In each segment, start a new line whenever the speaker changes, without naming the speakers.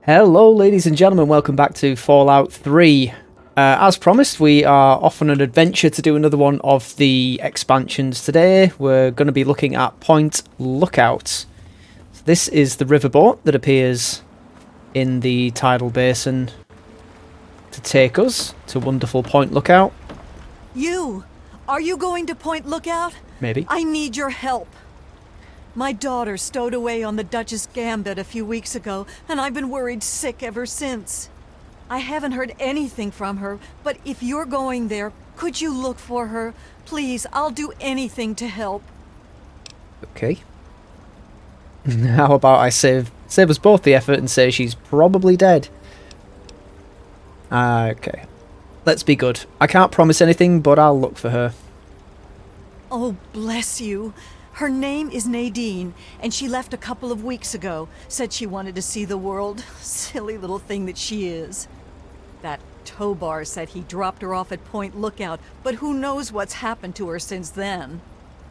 Hello ladies and gentlemen, welcome back to Fallout 3. As promised, we are off on an adventure to do another one of the expansions today. We're going to be looking at Point Lookout. So this is the riverboat that appears in the tidal basin to take us to wonderful Point Lookout.
Are you going to Point Lookout?
Maybe.
I need your help. My daughter stowed away on the Duchess Gambit a few weeks ago, and I've been worried sick ever since. I haven't heard anything from her, but if you're going there, could you look for her? Please, I'll do anything to help.
Okay. How about I save us both the effort and say she's probably dead? Okay. Let's be good. I can't promise anything, but I'll look for her.
Oh, bless you. Her name is Nadine, and she left a couple of weeks ago. Said she wanted to see the world. Silly little thing that she is. That Tobar said he dropped her off at Point Lookout, but who knows what's happened to her since then.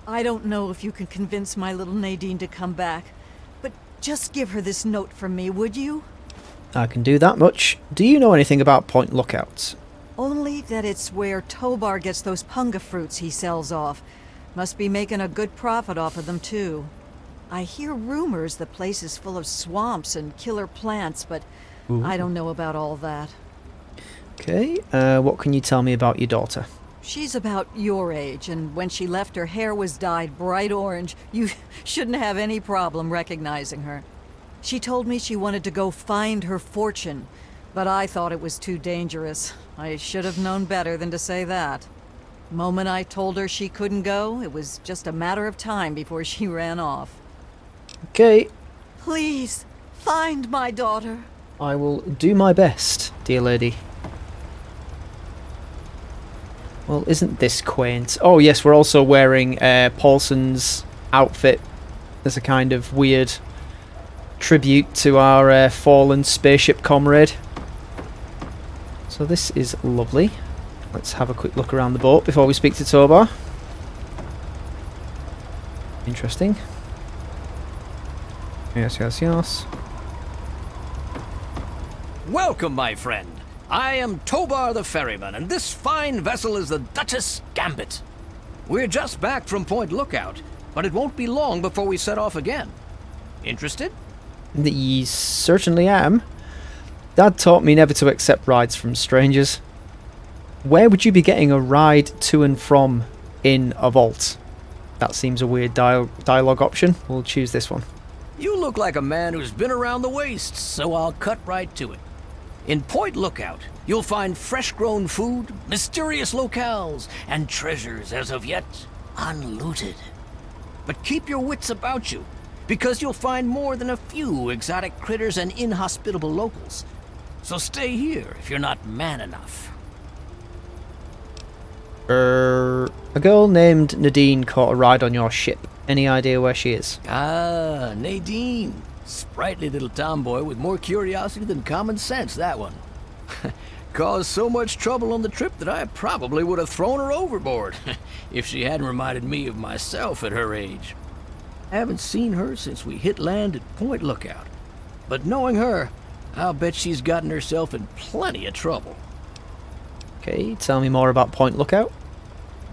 I don't know if you can convince my little Nadine to come back, but just give her this note from me, would you?
I can do that much. Do you know anything about Point Lookout?
Only that it's where Tobar gets those punga fruits he sells off. Must be making a good profit off of them, too. I hear rumors the place is full of swamps and killer plants, but I don't know about all that.
Okay, what can you tell me about your daughter?
She's about your age, and when she left, her hair was dyed bright orange. You shouldn't have any problem recognizing her. She told me she wanted to go find her fortune, but I thought it was too dangerous. I should have known better than to say that. Moment I told her she couldn't go, it was just a matter of time before she ran off.
Okay.
Please, find my daughter.
I will do my best, dear lady. Well, isn't this quaint? Oh yes, we're also wearing Paulson's outfit as a kind of weird tribute to our fallen spaceship comrade. So this is lovely. Let's have a quick look around the boat before we speak to Tobar. Interesting. Yes.
Welcome, my friend. I am Tobar the ferryman, and this fine vessel is the Duchess Gambit. We're just back from Point Lookout, but it won't be long before we set off again. Interested?
Certainly am. Dad taught me never to accept rides from strangers. Where would you be getting a ride to and from in a vault? That seems a weird dialogue option. We'll choose this one.
You look like a man who's been around the wastes, so I'll cut right to it. In Point Lookout, you'll find fresh-grown food, mysterious locales, and treasures as of yet unlooted. But keep your wits about you, because you'll find more than a few exotic critters and inhospitable locals. So stay here if you're not man enough.
A girl named Nadine caught a ride on your ship. Any idea where she is?
Ah, Nadine. Sprightly little tomboy with more curiosity than common sense, that one. Caused so much trouble on the trip that I probably would have thrown her overboard if she hadn't reminded me of myself at her age. I haven't seen her since we hit land at Point Lookout. But knowing her, I'll bet she's gotten herself in plenty of trouble.
Okay, tell me more about Point Lookout.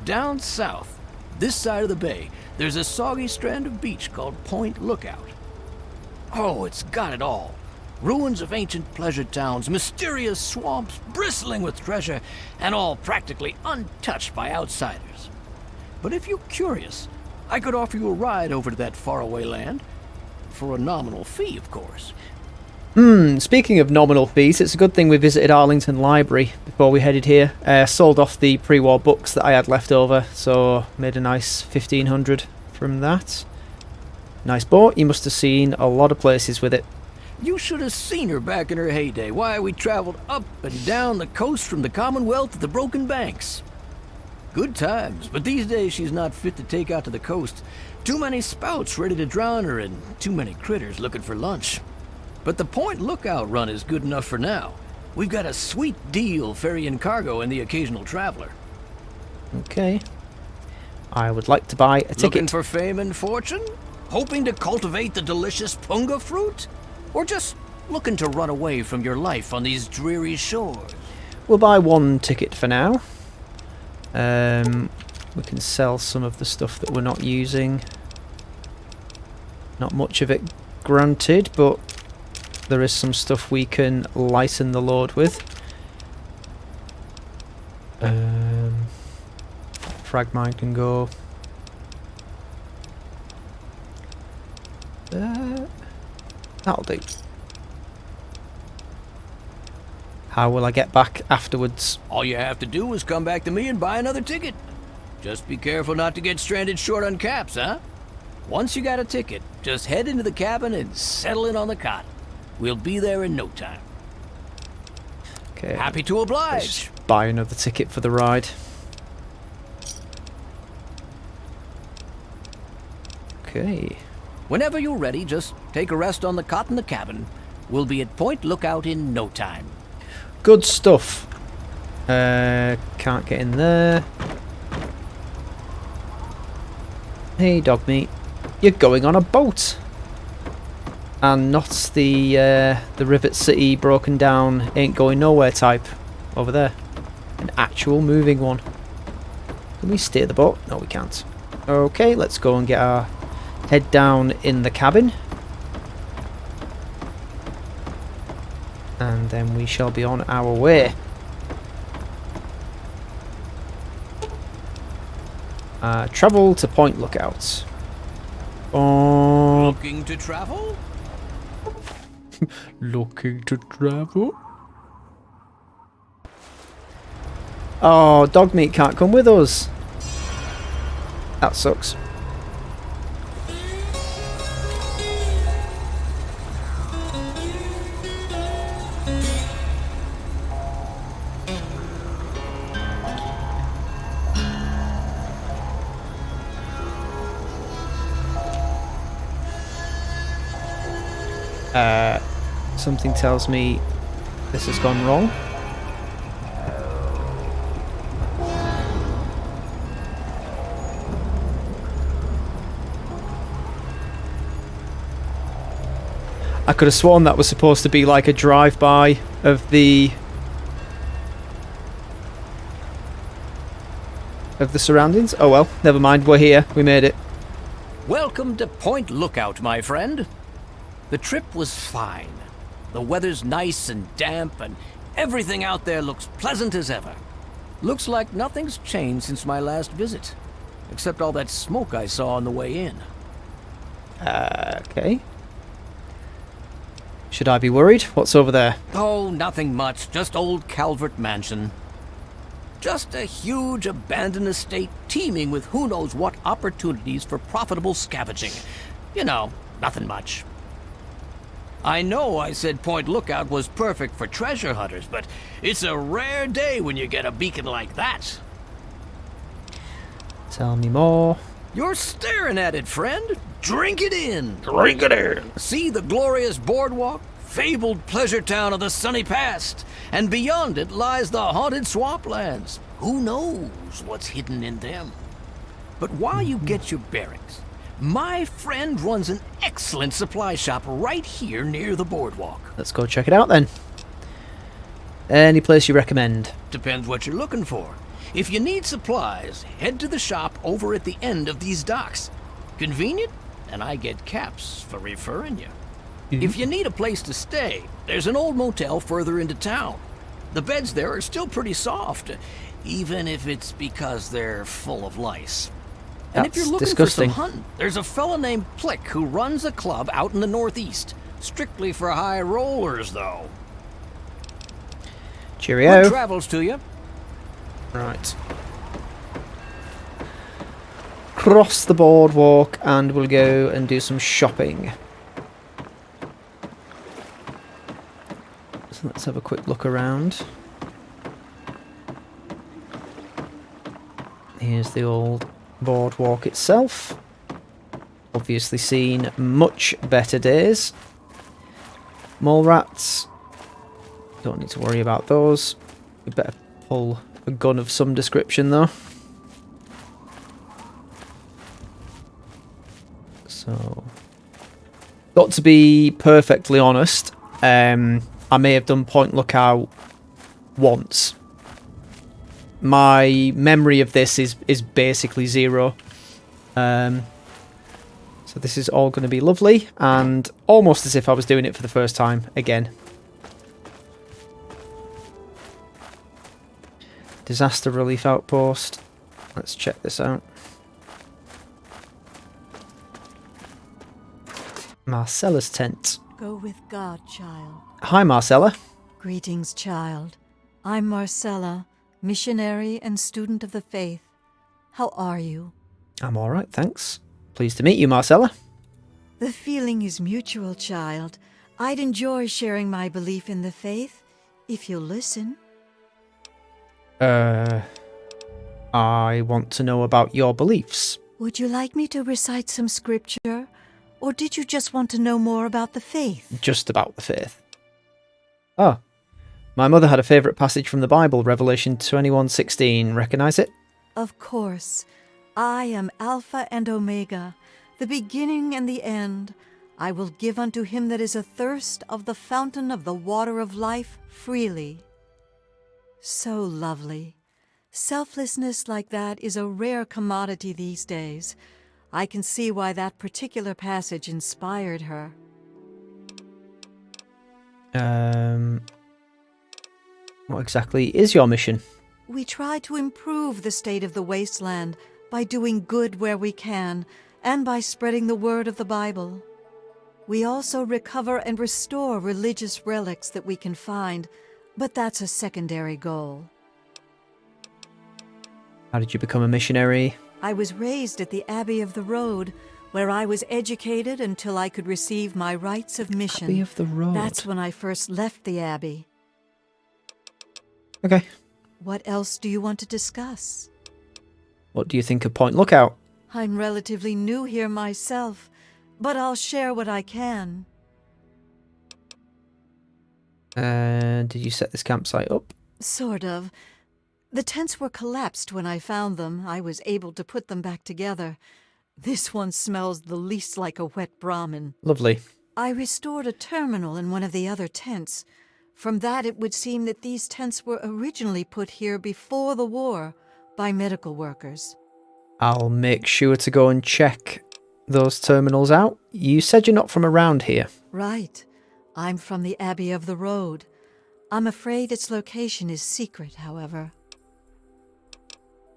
Down south, this side of the bay, there's a soggy strand of beach called Point Lookout. Oh, it's got it all. Ruins of ancient pleasure towns, mysterious swamps bristling with treasure, and all practically untouched by outsiders. But if you're curious, I could offer you a ride over to that faraway land. For a nominal fee, of course.
Speaking of nominal fees, it's a good thing we visited Arlington Library before we headed here. Sold off the pre-war books that I had left over, so made a nice 1,500 from that. Nice boat. You must have seen a lot of places with it.
You should have seen her back in her heyday. Why, we traveled up and down the coast from the Commonwealth to the Broken Banks. Good times, but these days she's not fit to take out to the coast. Too many spouts ready to drown her and too many critters looking for lunch. But the Point Lookout run is good enough for now. We've got a sweet deal ferrying cargo and the occasional traveler.
Okay. I would like to buy a ticket.
Looking for fame and fortune? Hoping to cultivate the delicious punga fruit? Or just looking to run away from your life on these dreary shores?
We'll buy one ticket for now. We can sell some of the stuff that we're not using. Not much of it, granted, but there is some stuff we can lighten the load with. Frag mine can go. That'll do. How will I get back afterwards?
All you have to do is come back to me and buy another ticket. Just be careful not to get stranded short on caps, huh? Once you got a ticket, just head into the cabin and settle in on the cot. We'll be there in no time.
Okay.
Happy to
Let's
oblige.
just buy another ticket for the ride. Okay.
Whenever you're ready, just take a rest on the cot in the cabin. We'll be at Point Lookout in no time.
Good stuff. Can't get in there. Hey, dog meat. You're going on a boat. And not the Rivet City broken down, ain't going nowhere type over there. An actual moving one. Can we steer the boat? No, we can't. Okay, let's go and get our head down in the cabin. And then we shall be on our way. Travel to Point Lookout.
Looking to travel?
Looking to travel? Oh, dog meat can't come with us. That sucks. Something tells me this has gone wrong. I could have sworn that was supposed to be like a drive-by of the surroundings. Oh well, never mind, we're here, we made it.
Welcome to Point Lookout, my friend. The trip was fine. The weather's nice and damp, and everything out there looks pleasant as ever. Looks like nothing's changed since my last visit, except all that smoke I saw on the way in.
Okay. Should I be worried? What's over there?
Oh, nothing much, just old Calvert Mansion. Just a huge abandoned estate teeming with who knows what opportunities for profitable scavenging. You know, nothing much. I know I said Point Lookout was perfect for treasure hunters, but it's a rare day when you get a beacon like that.
Tell me more.
You're staring at it, friend. Drink it in.
Drink it in.
See the glorious boardwalk, fabled pleasure town of the sunny past, and beyond it lies the haunted swamplands. Who knows what's hidden in them? But while you get your bearings, my friend runs an excellent supply shop right here near the boardwalk.
Let's go check it out then. Any place you recommend?
Depends what you're looking for. If you need supplies, head to the shop over at the end of these docks. Convenient, and I get caps for referring you. If you need a place to stay, there's an old motel further into town. The beds there are still pretty soft, even if it's because they're full of lice. And if you're looking
disgusting.
for some hunting, there's a fella named Plick who runs a club out in the northeast. Strictly for high rollers, though.
Cheerio.
Good travels to you.
Right. Cross the boardwalk and we'll go and do some shopping. So let's have a quick look around. Here's the old boardwalk itself. Obviously seen much better days. Mole rats. Don't need to worry about those. We better pull a gun of some description though. So, got to be perfectly honest, I may have done Point Lookout once. My memory of this is basically zero. So this is all going to be lovely, and almost as if I was doing it for the first time again. Disaster Relief Outpost. Let's check this out. Marcella's tent.
Go with God, child.
Hi, Marcella.
Greetings, child. I'm Marcella, missionary and student of the faith. How are you?
I'm all right, thanks. Pleased to meet you, Marcella.
The feeling is mutual, child. I'd enjoy sharing my belief in the faith, if you'll listen.
I want to know about your beliefs.
Would you like me to recite some scripture? Or did you just want to know more about the faith?
Just about the faith. Oh. My mother had a favourite passage from the Bible, Revelation 21:16. Recognise it?
Of course. I am Alpha and Omega, the beginning and the end. I will give unto him that is athirst of the fountain of the water of life freely. So lovely. Selflessness like that is a rare commodity these days. I can see why that particular passage inspired her.
What exactly is your mission?
We try to improve the state of the wasteland by doing good where we can and by spreading the word of the Bible. We also recover and restore religious relics that we can find, but that's a secondary goal.
How did you become a missionary?
I was raised at the Abbey of the Road, where I was educated until I could receive my rites of mission.
Abbey of the Road.
That's when I first left the Abbey.
Okay.
What else do you want to discuss?
What do you think of Point Lookout?
I'm relatively new here myself, but I'll share what I can.
Did you set this campsite up?
Sort of. The tents were collapsed when I found them. I was able to put them back together. This one smells the least like a wet Brahmin.
Lovely.
I restored a terminal in one of the other tents. From that, it would seem that these tents were originally put here before the war by medical workers.
I'll make sure to go and check those terminals out. You said you're not from around here.
Right. I'm from the Abbey of the Road. I'm afraid its location is secret, however.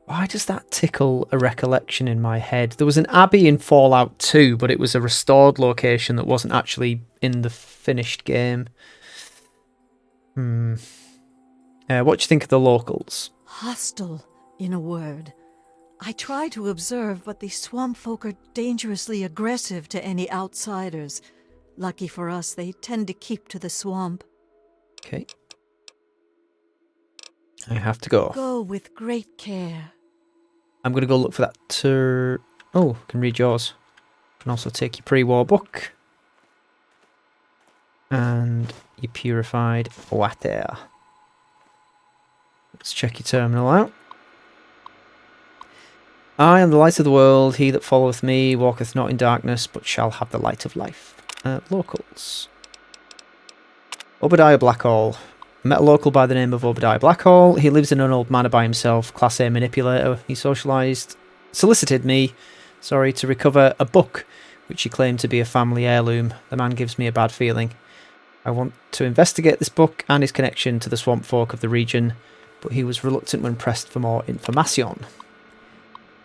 Why does that tickle a recollection in my head? There was an abbey in Fallout 2, but it was a restored location that wasn't actually in the finished game. What do you think of the locals?
Hostile, in a word. I try to observe, but the swamp folk are dangerously aggressive to any outsiders. Lucky for us, they tend to keep to the swamp.
Okay. I have to go.
Go with great care.
I'm going to go look for that Oh, I can read yours. Can also take your pre-war book. And your purified water. Let's check your terminal out. I am the light of the world. He that followeth me walketh not in darkness, but shall have the light of life. Locals. Obadiah Blackhall. I met a local by the name of Obadiah Blackhall. He lives in an old manor by himself, Class A manipulator. He solicited me, to recover a book, which he claimed to be a family heirloom. The man gives me a bad feeling. I want to investigate this book and his connection to the swamp folk of the region, but he was reluctant when pressed for more information.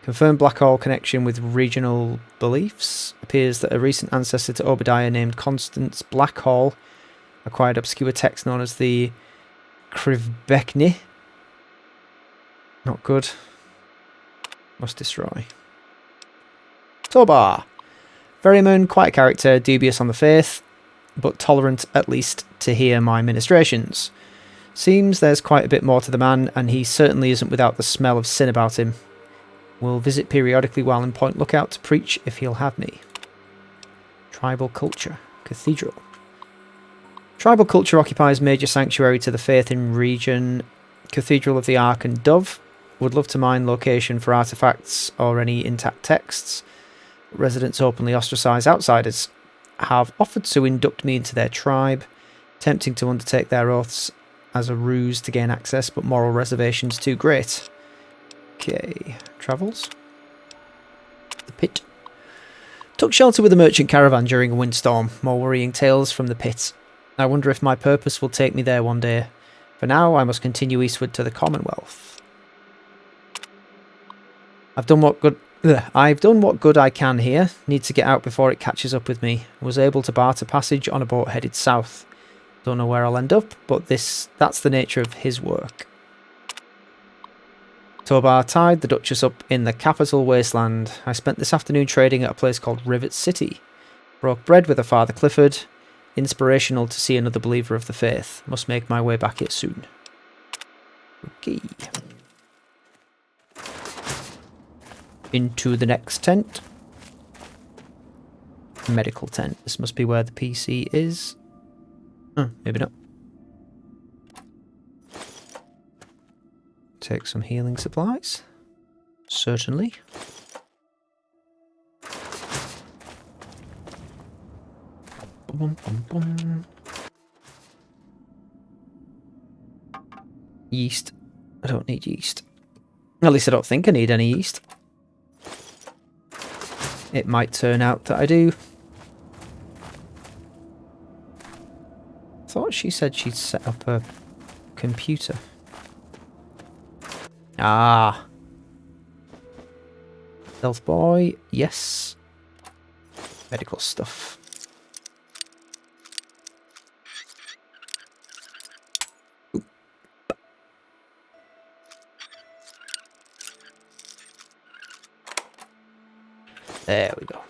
Confirmed Blackhall connection with regional beliefs. Appears that a recent ancestor to Obadiah named Constance Blackhall acquired obscure text known as the Krivbekni. Not good. Must destroy. Tobar. Very quiet character, dubious on the faith, but tolerant at least to hear my ministrations. Seems there's quite a bit more to the man, and he certainly isn't without the smell of sin about him. Will visit periodically while in Point Lookout to preach if he'll have me. Tribal culture. Cathedral. Tribal culture occupies major sanctuary to the faith in region. Cathedral of the Ark and Dove. Would love to mine location for artifacts or any intact texts. Residents openly ostracize outsiders. Have offered to induct me into their tribe. Tempting to undertake their oaths as a ruse to gain access, but moral reservations too great. Okay, travels. The pit. Took shelter with a merchant caravan during a windstorm. More worrying tales from the pit. I wonder if my purpose will take me there one day. For now, I must continue eastward to the Commonwealth. I've done what good I can here. Need to get out before it catches up with me. Was able to barter passage on a boat headed south. Don't know where I'll end up, but that's the nature of his work. Tobar tied the Duchess up in the capital wasteland. I spent this afternoon trading at a place called Rivet City. Broke bread with her father Clifford. Inspirational to see another believer of the faith. Must make my way back here soon. Okay. Into the next tent. Medical tent. This must be where the PC is. Oh, maybe not. Take some healing supplies. Certainly. Bum, bum, bum. Yeast. I don't need yeast. At least I don't think I need any yeast. It might turn out that I do. I thought she said she'd set up a computer. Ah. Health boy, yes. Medical stuff. Oop. There we go.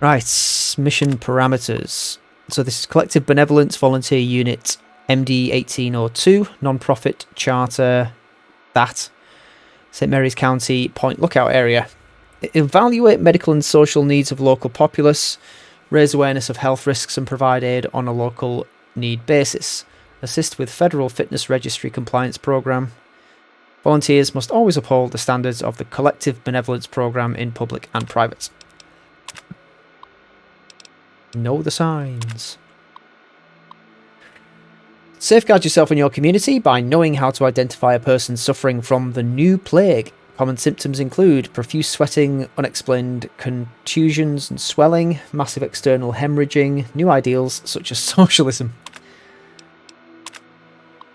Right, mission parameters. So this is Collective Benevolence Volunteer Unit MD 1802, non-profit charter, that. St Mary's County, Point Lookout area. Evaluate medical and social needs of local populace, raise awareness of health risks and provide aid on a local need basis. Assist with Federal Fitness Registry compliance program. Volunteers must always uphold the standards of the Collective Benevolence program in public and private. Know the signs. Safeguard yourself and your community by knowing how to identify a person suffering from the new plague. Common symptoms include profuse sweating, unexplained contusions and swelling, massive external hemorrhaging, new ideals such as socialism.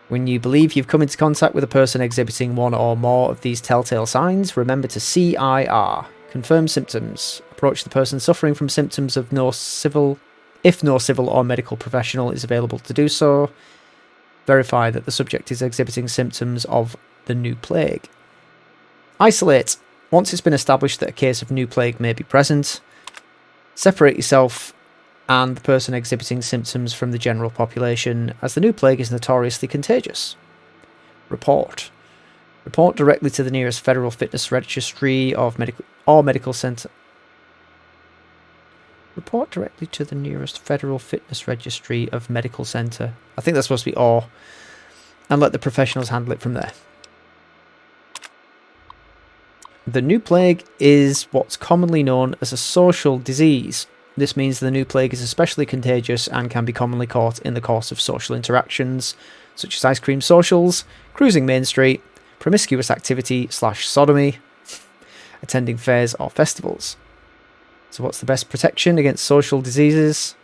When you believe you've come into contact with a person exhibiting one or more of these telltale signs, remember to CIR. Confirm symptoms. Approach the person suffering from symptoms of if no civil or medical professional is available to do so. Verify that the subject is exhibiting symptoms of the new plague. Isolate. Once it's been established that a case of new plague may be present, separate yourself and the person exhibiting symptoms from the general population, as the new plague is notoriously contagious. Report. Report directly to the nearest Federal Fitness Registry of medical centre. Report directly to the nearest Federal Fitness Registry of Medical Centre. I think that's supposed to be or. And let the professionals handle it from there. The new plague is what's commonly known as a social disease. This means the new plague is especially contagious and can be commonly caught in the course of social interactions, such as ice cream socials, cruising Main Street, promiscuous activity / sodomy, attending fairs or festivals. So what's the best protection against social diseases?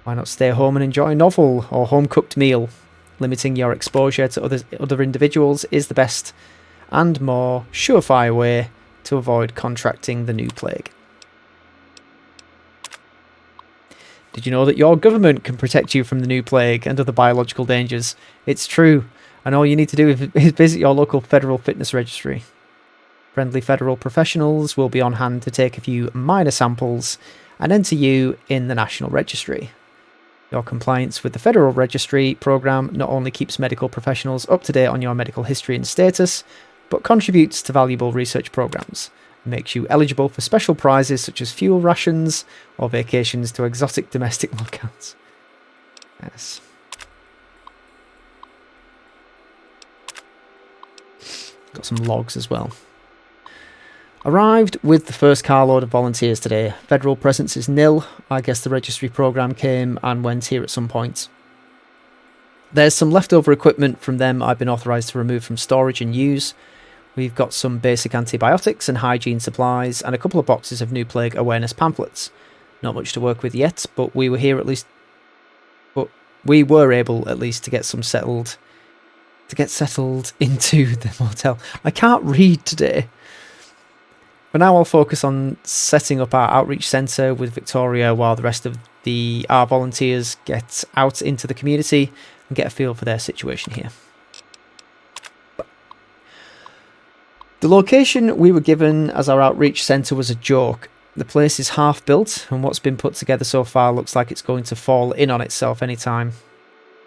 Why not stay home and enjoy a novel or home-cooked meal? Limiting your exposure to other individuals is the best and more surefire way to avoid contracting the new plague. Did you know that your government can protect you from the new plague and other biological dangers? It's true, and all you need to do is visit your local Federal Fitness Registry. Friendly federal professionals will be on hand to take a few minor samples and enter you in the National Registry. Your compliance with the Federal Registry program not only keeps medical professionals up to date on your medical history and status, but contributes to valuable research programs and makes you eligible for special prizes such as fuel rations or vacations to exotic domestic locales. Yes. Got some logs as well. Arrived with the first carload of volunteers today. Federal presence is nil. I guess the registry program came and went here at some point. There's some leftover equipment from them I've been authorised to remove from storage and use. We've got some basic antibiotics and hygiene supplies and a couple of boxes of new plague awareness pamphlets. Not much to work with yet, but we were able at least to get settled into the motel. I can't read today. For now, I'll focus on setting up our outreach centre with Victoria while the rest of our volunteers get out into the community and get a feel for their situation here. The location we were given as our outreach centre was a joke. The place is half built, and what's been put together so far looks like it's going to fall in on itself anytime.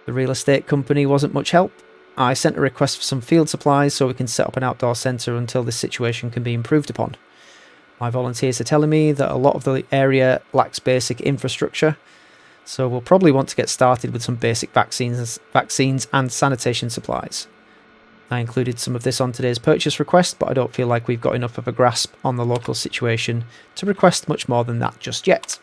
The real estate company wasn't much help. I sent a request for some field supplies so we can set up an outdoor centre until this situation can be improved upon. My volunteers are telling me that a lot of the area lacks basic infrastructure, so we'll probably want to get started with some basic vaccines and sanitation supplies. I included some of this on today's purchase request, but I don't feel like we've got enough of a grasp on the local situation to request much more than that just yet.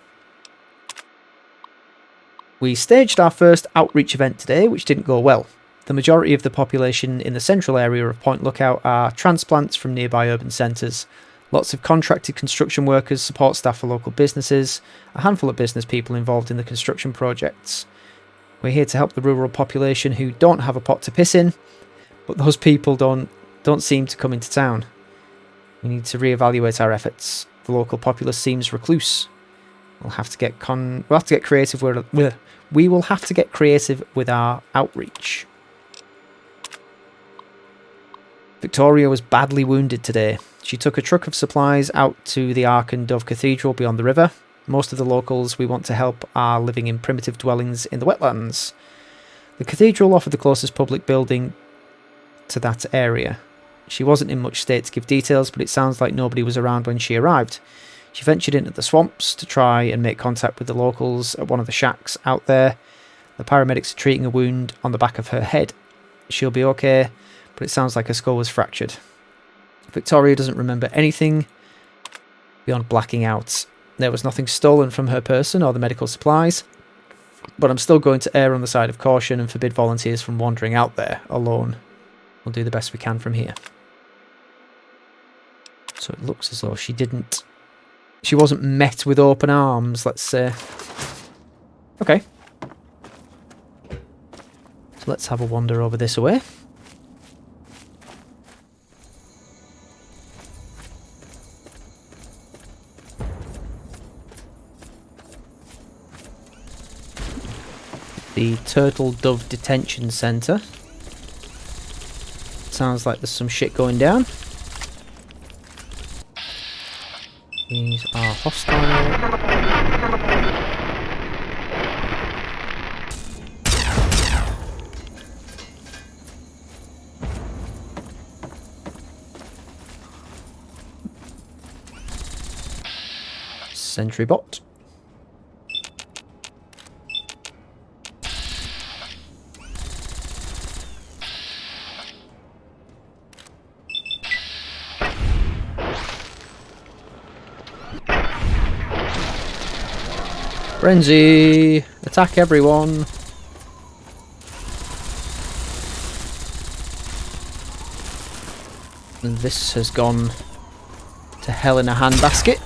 We staged our first outreach event today, which didn't go well. The majority of the population in the central area of Point Lookout are transplants from nearby urban centres. Lots of contracted construction workers, support staff for local businesses, a handful of business people involved in the construction projects. We're here to help the rural population who don't have a pot to piss in, but those people don't seem to come into town. We need to reevaluate our efforts. The local populace seems recluse. We'll have to get creative with our outreach. Victoria was badly wounded today. She took a truck of supplies out to the Ark and Dove Cathedral beyond the river. Most of the locals we want to help are living in primitive dwellings in the wetlands. The cathedral offered the closest public building to that area. She wasn't in much state to give details, but it sounds like nobody was around when she arrived. She ventured into the swamps to try and make contact with the locals at one of the shacks out there. The paramedics are treating a wound on the back of her head. She'll be okay, but it sounds like her skull was fractured. Victoria doesn't remember anything beyond blacking out. There was nothing stolen from her person or the medical supplies, but I'm still going to err on the side of caution and forbid volunteers from wandering out there alone. We'll do the best we can from here. So it looks as though she wasn't met with open arms, let's say. Okay. So let's have a wander over this way. The Turtle Dove Detention Centre. Sounds like there's some shit going down. These are hostile. Sentry bot. Frenzy! Attack everyone! And this has gone to hell in a handbasket.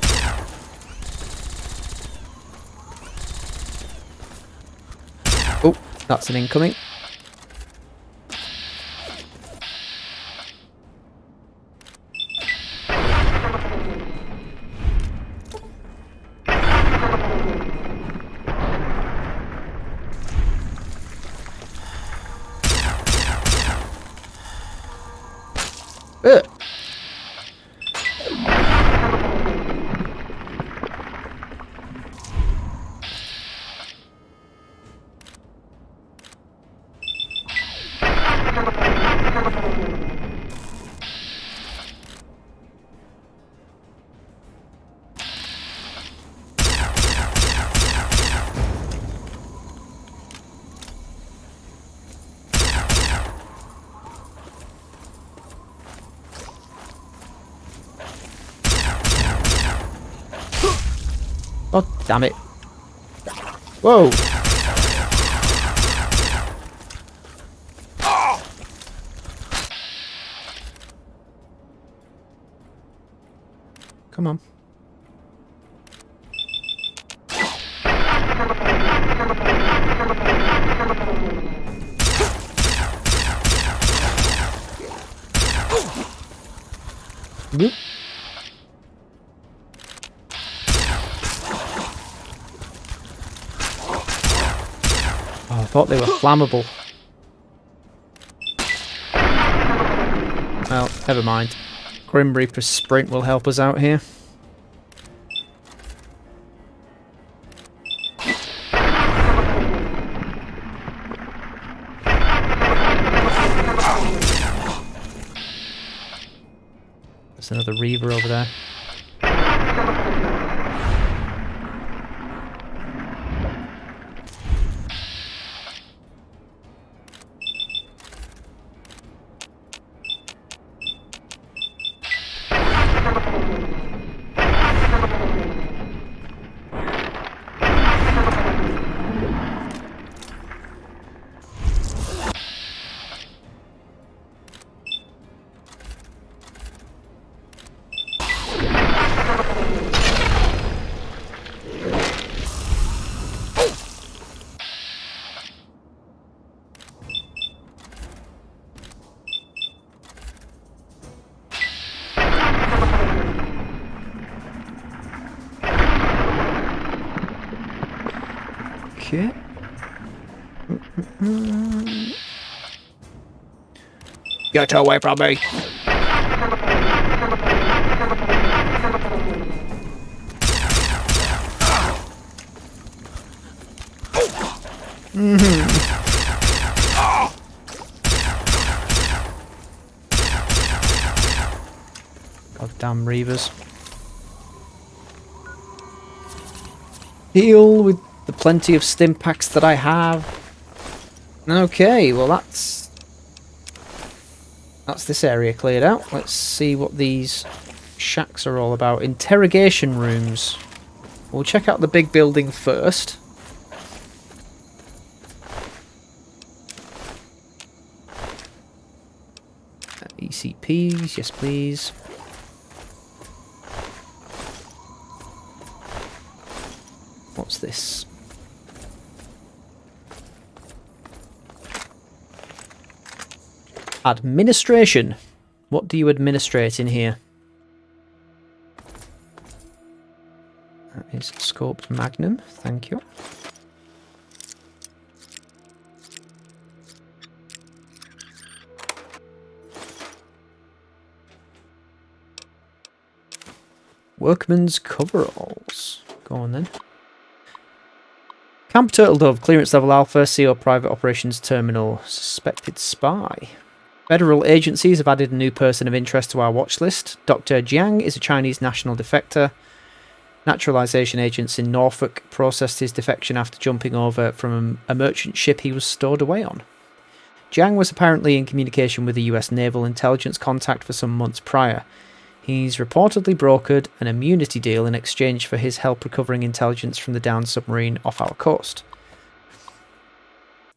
Oh, that's an incoming. Ugh. Damn it. Whoa! Come on. Whoop. Oh, I thought they were flammable. Well, never mind. Grim Reaper's sprint will help us out here. There's another Reaver over there. Okay. Get away from me! Goddamn Reavers. Heal with the plenty of stim packs that I have. Okay, well that's this area cleared out. Let's see what these shacks are all about. Interrogation rooms. We'll check out the big building first. ECPs, yes please. What's this? Administration. What do you administrate in here? That is scoped magnum, thank you. Workman's coveralls. Go on then. Camp Turtle Dove, clearance level alpha, CO private operations terminal. Suspected spy. Federal agencies have added a new person of interest to our watch list. Dr. Jiang is a Chinese national defector. Naturalization agents in Norfolk processed his defection after jumping over from a merchant ship he was stowed away on. Jiang was apparently in communication with a US naval intelligence contact for some months prior. He's reportedly brokered an immunity deal in exchange for his help recovering intelligence from the downed submarine off our coast.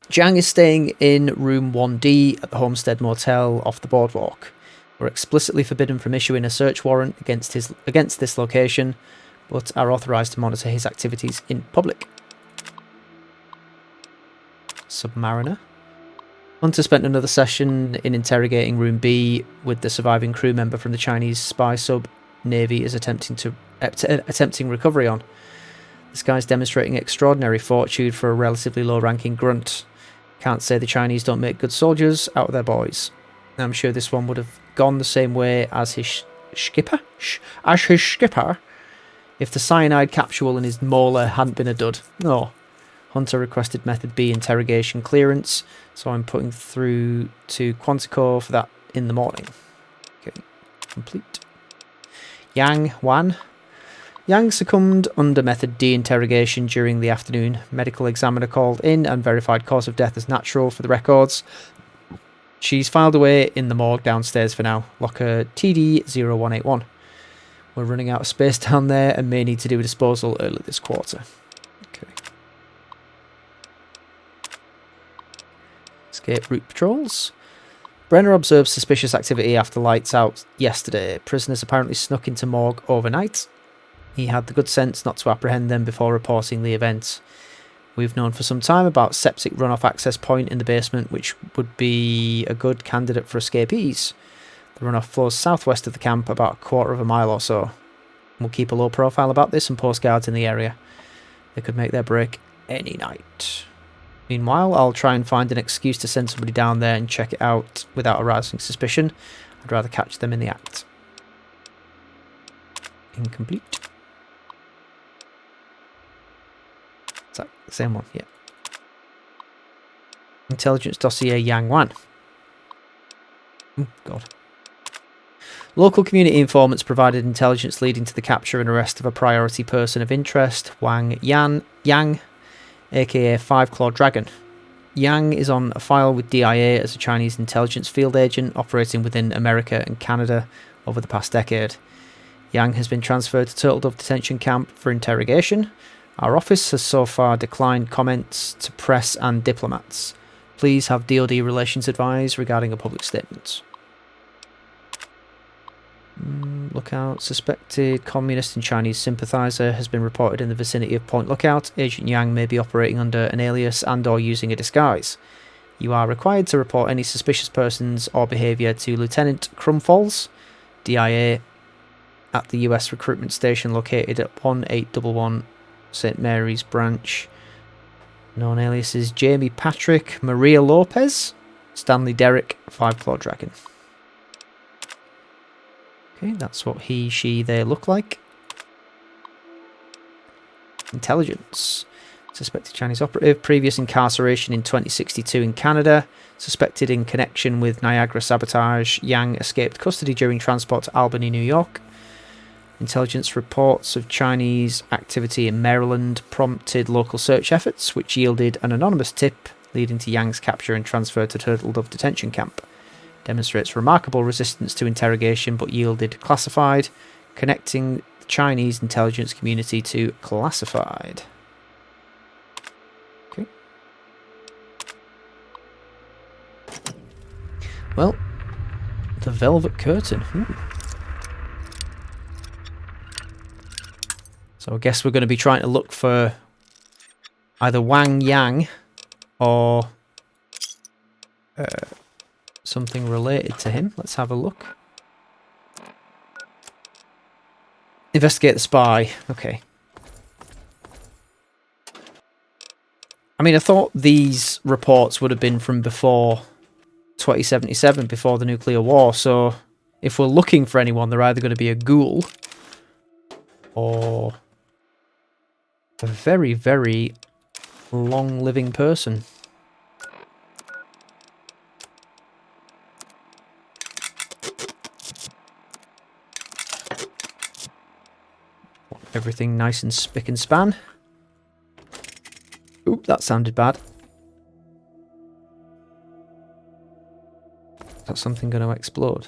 Jiang is staying in room 1D at the Homestead Motel off the boardwalk. We're explicitly forbidden from issuing a search warrant against this location, but are authorised to monitor his activities in public. Submariner. Hunter spent another session in interrogating room B with the surviving crew member from the Chinese spy sub Navy is attempting recovery on. This guy's demonstrating extraordinary fortitude for a relatively low-ranking grunt. Can't say the Chinese don't make good soldiers out of their boys. I'm sure this one would have gone the same way as his skipper, if the cyanide capsule in his molar hadn't been a dud. No. Hunter requested Method B interrogation clearance, so I'm putting through to Quantico for that in the morning. Okay, complete. Yang Wan. Yang succumbed under Method D interrogation during the afternoon. Medical examiner called in and verified cause of death as natural for the records. She's filed away in the morgue downstairs for now. Locker TD-0181. We're running out of space down there and may need to do a disposal early this quarter. Okay. Escape route patrols. Brenner observed suspicious activity after lights out yesterday. Prisoners apparently snuck into morgue overnight. He had the good sense not to apprehend them before reporting the event. We've known for some time about septic runoff access point in the basement, which would be a good candidate for escapees. The runoff flows southwest of the camp about a quarter of a mile or so. We'll keep a low profile about this and post guards in the area. They could make their break any night. Meanwhile, I'll try and find an excuse to send somebody down there and check it out without arousing suspicion. I'd rather catch them in the act. Incomplete. Is that the same one? Yeah. Intelligence dossier Yang Wan. Oh, God. Local community informants provided intelligence leading to the capture and arrest of a priority person of interest, Wang Yang, aka Five Claw Dragon. Yang is on a file with DIA as a Chinese intelligence field agent operating within America and Canada over the past decade. Yang has been transferred to Turtle Dove Detention Camp for interrogation. Our office has so far declined comments to press and diplomats. Please have DoD relations advised regarding a public statement. Lookout. Suspected communist and Chinese sympathizer has been reported in the vicinity of Point Lookout. Agent Yang may be operating under an alias and or using a disguise. You are required to report any suspicious persons or behaviour to Lieutenant Crumfalls, DIA, at the US recruitment station located at 1811 St. Mary's Branch. Known aliases Jamie Patrick, Maria Lopez, Stanley Derrick, Five Claw Dragon. Okay, that's what he, she, they look like. Intelligence. Suspected Chinese operative. Previous incarceration in 2062 in Canada. Suspected in connection with Niagara sabotage. Yang escaped custody during transport to Albany, New York. Intelligence reports of Chinese activity in Maryland prompted local search efforts, which yielded an anonymous tip leading to Yang's capture and transfer to Turtle Dove Detention Camp. Demonstrates remarkable resistance to interrogation but yielded classified, connecting the Chinese intelligence community to classified. Okay. Well, the Velvet Curtain. So I guess we're going to be trying to look for either Wang Yang or something related to him. Let's have a look. Investigate the spy. Okay. I mean, I thought these reports would have been from before 2077, before the nuclear war, so if we're looking for anyone, they're either going to be a ghoul or a very, very long-living person. Everything nice and spick and span. Oop, that sounded bad. Is that something going to explode?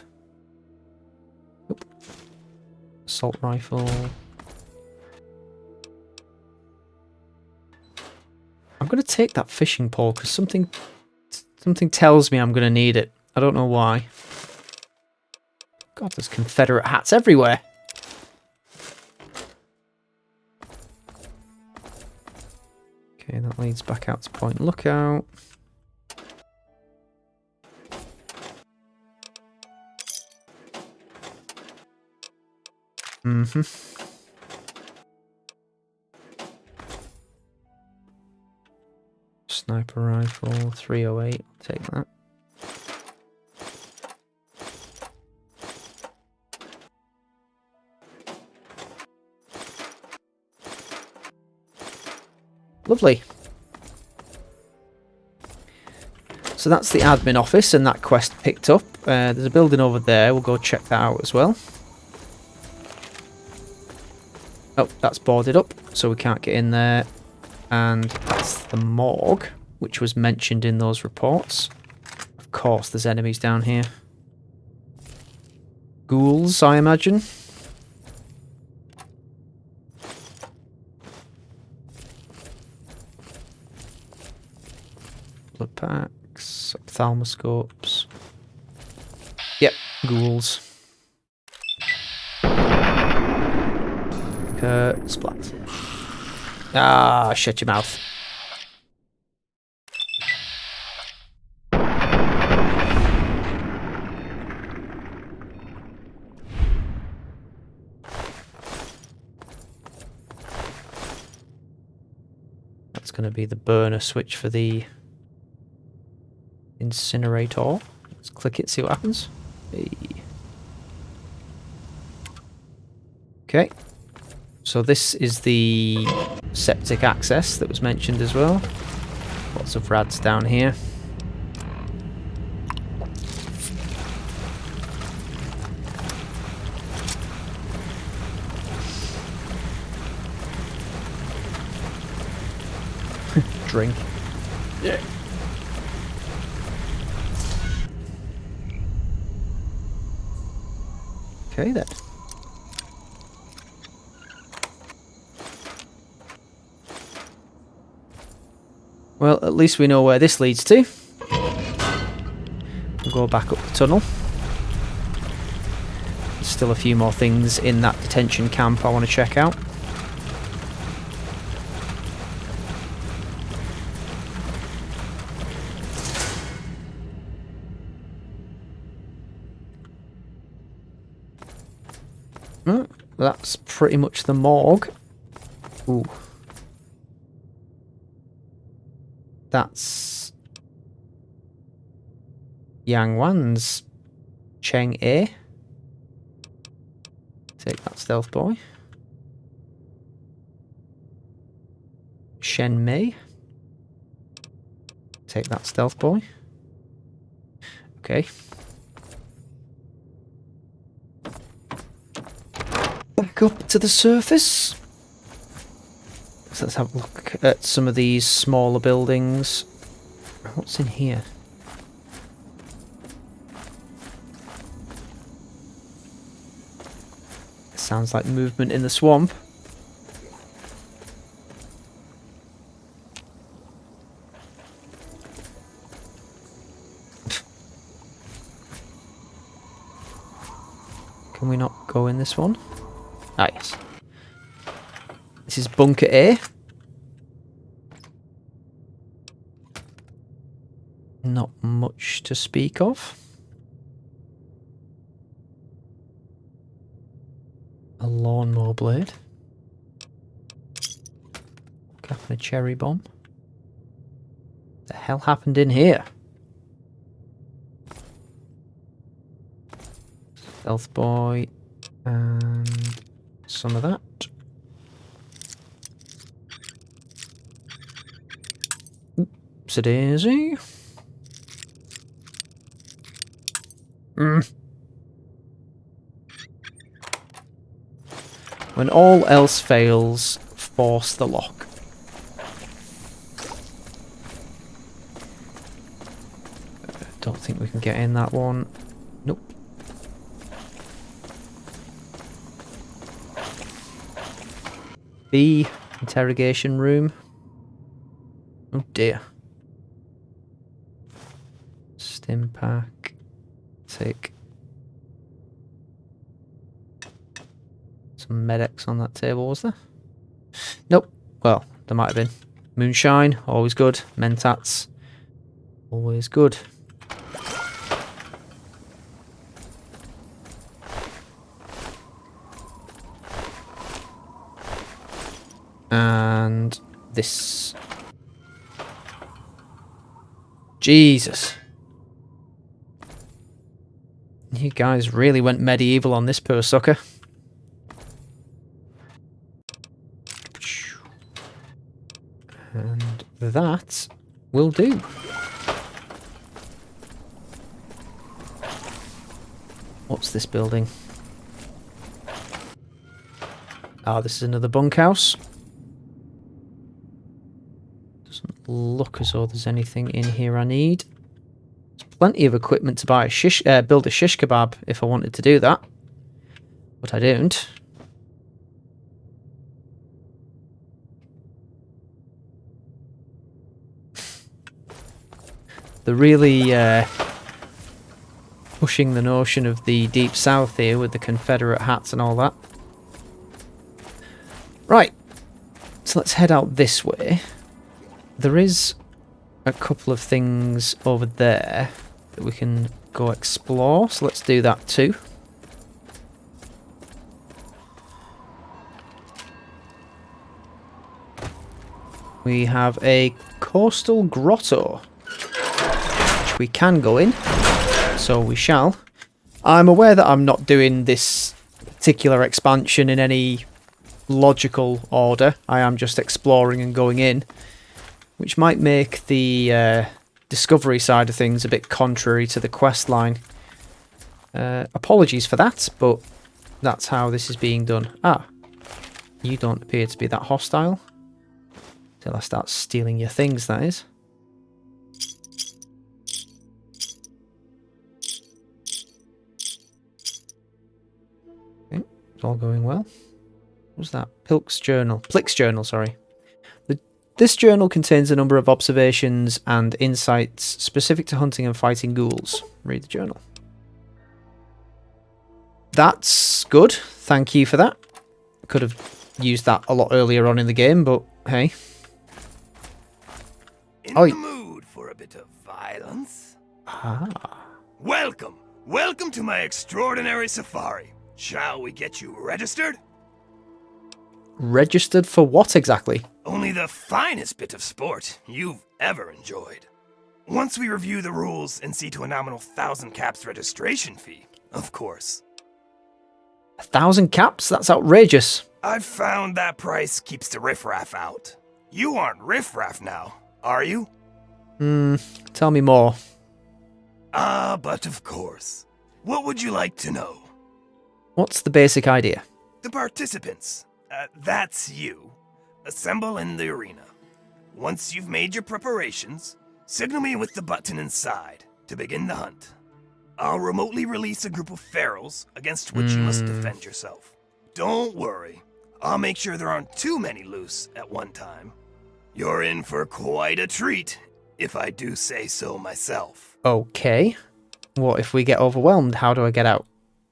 Oop. Assault rifle. I'm going to take that fishing pole because something tells me I'm going to need it. I don't know why. God, there's Confederate hats everywhere. Okay, that leads back out to Point Lookout. Sniper rifle, 308, I'll take that. Lovely. So that's the admin office and that quest picked up. There's a building over there. We'll go check that out as well. Oh, that's boarded up, so we can't get in there. And that's the morgue, which was mentioned in those reports. Of course, there's enemies down here. Ghouls, I imagine. Couple of packs, ophthalmoscopes. Yep, ghouls. Splat. Ah, shut your mouth. That's going to be the burner switch for the incinerator. Let's click it, see what happens. Hey. Okay. So this is the septic access that was mentioned as well. Lots of rads down here. Drink. Yeah. Okay then. Well, at least we know where this leads to. We'll go back up the tunnel. There's still a few more things in that detention camp I want to check out. That's pretty much the morgue. Ooh. That's Yang Wan's Cheng A. Take that, stealth boy. Shen Mei. Take that, stealth boy. Okay. Back up to the surface. So let's have a look at some of these smaller buildings. What's in here? Sounds like movement in the swamp. Can we not go in this one? Ah, yes. This is Bunker A. Not much to speak of. A lawnmower blade. Cap and a cherry bomb. The hell happened in here? Stealth boy. And some of that. Oops, a daisy. When all else fails, force the lock. Don't think we can get in that one. Nope. B, interrogation room. Oh dear. Stim pack. Take some medics on that table, was there? Nope. Well, there might have been. Moonshine, always good. Mentats, always good. And this. Jesus. You guys really went medieval on this poor sucker. And that will do. What's this building? Ah, this is another bunkhouse. Doesn't look as though there's anything in here I need. Plenty of equipment to buy a build a shish kebab if I wanted to do that, but I don't. They're really pushing the notion of the Deep South here with the Confederate hats and all that. Right, so let's head out this way. There is a couple of things over there that we can go explore, so let's do that too. We have a coastal grotto, which we can go in, so we shall. I'm aware that I'm not doing this particular expansion in any logical order. I am just exploring and going in, which might make the discovery side of things a bit contrary to the quest line. Apologies for that, but that's how this is being done. Ah, you don't appear to be that hostile. Till I start stealing your things, that is. Okay, it's all going well. What's that? Plick's journal, sorry. This journal contains a number of observations and insights specific to hunting and fighting ghouls. Read the journal. That's good. Thank you for that. Could have used that a lot earlier on in the game, but hey.
In the mood for a bit of violence?
Ah.
Welcome! Welcome to my extraordinary safari. Shall we get you registered?
Registered for what exactly?
Only the finest bit of sport you've ever enjoyed. Once we review the rules and see to a nominal 1,000 caps registration fee, of course.
1,000 caps? That's outrageous.
I've found that price keeps the riffraff out. You aren't riffraff now, are you?
Tell me more.
But of course. What would you like to know?
What's the basic idea?
The participants, that's you, assemble in the arena. Once you've made your preparations, signal me with the button inside to begin the hunt. I'll remotely release a group of ferals against which you must defend yourself. Don't worry, I'll make sure there aren't too many loose at one time. You're in for quite a treat, if I do say so myself.
Okay. What if we get overwhelmed? How do I get out?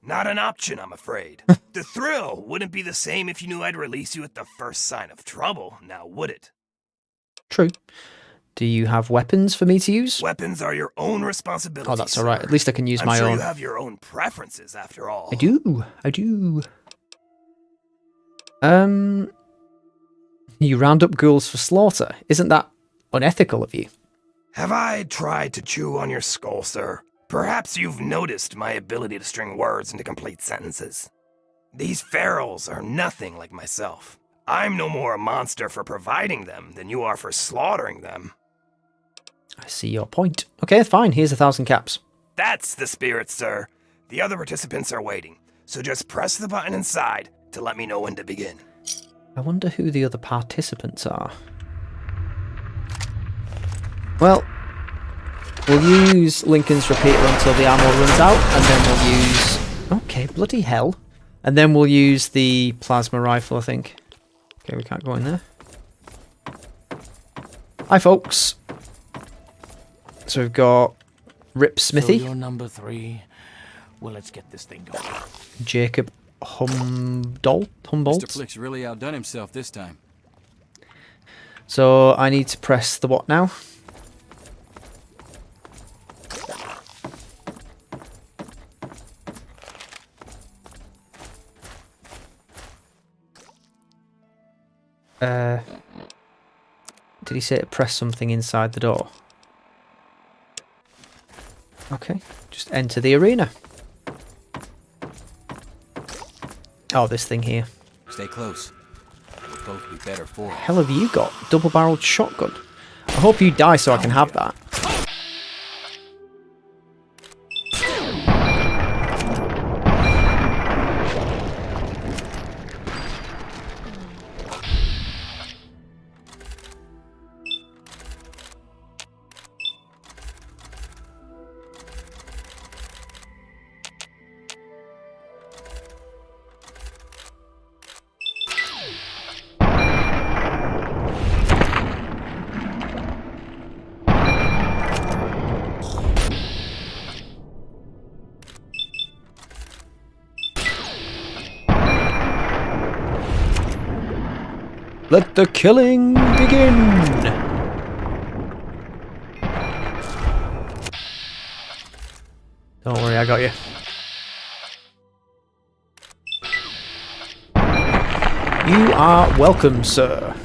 Not an option, I'm afraid. The thrill wouldn't be the same if you knew I'd release you at the first sign of trouble, now would it?
True. Do you have weapons for me to use?
Weapons are your own responsibility.
Oh, that's alright. At least I can use my
I'm sure
own.
You have your own preferences, after all.
I do. You round up ghouls for slaughter. Isn't that unethical of you?
Have I tried to chew on your skull, sir? Perhaps you've noticed my ability to string words into complete sentences. These ferals are nothing like myself. I'm no more a monster for providing them than you are for slaughtering them.
I see your point. Okay, fine. Here's 1,000 caps.
That's the spirit, sir. The other participants are waiting, so just press the button inside to let me know when to begin.
I wonder who the other participants are. Well, we'll use Lincoln's repeater until the ammo runs out, and then we'll use... Okay, bloody hell. And then we'll use the plasma rifle, I think. Okay, we can't go in there. Hi, folks. So we've got Rip Smithy.
So you're number 3. Well, let's get this thing going.
Jacob Humboldt.
Mr. Plick's really outdone himself this time.
So I need to press the what now? Did he say to press something inside the door? Okay, just enter the arena. Oh, this thing here.
Stay close. We'll both be better for it.
Hell have you got? Double-barreled shotgun. I hope you die so I can have that. Let the killing begin! Don't worry, I got you. You are welcome, sir.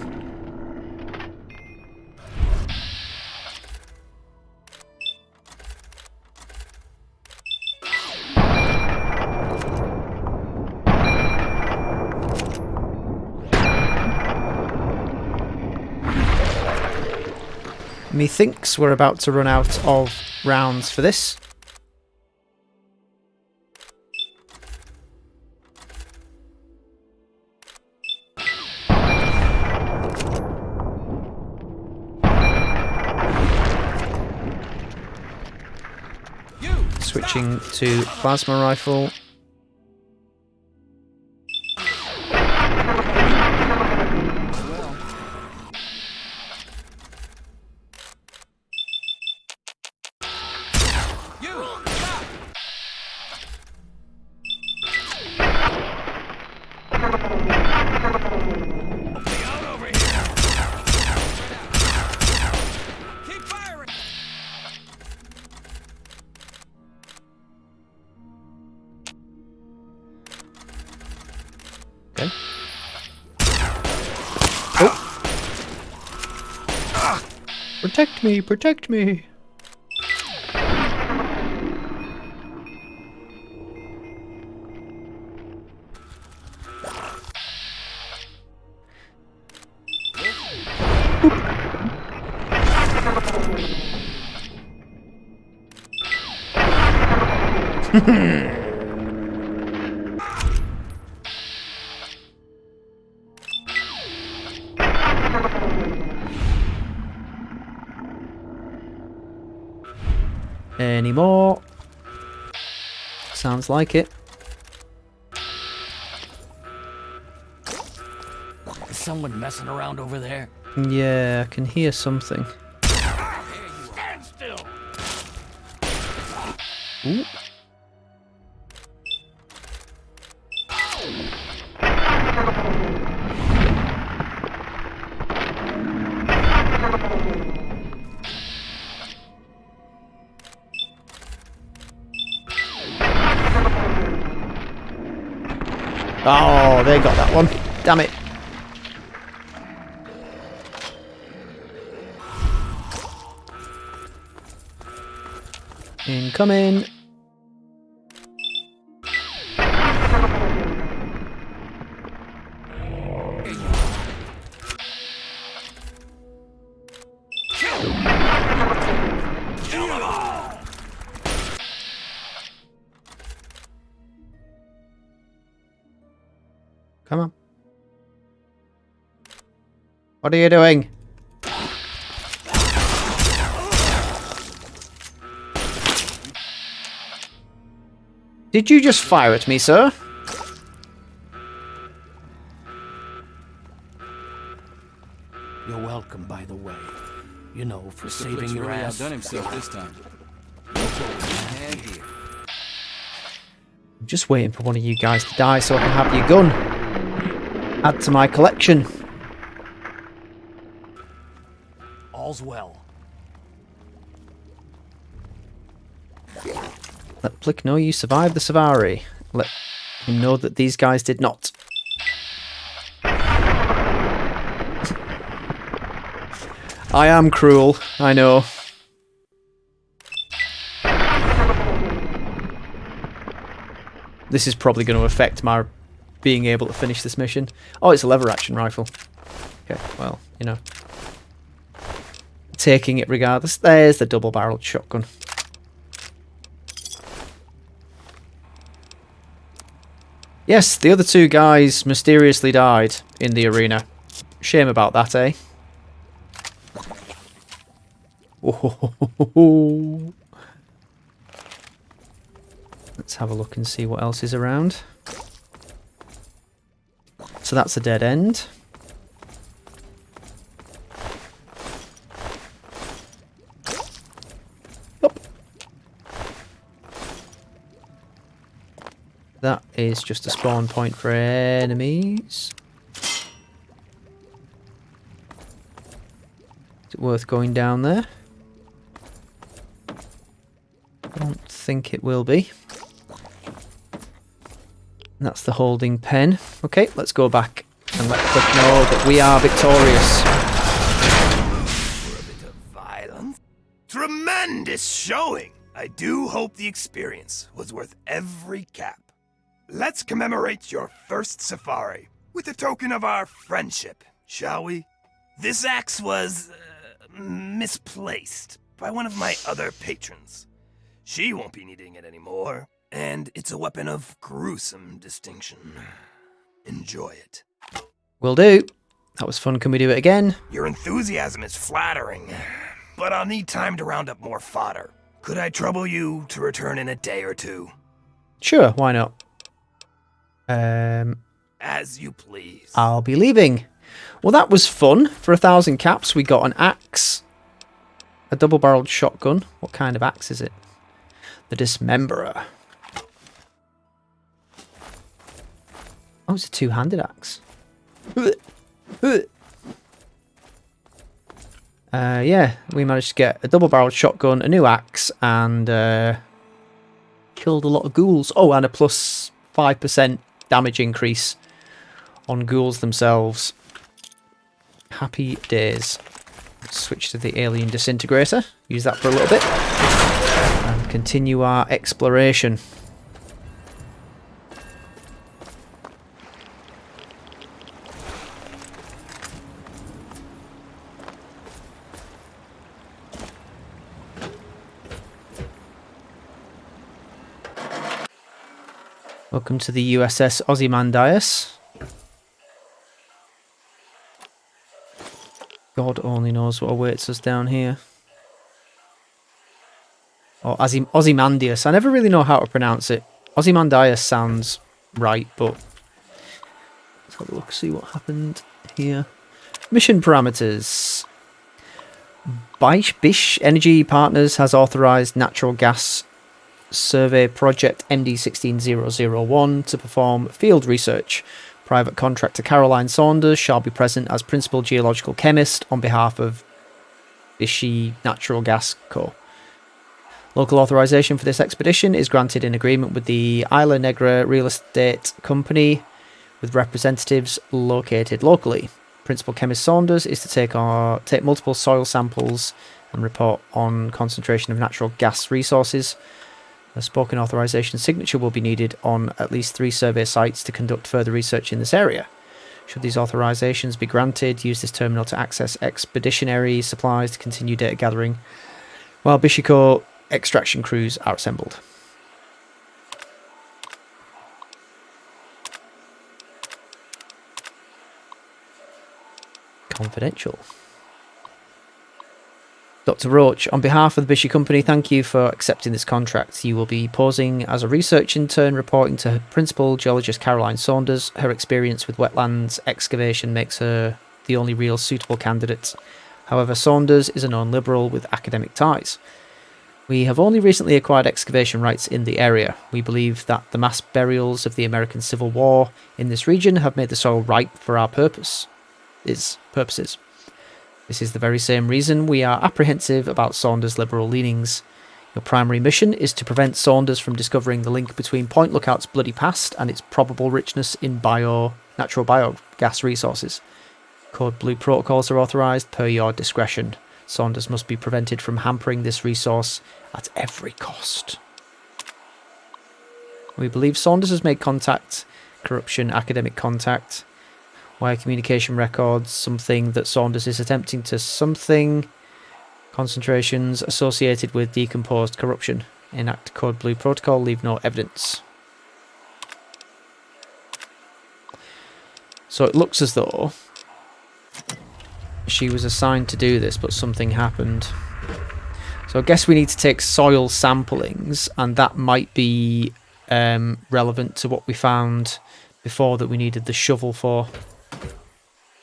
Methinks we're about to run out of rounds for this. Switching to plasma rifle. Okay. Oh. Protect me, protect me. Any more? Sounds like it.
Is someone messing around over there?
Yeah, I can hear something.
Stand still!
Ooh. Oh, they got that one. Damn it. Incoming. Come on. What are you doing? Did you just fire at me, sir?
You're welcome, by the way. You know, for
Mr.
saving
Flick's
your
really
ass.
outdone himself this time. And here.
I'm just waiting for one of you guys to die so I can have your gun. Add to my collection.
All's well.
Let Plick know you survived the Savari. Let him know that these guys did not. I am cruel, I know. This is probably going to affect my being able to finish this mission. Oh, it's a lever action rifle. Okay, well, you know. Taking it regardless. There's the double-barreled shotgun. Yes, the other two guys mysteriously died in the arena. Shame about that, eh? Oh. Let's have a look and see what else is around. So that's a dead end. Up. That is just a spawn point for enemies. it worth going down there? I don't think it will be. And that's the holding pen. Okay, let's go back and let Cliff know that we are victorious.
For a bit of violence. Tremendous showing! I do hope the experience was worth every cap. Let's commemorate your first safari with a token of our friendship, shall we? This axe was misplaced by one of my other patrons. She won't be needing it anymore, and it's a weapon of gruesome distinction. Enjoy it.
Will do. That was fun. Can we do it again?
Your enthusiasm is flattering, but I'll need time to round up more fodder. Could I trouble you to return in a day or two?
Sure, why not?
As you please.
I'll be leaving. Well, that was fun. For 1,000 caps, we got an axe, a double-barreled shotgun. What kind of axe is it? The Dismemberer. Oh, it's a two-handed axe. Yeah, we managed to get a double-barreled shotgun, a new axe, and killed a lot of ghouls. Oh, and a plus 5% damage increase on ghouls themselves. Happy days. Switch to the alien disintegrator. Use that for a little bit. And continue our exploration. Welcome to the USS Ozymandias. God only knows what awaits us down here. Or Ozymandias. I never really know how to pronounce it. Ozymandias sounds right, but let's have a look, see what happened here. Mission parameters. Bish Energy Partners has authorized natural gas survey project MD16001 to perform field research. Private contractor Caroline Saunders shall be present as principal geological chemist on behalf of Vichy Natural Gas Co. Local authorization for this expedition is granted in agreement with the Isla Negra Real Estate Company with representatives located locally. Principal chemist Saunders is to take multiple soil samples and report on concentration of natural gas resources. A spoken authorization signature will be needed on at least 3 survey sites to conduct further research in this area. Should these authorizations be granted, use this terminal to access expeditionary supplies to continue data gathering, while Bishiko extraction crews are assembled. Confidential. Dr. Roach, on behalf of the Bishop Company, thank you for accepting this contract. You will be posing as a research intern reporting to Principal Geologist Caroline Saunders. Her experience with wetlands excavation makes her the only real suitable candidate. However, Saunders is a known liberal with academic ties. We have only recently acquired excavation rights in the area. We believe that the mass burials of the American Civil War in this region have made the soil ripe for our purposes. This is the very same reason we are apprehensive about Saunders' liberal leanings. Your primary mission is to prevent Saunders from discovering the link between Point Lookout's bloody past and its probable richness in natural biogas resources. Code Blue protocols are authorized per your discretion. Saunders must be prevented from hampering this resource at every cost. We believe Saunders has made contact, corruption, academic contact, wire communication records, something that Saunders is attempting to concentrations associated with decomposed corruption. Enact Code Blue protocol, leave no evidence. So it looks as though she was assigned to do this, but something happened. So I guess we need to take soil samplings, and that might be relevant to what we found before that we needed the shovel for.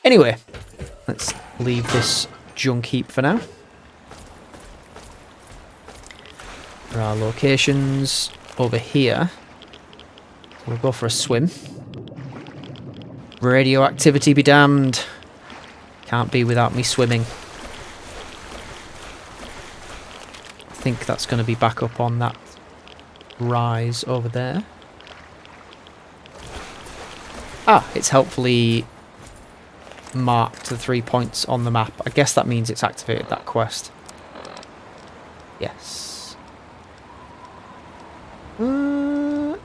Anyway, let's leave this junk heap for now. There are locations over here. We'll go for a swim. Radioactivity be damned. Can't be without me swimming. think that's going to be back up on that rise over there. Ah, it's helpfully marked the 3 points on the map. I guess that means it's activated that quest. Yes. We'll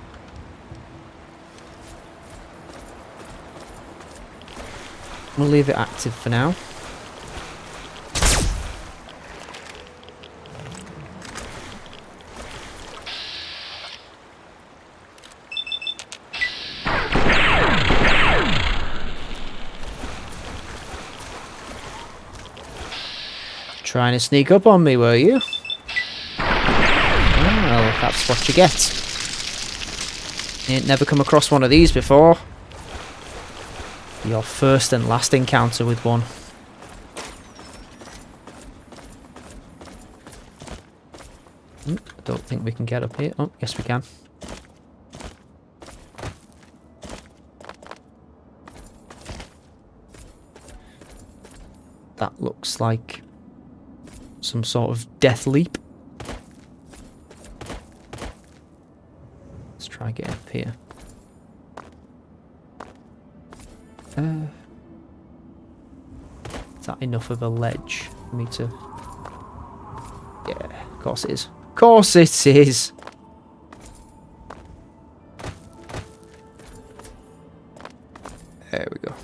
leave it active for now. Trying to sneak up on me, were you? Well, that's what you get. You ain't never come across one of these before. Your first and last encounter with one. I don't think we can get up here. Oh, yes we can. That looks like some sort of death leap. Let's try getting up here. Is that enough of a ledge for me to... Yeah, of course it is. Of course it is! There we go.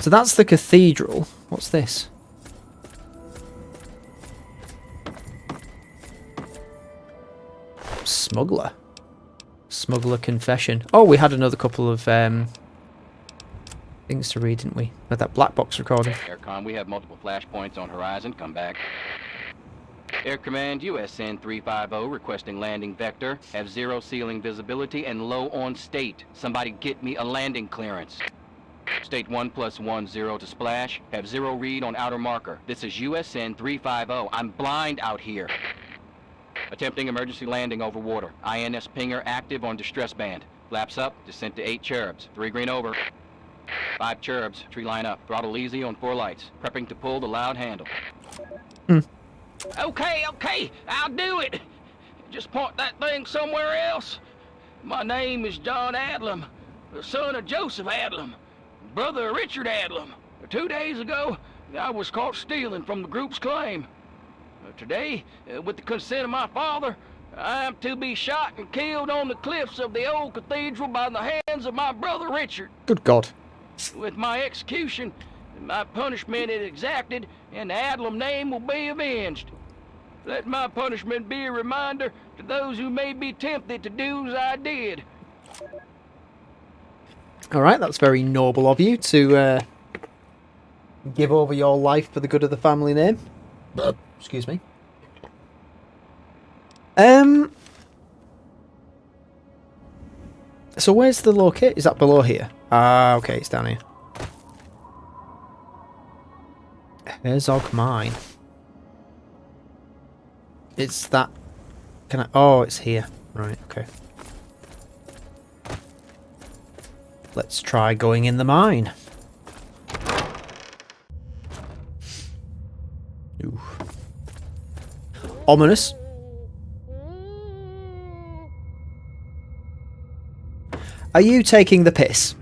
So that's the cathedral. What's this? Smuggler. Smuggler confession. Oh, we had another couple of things to read, didn't we? With that black box recording.
Aircom, we have multiple flashpoints on horizon. Come back. Air Command, USN 350, requesting landing vector. Have 0 ceiling visibility and low on state. Somebody get me a landing clearance. State 1+10 to splash. Have 0 read on outer marker. This is USN 350. I'm blind out here. Attempting emergency landing over water. INS pinger active on distress band. Flaps up, descent to 8 cherubs. 3 green over. 5 cherubs, tree line up. Throttle easy on 4 lights. Prepping to pull the loud handle. Okay, I'll do it. Just point that thing somewhere else. My name is John Adlam, the son of Joseph Adlam, brother of Richard Adlam. 2 days ago, I was caught stealing from the group's claim. Today, with the consent of my father, I am to be shot and killed on the cliffs of the old cathedral by the hands of my brother Richard.
Good God.
With my execution, my punishment is exacted, and the Adlam name will be avenged. Let my punishment be a reminder to those who may be tempted to do as I did.
Alright, that's very noble of you to give over your life for the good of the family name. Excuse me. So where's the locate? Is that below here? Ah, okay, it's down here. Herzog Mine. It's that... Can I... Oh, it's here. Right, okay. Let's try going in the mine. Ooh. Ominous. Are you taking the piss?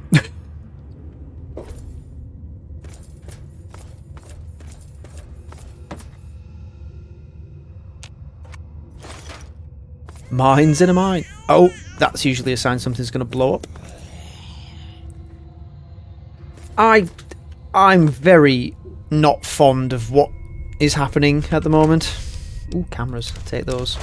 Mines in a mine. Oh, that's usually a sign something's going to blow up. I'm very not fond of what is happening at the moment. Ooh, cameras. Take those.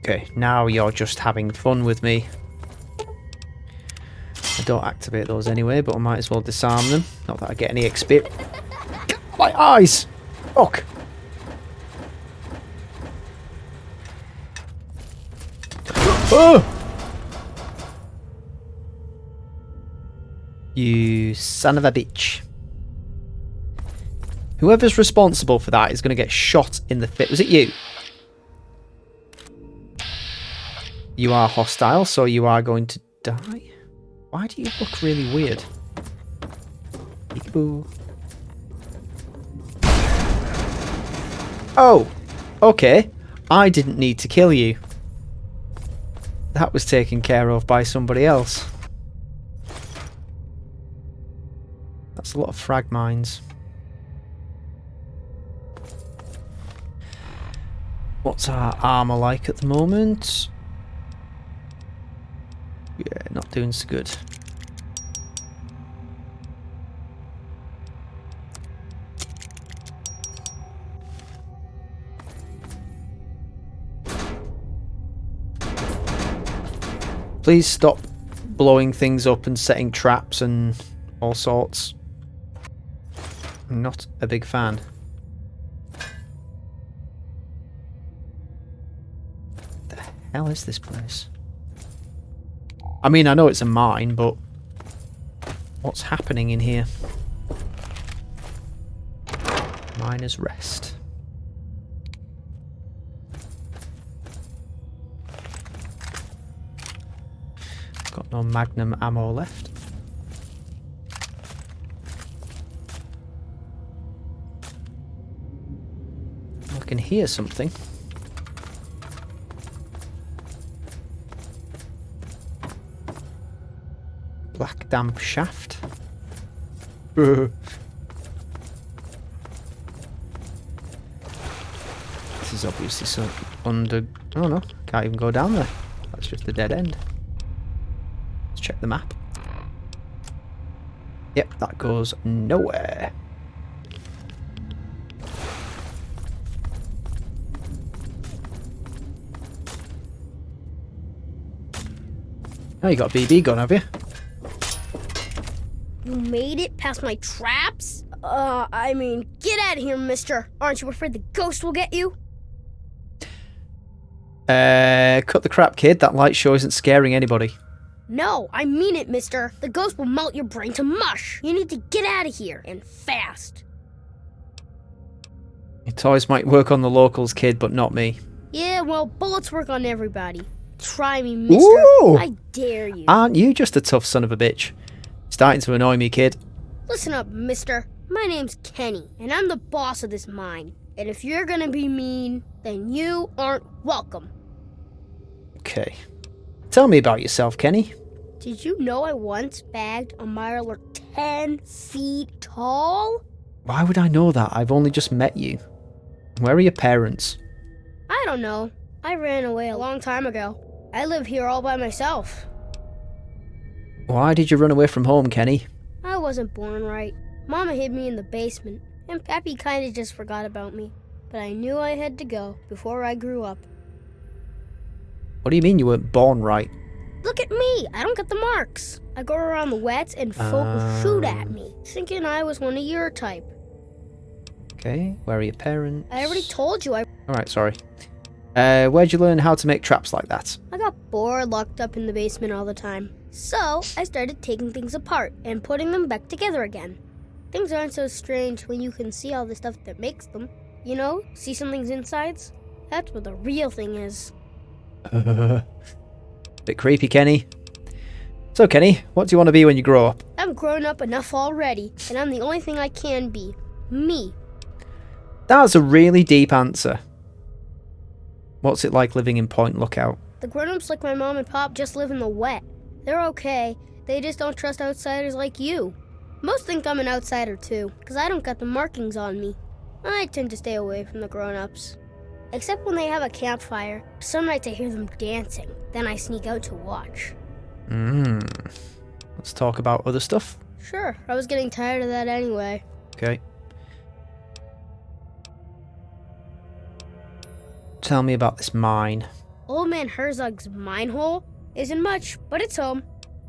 Okay, now you're just having fun with me. I don't activate those anyway, but I might as well disarm them. Not that I get any XP. My eyes! Fuck! Oh! You son of a bitch. Whoever's responsible for that is going to get shot in the fit. Was it you? You are hostile, so you are going to die. Why do you look really weird? Peekaboo. Oh, okay. I didn't need to kill you. That was taken care of by somebody else. That's a lot of frag mines. What's our armor like at the moment? Yeah, not doing so good. Please stop blowing things up and setting traps and all sorts. I'm not a big fan. The hell is this place? I mean, I know it's a mine, but what's happening in here? Miner's Rest. Got no magnum ammo left. I can hear something. Black damp shaft. This is obviously some under... Oh no, can't even go down there. That's just a dead end. Let's check the map. Yep, that goes nowhere. Oh, you got a BB gun, have you?
You made it past my traps? I mean, get out of here, mister. Aren't you afraid the ghost will get you?
Cut the crap, kid. That light show isn't scaring anybody.
No, I mean it, mister. The ghost will melt your brain to mush. You need to get out of here, and fast.
Your toys might work on the locals, kid, but not me.
Yeah, well, bullets work on everybody. Try me, mister.
Ooh!
I dare you.
Aren't you just a tough son of a bitch? Starting to annoy me, kid.
Listen up, mister. My name's Kenny, and I'm the boss of this mine. And if you're gonna be mean, then you aren't welcome.
Okay. Tell me about yourself, Kenny.
Did you know I once bagged a mirror 10 feet tall?
Why would I know that? I've only just met you. Where are your parents?
I don't know. I ran away a long time ago. I live here all by myself.
Why did you run away from home, Kenny?
I wasn't born right. Mama hid me in the basement, and Pappy kinda just forgot about me. But I knew I had to go before I grew up.
What do you mean you weren't born right?
Look at me! I don't get the marks. I go around the wets and folk will shoot at me, thinking I was one of your type.
Okay, where are your parents?
I already told you I
Alright, sorry. Where'd you learn how to make traps like that?
got bored locked up in the basement all the time. So, I started taking things apart and putting them back together again. Things aren't so strange when you can see all the stuff that makes them. You know, see something's insides? That's what the real thing is.
Bit creepy, Kenny. So, Kenny, what do you want to be when you grow up?
I'm grown up enough already, and I'm the only thing I can be. Me.
That's a really deep answer. What's it like living in Point Lookout?
The grown-ups like my mom and pop just live in the wet. They're okay. They just don't trust outsiders like you. Most think I'm an outsider too, because I don't got the markings on me. I tend to stay away from the grown-ups. Except when they have a campfire. Some nights I hear them dancing. Then I sneak out to watch.
Let's talk about other stuff.
Sure, I was getting tired of that anyway.
Okay. Tell me about this mine.
Old Man Herzog's mine hole isn't much, but it's home.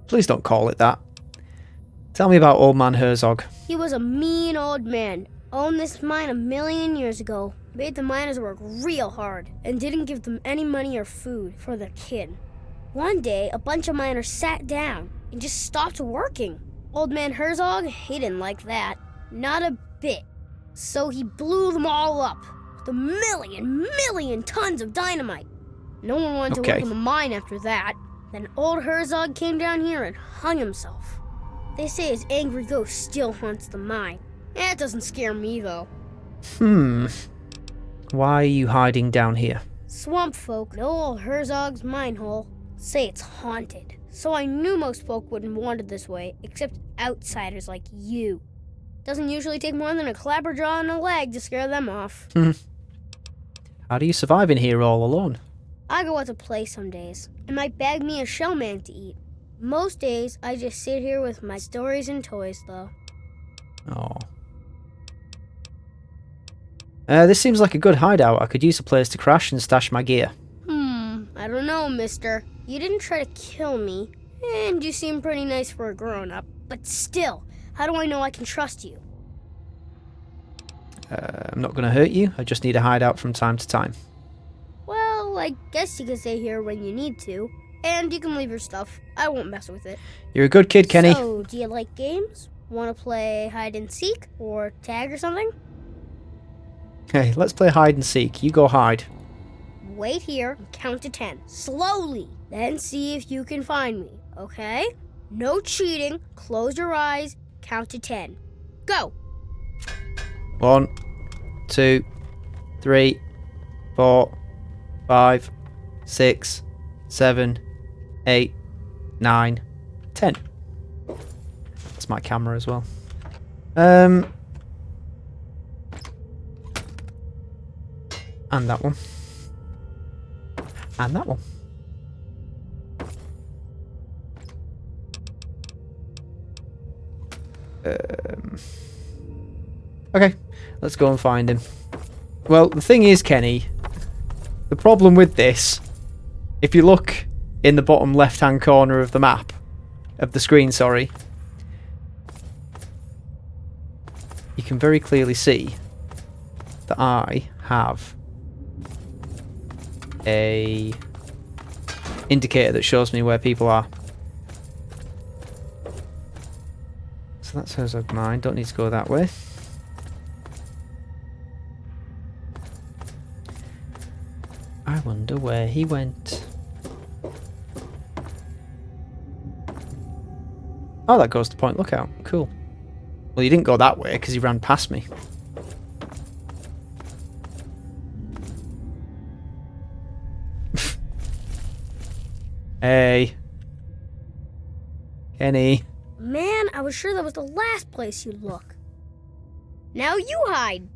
Please don't call it that. Tell me about Old Man Herzog.
He was a mean old man. Owned this mine 1,000,000 years ago. Made the miners work real hard and didn't give them any money or food for their kid. One day, a bunch of miners sat down and just stopped working. Old Man Herzog, he didn't like that. Not a bit. So he blew them all up with a million tons of dynamite. No one wanted to work in the mine after that. Then old Herzog came down here and hung himself. They say his angry ghost still haunts the mine. That doesn't scare me, though.
Why are you hiding down here?
Swamp folk know old Herzog's mine hole. Say it's haunted. So I knew most folk wouldn't want it this way, except outsiders like you. Doesn't usually take more than a clapperjaw and a leg to scare them off.
How do you survive in here all alone?
I go out to play some days. I might bag me a shellman to eat. Most days, I just sit here with my stories and toys, though.
Oh. This seems like a good hideout. I could use a place to crash and stash my gear.
I don't know, mister. You didn't try to kill me, and you seem pretty nice for a grown-up. But still, how do I know I can trust you?
I'm not going to hurt you. I just need a hideout from time to time.
Well, I guess you can stay here when you need to. And you can leave your stuff. I won't mess with it.
You're a good kid, Kenny.
So, do you like games? Want to play hide and seek? Or tag or something?
Hey, let's play hide and seek. You go hide.
Wait here and count to 10. Slowly. Then see if you can find me, okay? No cheating. Close your eyes. Count to 10. Go!
1, 2, 3, 4, 5, 6, 7, 8, 9, 10. That's my camera as well. And that one. And that one. Okay, let's go and find him. Well, the thing is, Kenny, the problem with this, if you look in the bottom left-hand corner of the map, of the screen, sorry, you can very clearly see that I have a indicator that shows me where people are. So that's Herzog mine. Don't need to go that way. I wonder where he went. Oh, that goes to Point Lookout. Cool. Well, he didn't go that way because he ran past me. Hey. Kenny.
Man, I was sure that was the last place you'd look. Now you hide.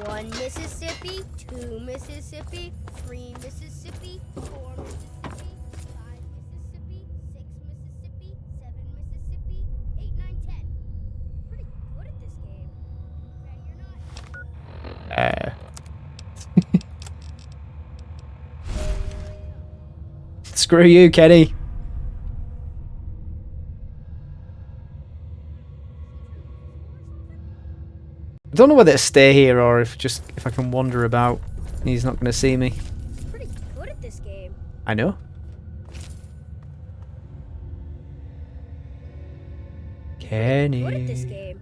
1 Mississippi, 2 Mississippi, 3 Mississippi, 4 Mississippi, 5 Mississippi, 6 Mississippi, 7 Mississippi, 8, 9, 10. Pretty good at this game. Ready or not?
Screw you, Kenny. I don't know whether to stay here or if I can wander about. He's not going to see me.
Pretty good at this game.
I know. Kenny.
Good at this game.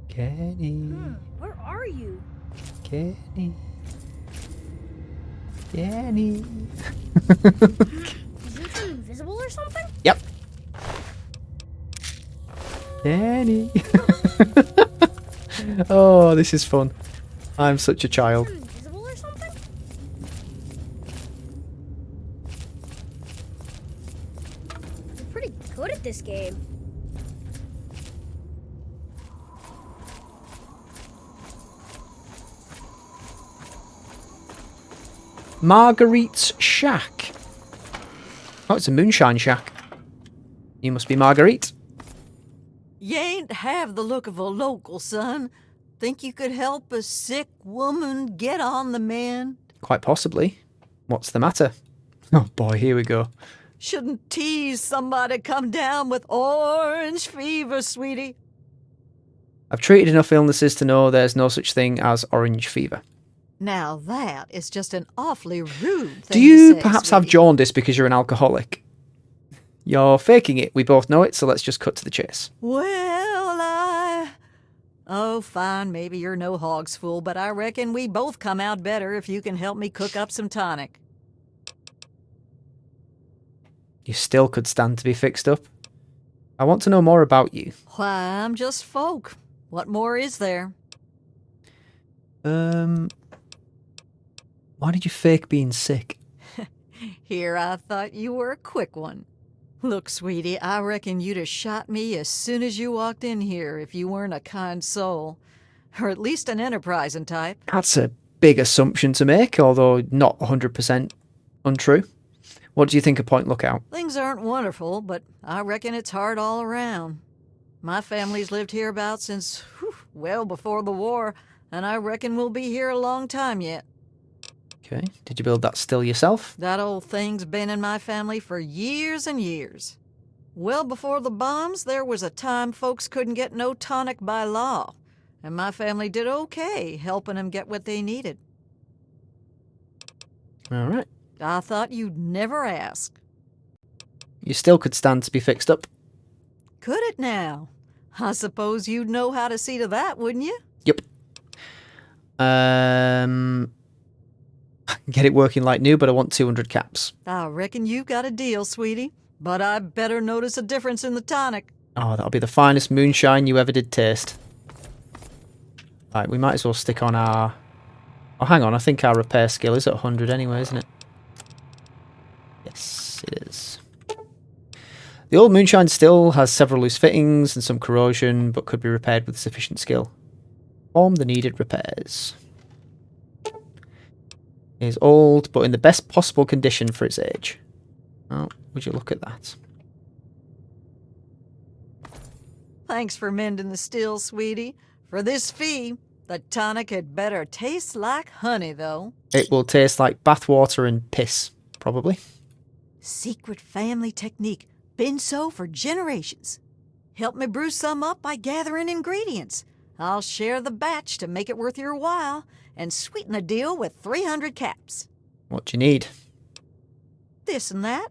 Kenny.
Where are you?
Kenny. Kenny.
Did you turn invisible or something?
Yep. Kenny. Oh, this is fun. I'm such a child.
Turn invisible or something? You're pretty good at this game.
Marguerite's shack. Oh, it's a moonshine shack. You must be Marguerite.
You ain't have the look of a local, son. Think you could help a sick woman get on the mend?
Quite possibly. What's the matter? Oh boy, here we go.
Shouldn't tease somebody come down with orange fever, sweetie.
I've treated enough illnesses to know there's no such thing as orange fever.
Now that is just an awfully rude thing
Do you
to say,
perhaps have
sweetie.
jaundice because you're an alcoholic? You're faking it. We both know it, so let's just cut to the chase.
Oh, fine, maybe you're no hog's fool, but I reckon we both come out better if you can help me cook up some tonic.
You still could stand to be fixed up. I want to know more about you.
Why, I'm just folk. What more is there?
Why did you fake being sick?
Here, I thought you were a quick one. Look, sweetie, I reckon you'd have shot me as soon as you walked in here if you weren't a kind soul. Or at least an enterprising type.
That's a big assumption to make, although not 100% untrue. What do you think of Point Lookout?
Things aren't wonderful, but I reckon it's hard all around. My family's lived hereabouts since, well before the war, and I reckon we'll be here a long time yet.
Okay. Did you build that still yourself?
That old thing's been in my family for years and years. Well before the bombs, there was a time folks couldn't get no tonic by law, and my family did okay helping them get what they needed.
All right.
I thought you'd never ask.
You still could stand to be fixed up.
Could it now? I suppose you'd know how to see to that, wouldn't you?
Yep. Get it working like new, but I want 200 caps.
I reckon you've got a deal, sweetie. But I better notice a difference in the tonic.
Oh, that'll be the finest moonshine you ever did taste. Right, we might as well stick on our... Oh, hang on, I think our repair skill is at 100 anyway, isn't it? Yes, it is. The old moonshine still has several loose fittings and some corrosion, but could be repaired with sufficient skill. Perform the needed repairs. It is old, but in the best possible condition for its age. Oh, would you look at that?
Thanks for mending the still, sweetie. For this fee, the tonic had better taste like honey, though.
It will taste like bathwater and piss, probably.
Secret family technique. Been so for generations. Help me brew some up by gathering ingredients. I'll share the batch to make it worth your while and sweeten the deal with 300 caps.
What do you need?
This and that.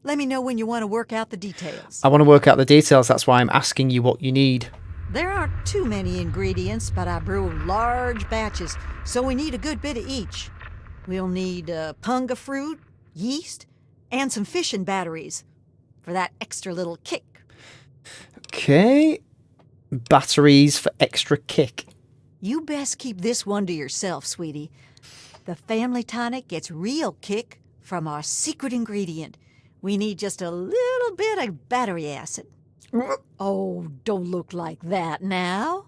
Let me know when you want to work out the details.
I want to work out the details, that's why I'm asking you what you need.
There aren't too many ingredients, but I brew large batches, so we need a good bit of each. We'll need punga fruit, yeast, and some fishing batteries for that extra little kick.
Okay. Batteries for extra kick.
You best keep this one to yourself, sweetie. The family tonic gets real kick from our secret ingredient. We need just a little bit of battery acid. Oh, don't look like that now.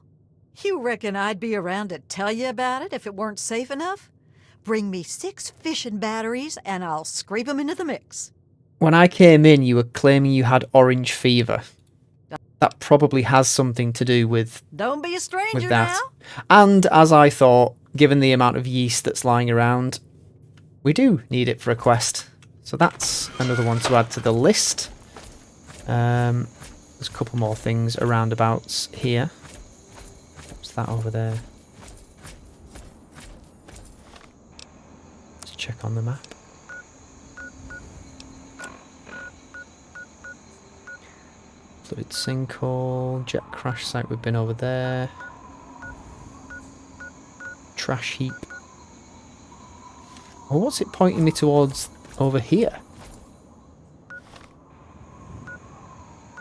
You reckon I'd be around to tell you about it if it weren't safe enough? Bring me 6 fishing batteries and I'll scrape them into the mix.
When I came in, you were claiming you had orange fever. That probably has something to do with
Don't be a stranger
that.
now.
And as I thought, given the amount of yeast that's lying around, we do need it for a quest. So that's another one to add to the list. There's a couple more things around abouts here. What's that over there? Let's check on the map. Flooded sinkhole, jet crash site, we've been over there. Trash heap. Oh, what's it pointing me towards over here?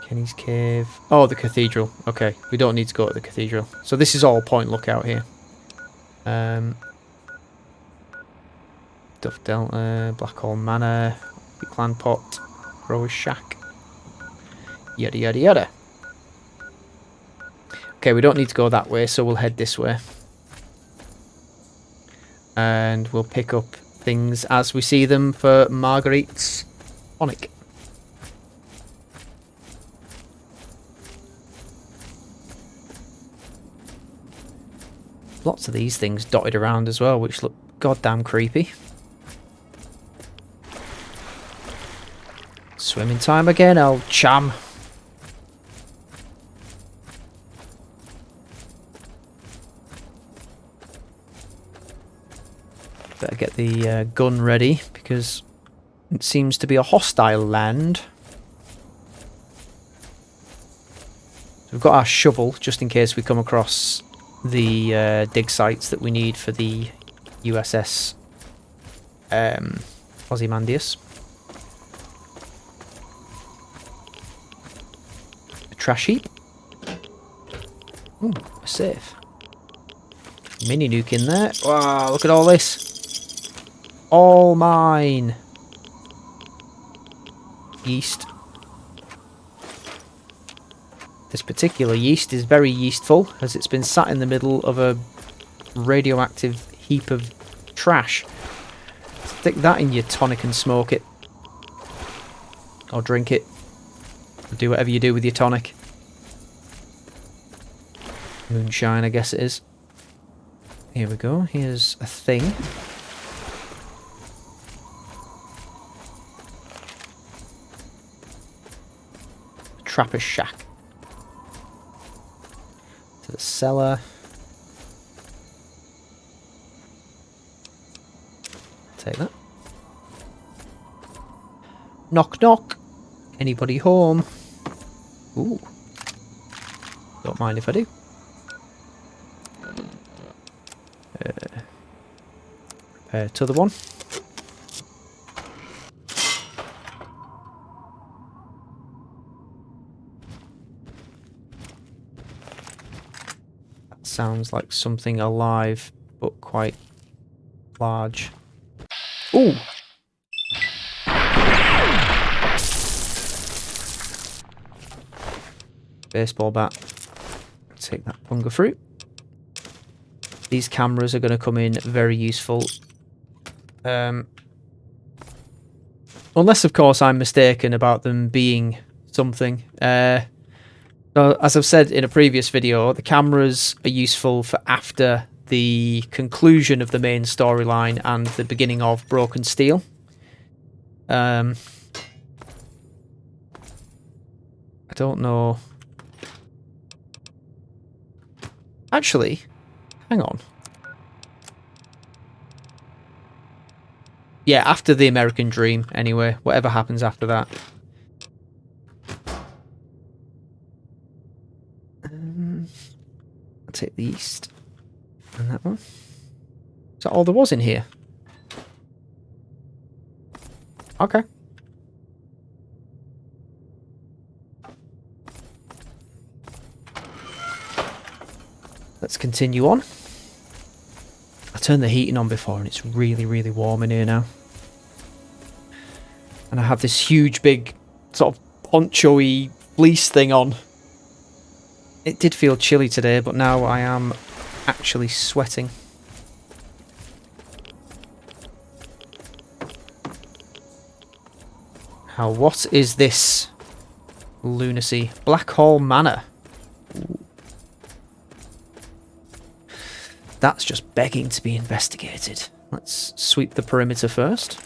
Kenny's Cave. Oh, the cathedral. Okay, we don't need to go to the cathedral. So this is all Point Lookout here. Duff Delta, Blackhall Manor, Clan Pot, Grower's Shack. Yada yada yada. Okay, we don't need to go that way, so we'll head this way. And we'll pick up things as we see them for Marguerite's tonic. Lots of these things dotted around as well, which look goddamn creepy. Swimming time again, old chum. Better get the gun ready, because it seems to be a hostile land. We've got our shovel, just in case we come across the dig sites that we need for the USS Ozymandias. A trash heap. Ooh, a safe. Mini nuke in there. Wow, look at all this. All mine. Yeast. This particular yeast is very yeastful, as it's been sat in the middle of a radioactive heap of trash. Stick that in your tonic and smoke it. Or drink it. Or do whatever you do with your tonic. Moonshine, I guess it is. Here we go. Here's a thing. Trapper's shack. To the cellar. Take that. Knock knock. Anybody home? Ooh. Don't mind if I do. To the one. That sounds like something alive, but quite large. Ooh! Baseball bat. Take that punga fruit. These cameras are going to come in very useful. Unless, of course, I'm mistaken about them being something. So, as I've said in a previous video, the cameras are useful for after the conclusion of the main storyline and the beginning of Broken Steel. I don't know. Actually, hang on. Yeah, after the American Dream, anyway. Whatever happens after that. I'll take the east. And that one. Is that all there was in here? Okay. Let's continue on. I turned the heating on before and it's really, really warm in here now. And I have this huge, big, sort of poncho-y fleece thing on. It did feel chilly today, but now I am actually sweating. Now, what is this lunacy? Black Hole Manor. Ooh. That's just begging to be investigated. Let's sweep the perimeter first.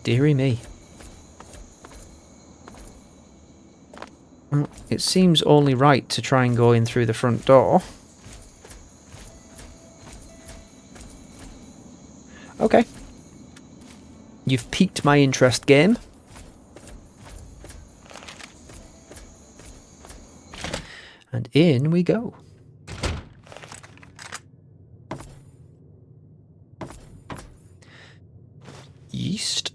Dearie me. Well, it seems only right to try and go in through the front door. Okay. You've piqued my interest, game. And in we go. Yeast.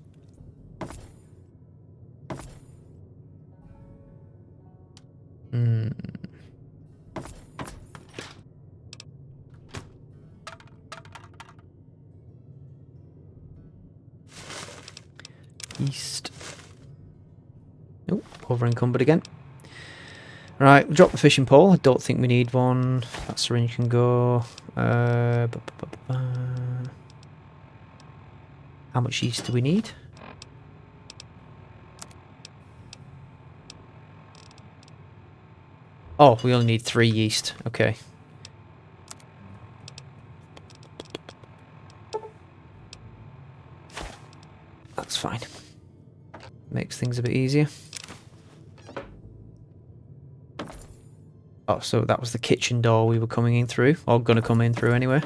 East. Oh, over encumbered again. Right, we'll drop the fishing pole. I don't think we need one. That syringe can go. How much yeast do we need? Oh, we only need 3 yeast. Okay. That's fine. Makes things a bit easier. Oh, so that was the kitchen door we were coming in through, or gonna come in through anyway.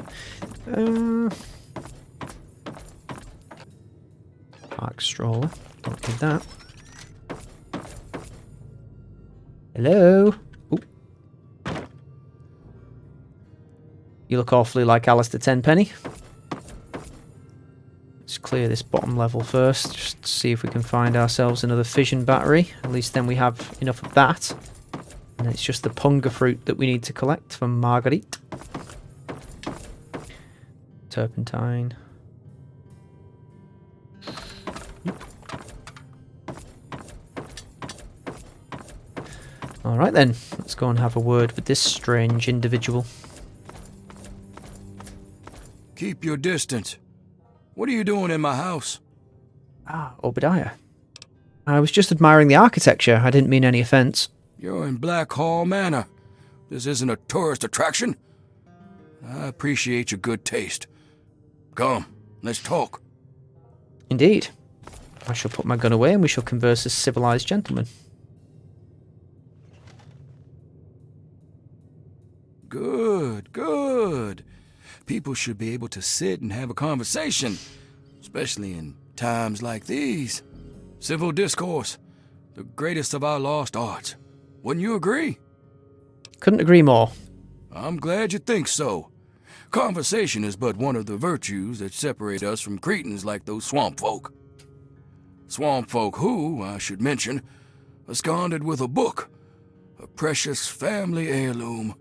Park stroller. Don't need that. Hello? Ooh. You look awfully like Alistair Tenpenny. Let's clear this bottom level first, just to see if we can find ourselves another fission battery. At least then we have enough of that. And it's just the punga fruit that we need to collect from Marguerite. Turpentine. Alright then, let's go and have a word with this strange individual.
Keep your distance. What are you doing in my house?
Ah, Obadiah. I was just admiring the architecture. I didn't mean any offence.
You're in Black Hall Manor. This isn't a tourist attraction. I appreciate your good taste. Come, let's talk.
Indeed. I shall put my gun away and we shall converse as civilized gentlemen.
Good, good. People should be able to sit and have a conversation, especially in times like these. Civil discourse, the greatest of our lost arts. Wouldn't you agree?
Couldn't agree more.
I'm glad you think so. Conversation is but one of the virtues that separate us from cretins like those swamp folk. Swamp folk who, I should mention, absconded with a book, a precious family heirloom.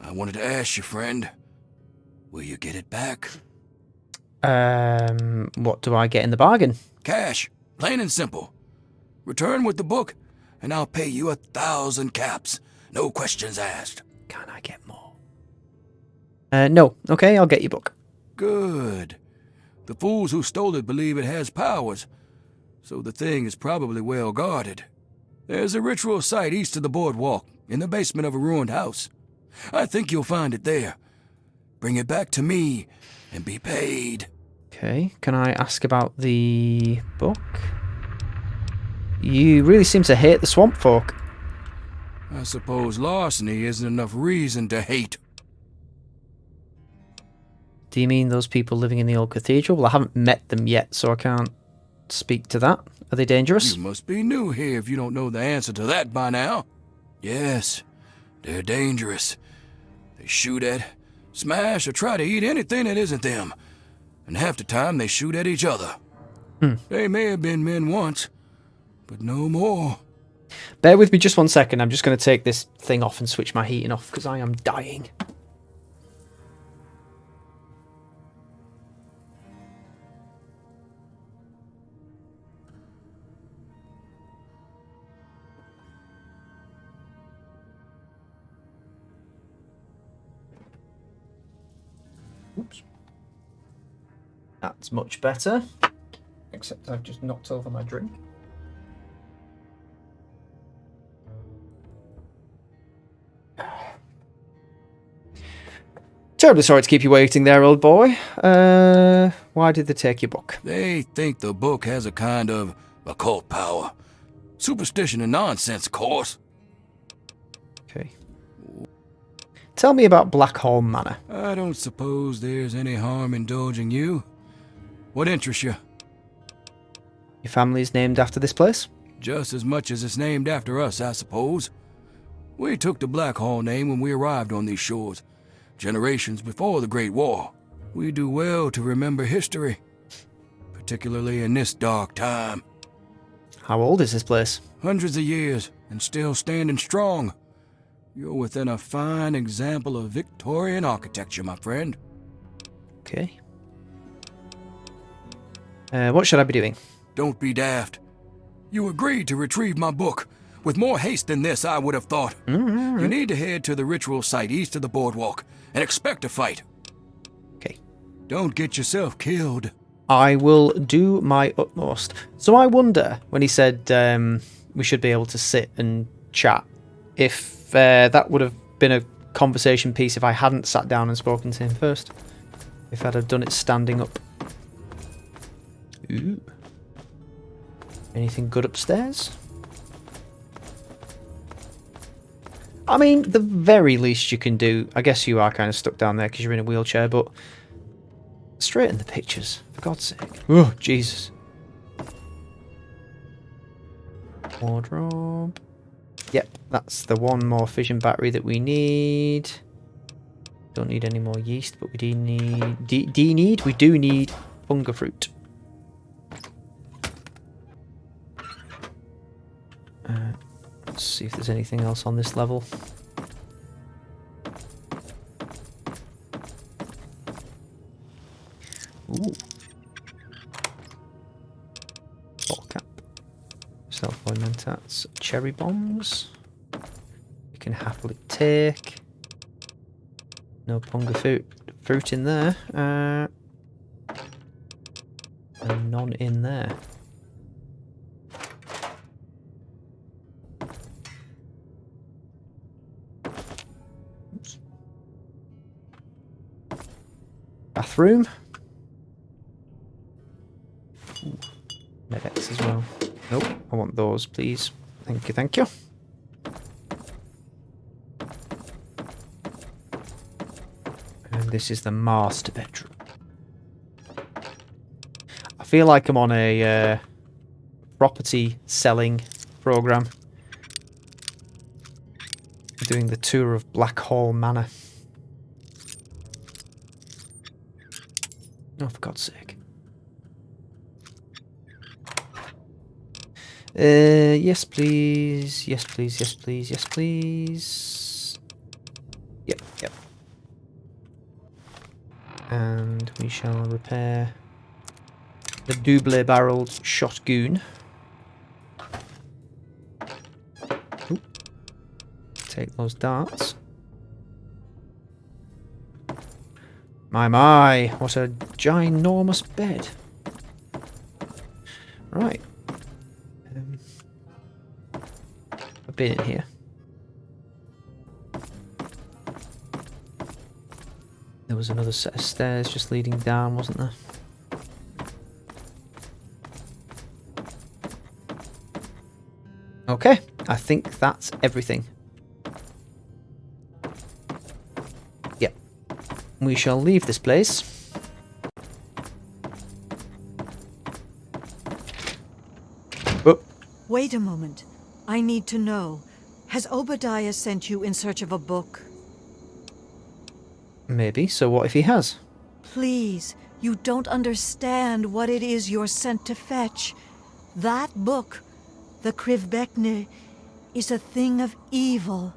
I wanted to ask you, friend, will you get it back?
What do I get in the bargain?
Cash, plain and simple. Return with the book, and I'll pay you 1,000 caps. No questions asked.
Can I get more? No. Okay, I'll get your book.
Good. The fools who stole it believe it has powers, so the thing is probably well guarded. There's a ritual site east of the boardwalk, in the basement of a ruined house. I think you'll find it there. Bring it back to me, and be paid.
Okay, can I ask about the book? You really seem to hate the swamp folk.
I suppose larceny isn't enough reason to hate.
Do you mean those people living in the old cathedral? Well, I haven't met them yet, so I can't speak to that. Are they dangerous?
You must be new here if you don't know the answer to that by now. Yes, they're dangerous. They shoot at, smash, or try to eat anything that isn't them. And half the time they shoot at each other. They may have been men once, but no more.
Bear with me just 1 second. I'm just going to take this thing off and switch my heating off because I am dying. Oops. That's much better. Except I've just knocked over my drink. Terribly sorry to keep you waiting there, old boy. Why did they take your book?
They think the book has a kind of occult power. Superstition and nonsense, of course.
Okay. Tell me about Blackhall Manor.
I don't suppose there's any harm indulging you. What interests you?
Your family's named after this place?
Just as much as it's named after us, I suppose. We took the Blackhall name when we arrived on these shores, generations before the Great War. We do well to remember history, particularly in this dark time.
How old is this place?
Hundreds of years, and still standing strong. You're within a fine example of Victorian architecture, my friend.
Okay. What should I be doing?
Don't be daft. You agreed to retrieve my book. With more haste than this, I would have thought. You need to head to the ritual site east of the boardwalk and expect a fight.
Okay.
Don't get yourself killed.
I will do my utmost. So I wonder, when he said we should be able to sit and chat, if that would have been a conversation piece if I hadn't sat down and spoken to him first. If I'd have done it standing up. Ooh. Anything good upstairs? I mean, the very least you can do... I guess you are kind of stuck down there because you're in a wheelchair, but... straighten the pictures, for God's sake. Oh, Jesus. Wardrobe. Yep, that's the one more fission battery that we need. Don't need any more yeast, but we do need... We do need hunger fruit. Let's see if there's anything else on this level. Ooh. Bottle cap. Self-load mentats. Cherry bombs. You can happily take. No punga fruit in there. And none in there. Oops. Bathroom. Ooh. Medics as well. Nope, I want those, please. Thank you, thank you. And this is the master bedroom. I feel like I'm on a property selling program. Doing the tour of Black Hall Manor. Oh, for God's sake. Yes, please. Yes, please. Yes, please. Yes, please. Yep, yep. And we shall repair the double-barreled shotgun. Ooh. Take those darts. My, what a ginormous bed. Right. I've been in here. There was another set of stairs just leading down, wasn't there? Okay, I think that's everything. Yep. We shall leave this place. Oh.
Wait a moment. I need to know. Has Obadiah sent you in search of a book?
Maybe, so what if he has?
Please, you don't understand what it is you're sent to fetch. That book, the Krivbekne, is a thing of evil.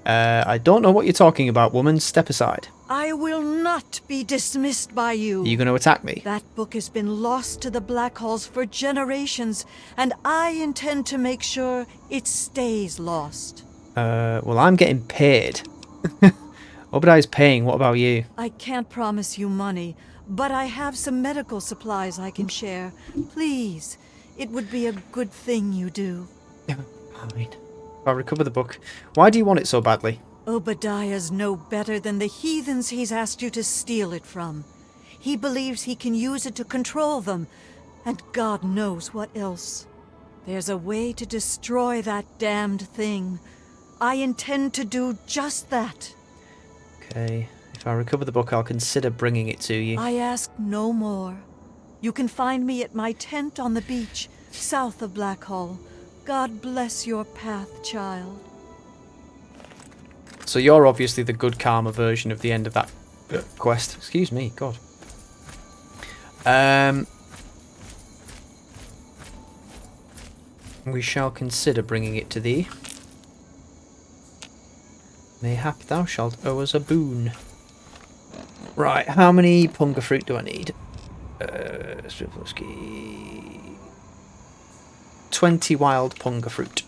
I don't know what you're talking about, woman. Step aside.
I will not be dismissed by you.
Are you going to attack me?
That book has been lost to the Black Halls for generations, and I intend to make sure it stays lost.
Well, I'm getting paid. Obadiah's paying. What about you?
I can't promise you money, but I have some medical supplies I can share. Please, it would be a good thing you do.
Fine. I'll recover the book. Why do you want it so badly?
Obadiah's no better than the heathens he's asked you to steal it from. He believes he can use it to control them, and God knows what else. There's a way to destroy that damned thing. I intend to do just that.
Okay. If I recover the book, I'll consider bringing it to you.
I ask no more. You can find me at my tent on the beach, south of Blackhall. God bless your path, child.
So you're obviously the good karma version of the end of that quest. Excuse me, God. We shall consider bringing it to thee. Mayhap thou shalt owe us a boon. Right, how many punga fruit do I need? 20 wild punga fruit.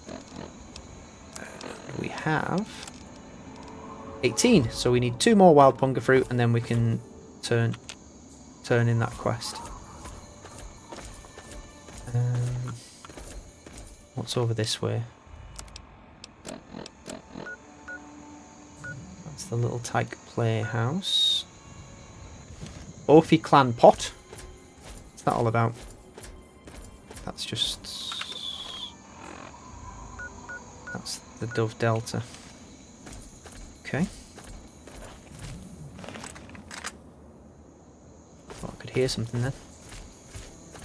We have 18, so we need 2 more wild punga fruit, and then we can turn in that quest. What's over this way? That's the little tyke playhouse. Ophi clan pot. What's that all about? That's just... That's the Dove Delta. Okay. Thought I could hear something then.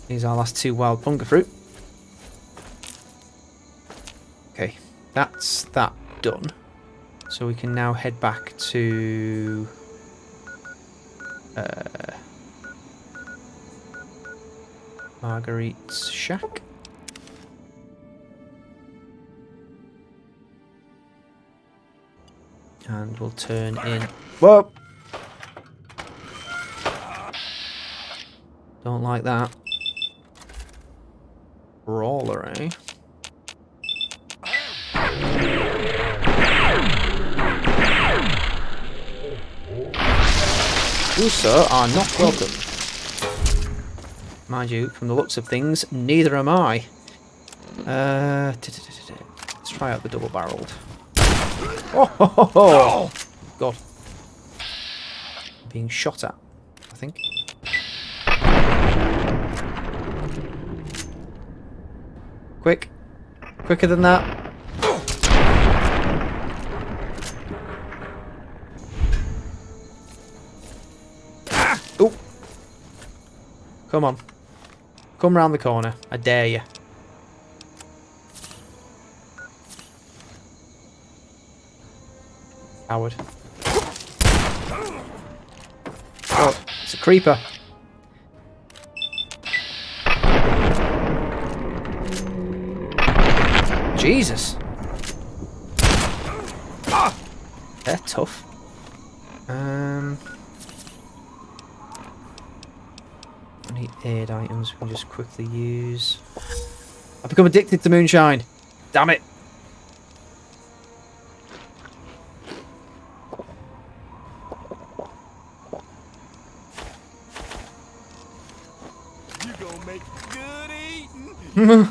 Here's our last 2 wild punga fruit. that's that done. So we can now head back to Marguerite's shack. And we'll turn in. Whoa! Don't like that. Brawler, eh? You, sir, are not welcome. Mind you, from the looks of things, neither am I. Let's try out the double-barreled. Oh, ho, ho, ho. God. I'm being shot at, I think. Quick. Quicker than that. Oh. Come on. Come round the corner. I dare you. Howard. Oh, it's a creeper. Jesus. They're tough. I need aid items we can just quickly use. I've become addicted to moonshine. Damn it.
You gonna make good eating.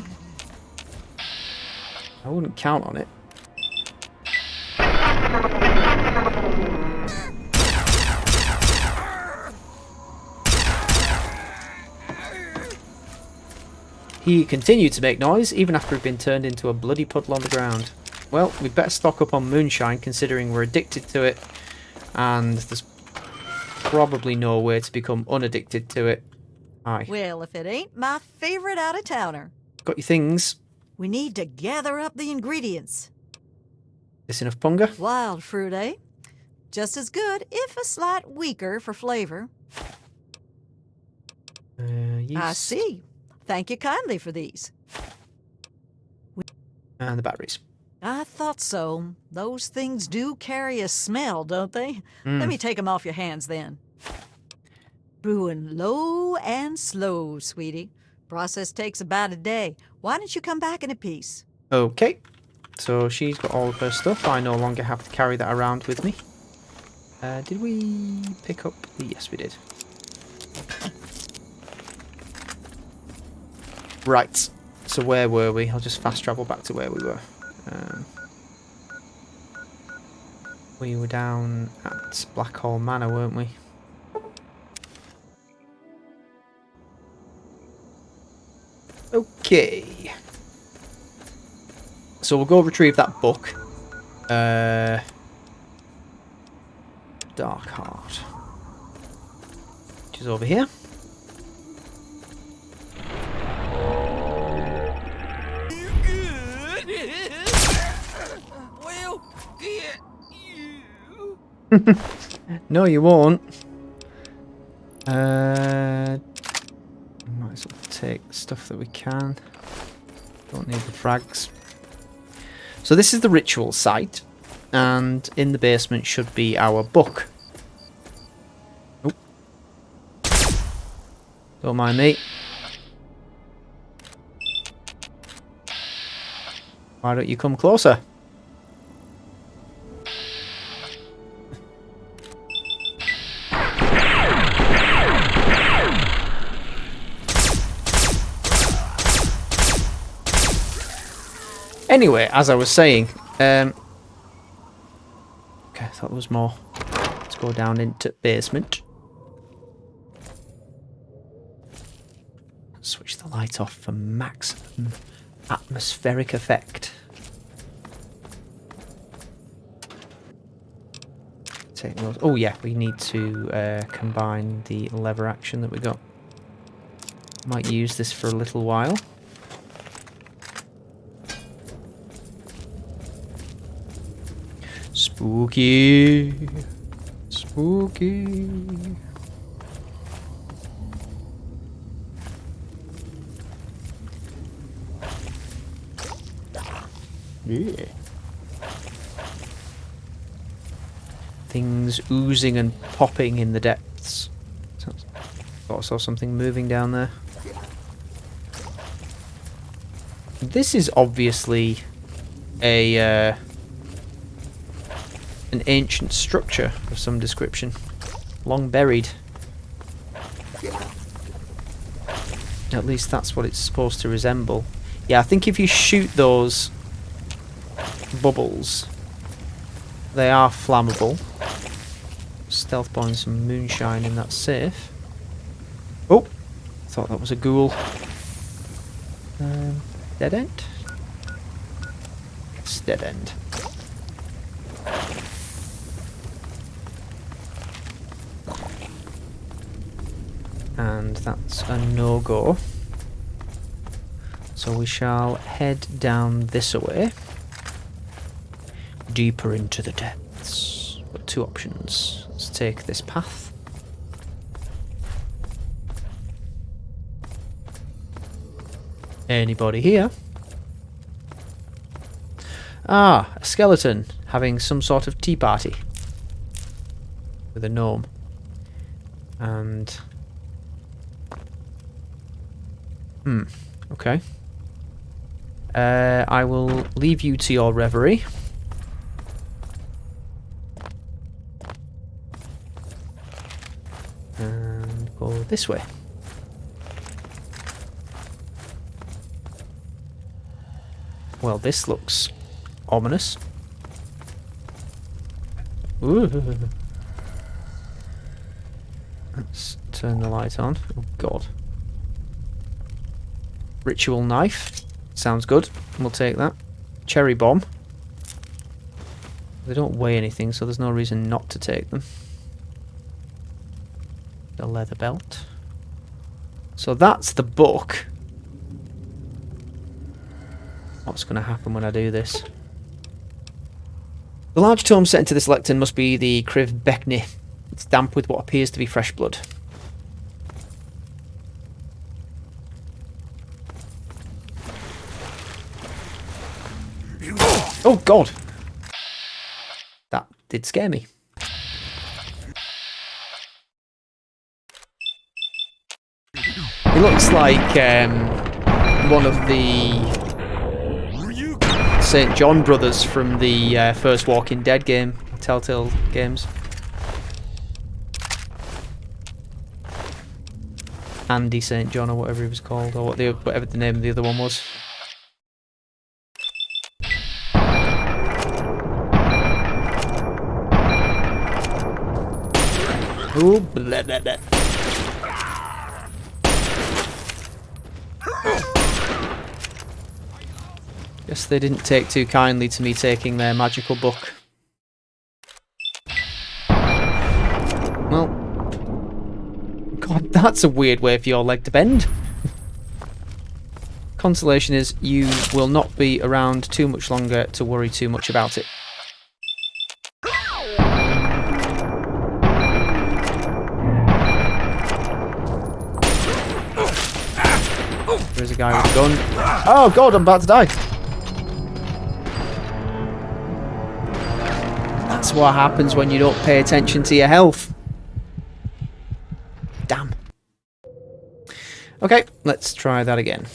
I wouldn't count on it. He continued to make noise, even after he'd been turned into a bloody puddle on the ground. Well, we'd better stock up on moonshine, considering we're addicted to it, and there's probably no way to become unaddicted to it. Aye.
Well, if it ain't my favorite out-of-towner.
Got your things.
We need to gather up the ingredients.
This enough punga?
Wild fruit, eh? Just as good, if a slight weaker for flavor. I see. Thank you kindly for these.
And the batteries.
I thought so. Those things do carry a smell, don't they? Let me take them off your hands then. Brewing low and slow, sweetie. Process takes about a day. Why don't you come back in a piece?
Okay. So she's got all of her stuff. I no longer have to carry that around with me. Did we pick up the... Yes, we did. Right. So where were we? I'll just fast travel back to where we were. We were down at Blackhall Manor, weren't we? Okay. So we'll go retrieve that book. Dark Heart. Which is over here.
We'll get you.
No, you won't. Might as well take the stuff that we can. Don't need the frags. So this is the ritual site, and in the basement should be our book. Oh. Don't mind me. Why don't you come closer? Anyway, as I was saying, okay, I thought there was more. Let's go down into basement. Switch the light off for maximum atmospheric effect. Take those. Oh yeah, we need to combine the lever action that we got. Might use this for a little while. Spooky. Spooky. Yeah. Things oozing and popping in the depths. Thought I saw something moving down there. This is obviously a an ancient structure of some description, long buried. At least that's what it's supposed to resemble. Yeah, I think if you shoot those bubbles, they are flammable. Stealth pouring some moonshine in that safe. Oh, thought that was a ghoul. Dead end? It's dead end. And that's a no-go. So we shall head down this way. Deeper into the depths. Got two options. Let's take this path. Anybody here? Ah, a skeleton having some sort of tea party with a gnome. And okay. I will leave you to your reverie. And go this way. Well, this looks ominous. Ooh. Let's turn the light on. Oh god. Ritual knife. Sounds good. We'll take that. Cherry bomb. They don't weigh anything, so there's no reason not to take them. The leather belt. So that's the book. What's going to happen when I do this? The large tome set into this lectern must be the Criv Bekni. It's damp with what appears to be fresh blood. Oh god! That did scare me. It looks like one of the St. John brothers from the first Walking Dead game, Telltale games. Andy St. John or whatever he was called, or whatever the name of the other one was. Ooh, blah, blah, blah. Guess they didn't take too kindly to me taking their magical book. Well, God, that's a weird way for your leg to bend. Consolation is you will not be around too much longer to worry too much about it. There's a guy with a gun. Oh god, I'm about to die. That's what happens when you don't pay attention to your health. Damn. Okay, let's try that again.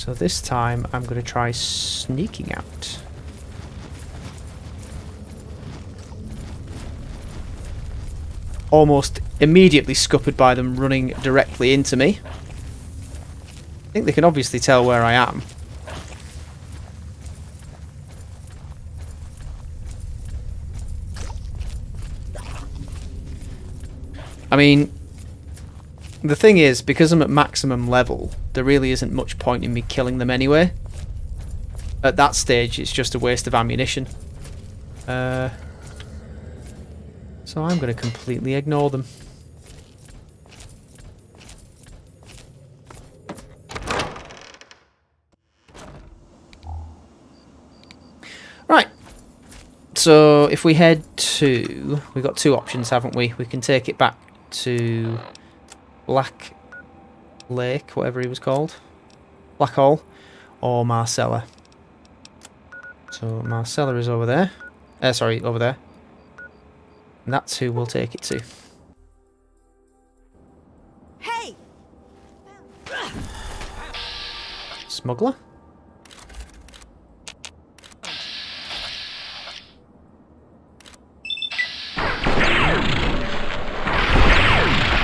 So this time I'm going to try sneaking out. Almost immediately scuppered by them running directly into me. I think they can obviously tell where I am. I mean, the thing is, because I'm at maximum level, there really isn't much point in me killing them anyway. At that stage, it's just a waste of ammunition. So I'm going to completely ignore them. Right. So if we head to... We've got two options, haven't we? We can take it back to Black Lake, whatever he was called. Black Hole. Or Marcella. So Marcella is over there. Sorry, over there. And that's who we'll take it to.
Hey!
Smuggler?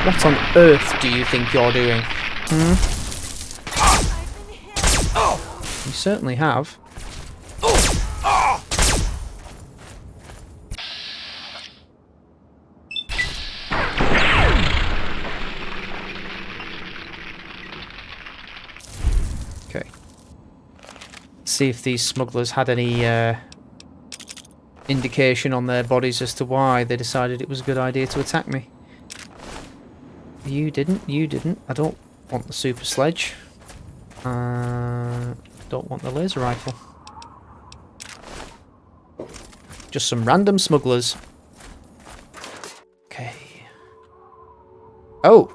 What on earth do you think you're doing? You certainly have. Okay. See if these smugglers had any indication on their bodies as to why they decided it was a good idea to attack me. You didn't. I don't want the super sledge. Don't want the laser rifle. Just some random smugglers. Okay. Oh.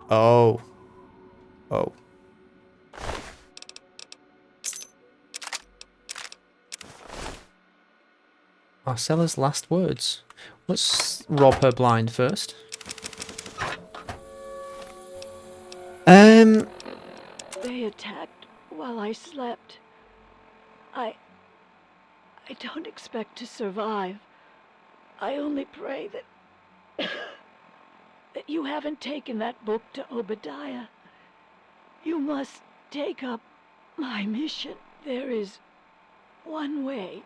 Oh. Oh. Marcella's last words. Let's rob her blind first.
They attacked while I slept. I don't expect to survive. I only pray that that you haven't taken that book to Obadiah. You must take up my mission. There is one way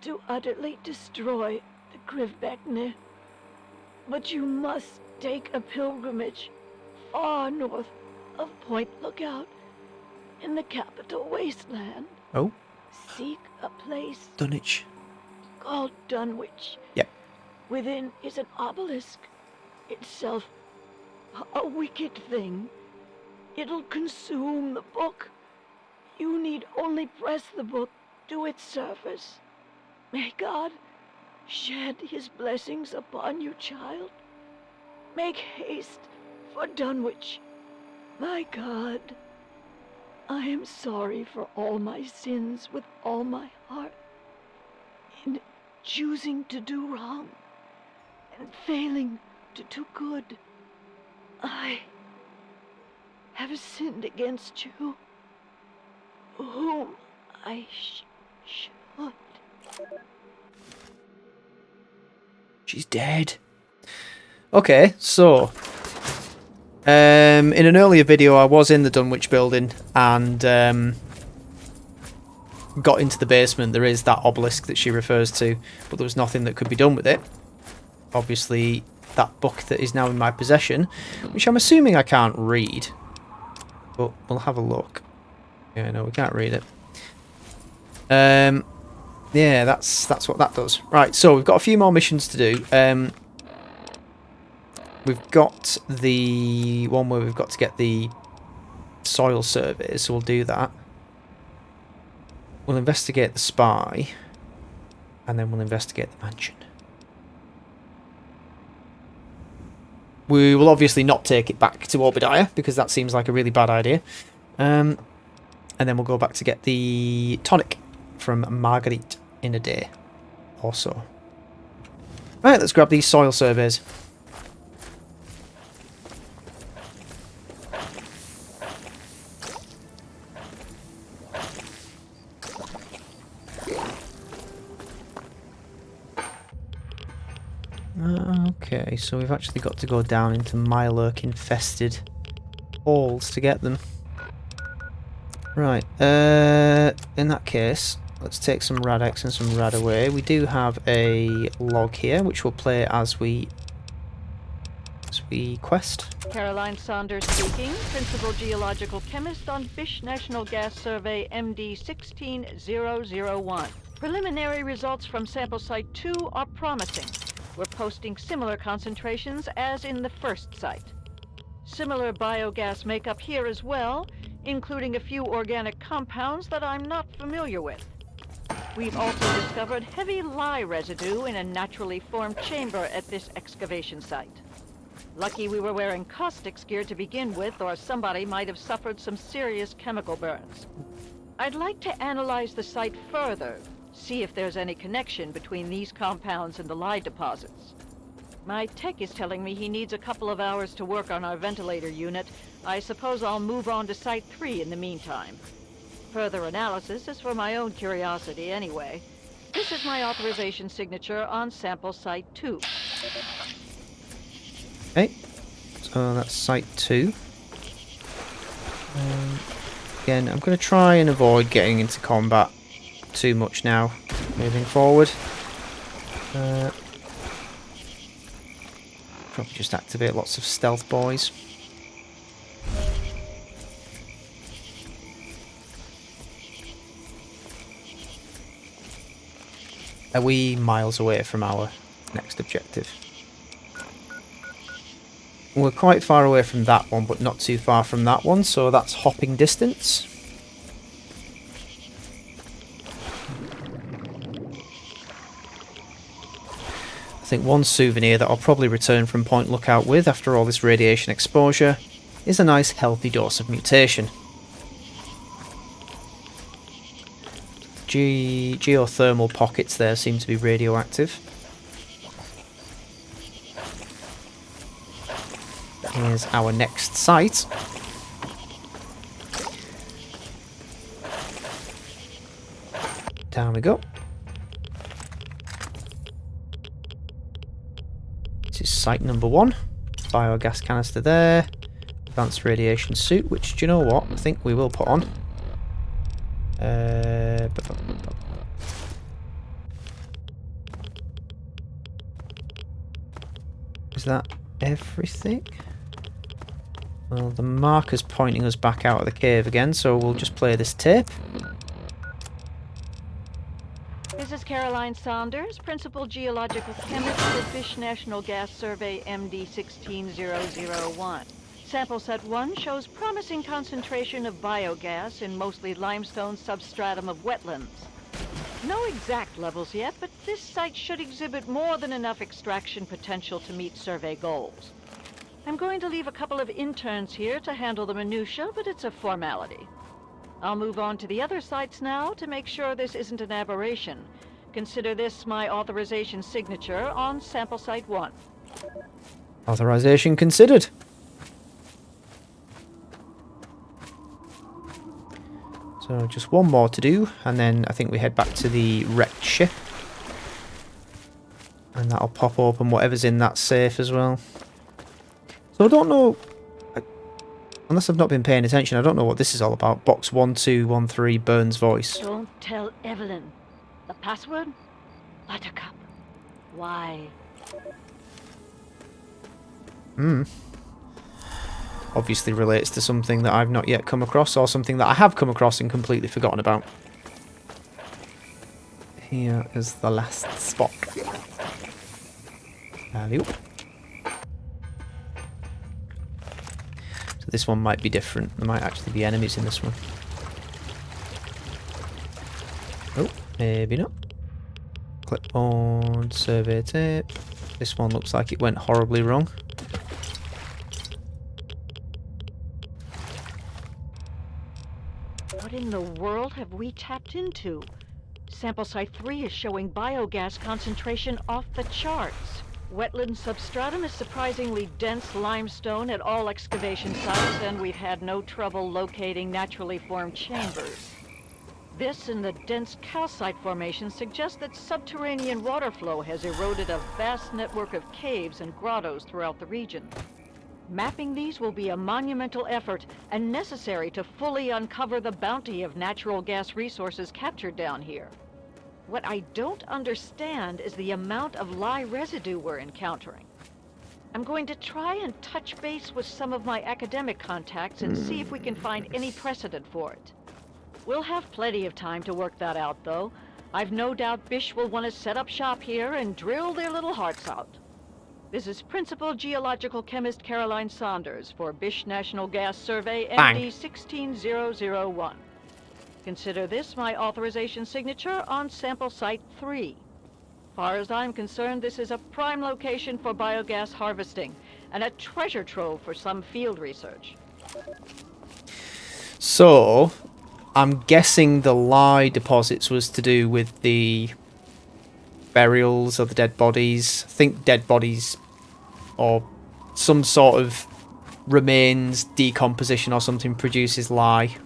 to utterly destroy the Grivbekne, but you must take a pilgrimage far north of Point Lookout in the capital wasteland.
Oh.
Seek a place
Dunwich.
called Dunwich.
Yep.
Within is an obelisk, itself a wicked thing. It'll consume the book. You need only press the book to its surface. May God shed his blessings upon you, child. Make haste for Dunwich. My God, I am sorry for all my sins with all my heart. In choosing to do wrong and failing to do good, I have sinned against you, whom I should.
She's dead. Okay, so in an earlier video I was in the Dunwich building and got into the basement. There is that obelisk that she refers to, but there was nothing that could be done with it. Obviously that book that is now in my possession, which I'm assuming I can't read, but we'll have a look. Yeah, no, we can't read it. Yeah, that's what that does. Right, so we've got a few more missions to do. We've got the one where we've got to get the soil surveys, so we'll do that. We'll investigate the spy, and then we'll investigate the mansion. We will obviously not take it back to Obadiah, because that seems like a really bad idea. And then we'll go back to get the tonic from Marguerite in a day or so. Right, let's grab these soil surveys. Okay, so we've actually got to go down into Mirelurk-infested holes to get them. Right, in that case, let's take some Rad-X and some Rad away. We do have a log here, which we'll play as we quest.
Caroline Saunders speaking, Principal Geological Chemist on Fish National Gas Survey MD 16001. Preliminary results from sample site 2 are promising. We're posting similar concentrations as in the first site. Similar biogas makeup here as well, including a few organic compounds that I'm not familiar with. We've also discovered heavy lye residue in a naturally formed chamber at this excavation site. Lucky we were wearing caustics gear to begin with, or somebody might have suffered some serious chemical burns. I'd like to analyze the site further, see if there's any connection between these compounds and the lye deposits. My tech is telling me he needs a couple of hours to work on our ventilator unit. I suppose I'll move on to Site 3 in the meantime. Further analysis is for my own curiosity anyway. This is my authorization signature on sample Site 2.
Okay, so that's Site 2. Again, I'm going to try and avoid getting into combat too much now, moving forward. Probably just activate lots of stealth boys. Are we miles away from our next objective? We're quite far away from that one, but not too far from that one, so that's hopping distance. I think one souvenir that I'll probably return from Point Lookout with after all this radiation exposure is a nice healthy dose of mutation. Geothermal pockets there seem to be radioactive. Here's our next site. Down we go. This is site number 1. Biogas canister there. Advanced radiation suit, which, do you know what? I think we will put on. Is that everything? Well, the marker's pointing us back out of the cave again, so we'll just play this tape.
This is Caroline Saunders, Principal Geological Chemist for Fish National Gas Survey MD 16001. Sample set 1 shows promising concentration of biogas in mostly limestone substratum of wetlands. No exact levels yet, but this site should exhibit more than enough extraction potential to meet survey goals. I'm going to leave a couple of interns here to handle the minutiae, but it's a formality. I'll move on to the other sites now to make sure this isn't an aberration. Consider this my authorization signature on sample site 1.
Authorization considered. So just one more to do, and then I think we head back to the wrecked ship. And that'll pop open whatever's in that safe as well. So I don't know, unless I've not been paying attention, I don't know what this is all about. Box 1213, Burns' voice.
Don't tell Evelyn. The password? Buttercup. Why?
Obviously relates to something that I've not yet come across, or something that I have come across and completely forgotten about. Here is the last spot. Alley-oop. So this one might be different. There might actually be enemies in this one. Oh, maybe not. Clipboard, survey tape. This one looks like it went horribly wrong.
What in the world have we tapped into? Sample site 3 is showing biogas concentration off the charts. Wetland substratum is surprisingly dense limestone at all excavation sites, and we've had no trouble locating naturally formed chambers. This and the dense calcite formation suggest that subterranean water flow has eroded a vast network of caves and grottos throughout the region. Mapping these will be a monumental effort and necessary to fully uncover the bounty of natural gas resources captured down here. What I don't understand is the amount of lye residue we're encountering. I'm going to try and touch base with some of my academic contacts and see if we can find any precedent for it. We'll have plenty of time to work that out, though. I've no doubt Bish will want to set up shop here and drill their little hearts out. This is Principal Geological Chemist Caroline Saunders for Bish National Gas Survey MD 16001. Consider this my authorization signature on sample site 3. Far as I'm concerned, this is a prime location for biogas harvesting and a treasure trove for some field research.
So, I'm guessing the lye deposits was to do with the burials of the dead bodies. I think dead bodies or some sort of remains decomposition or something produces lye.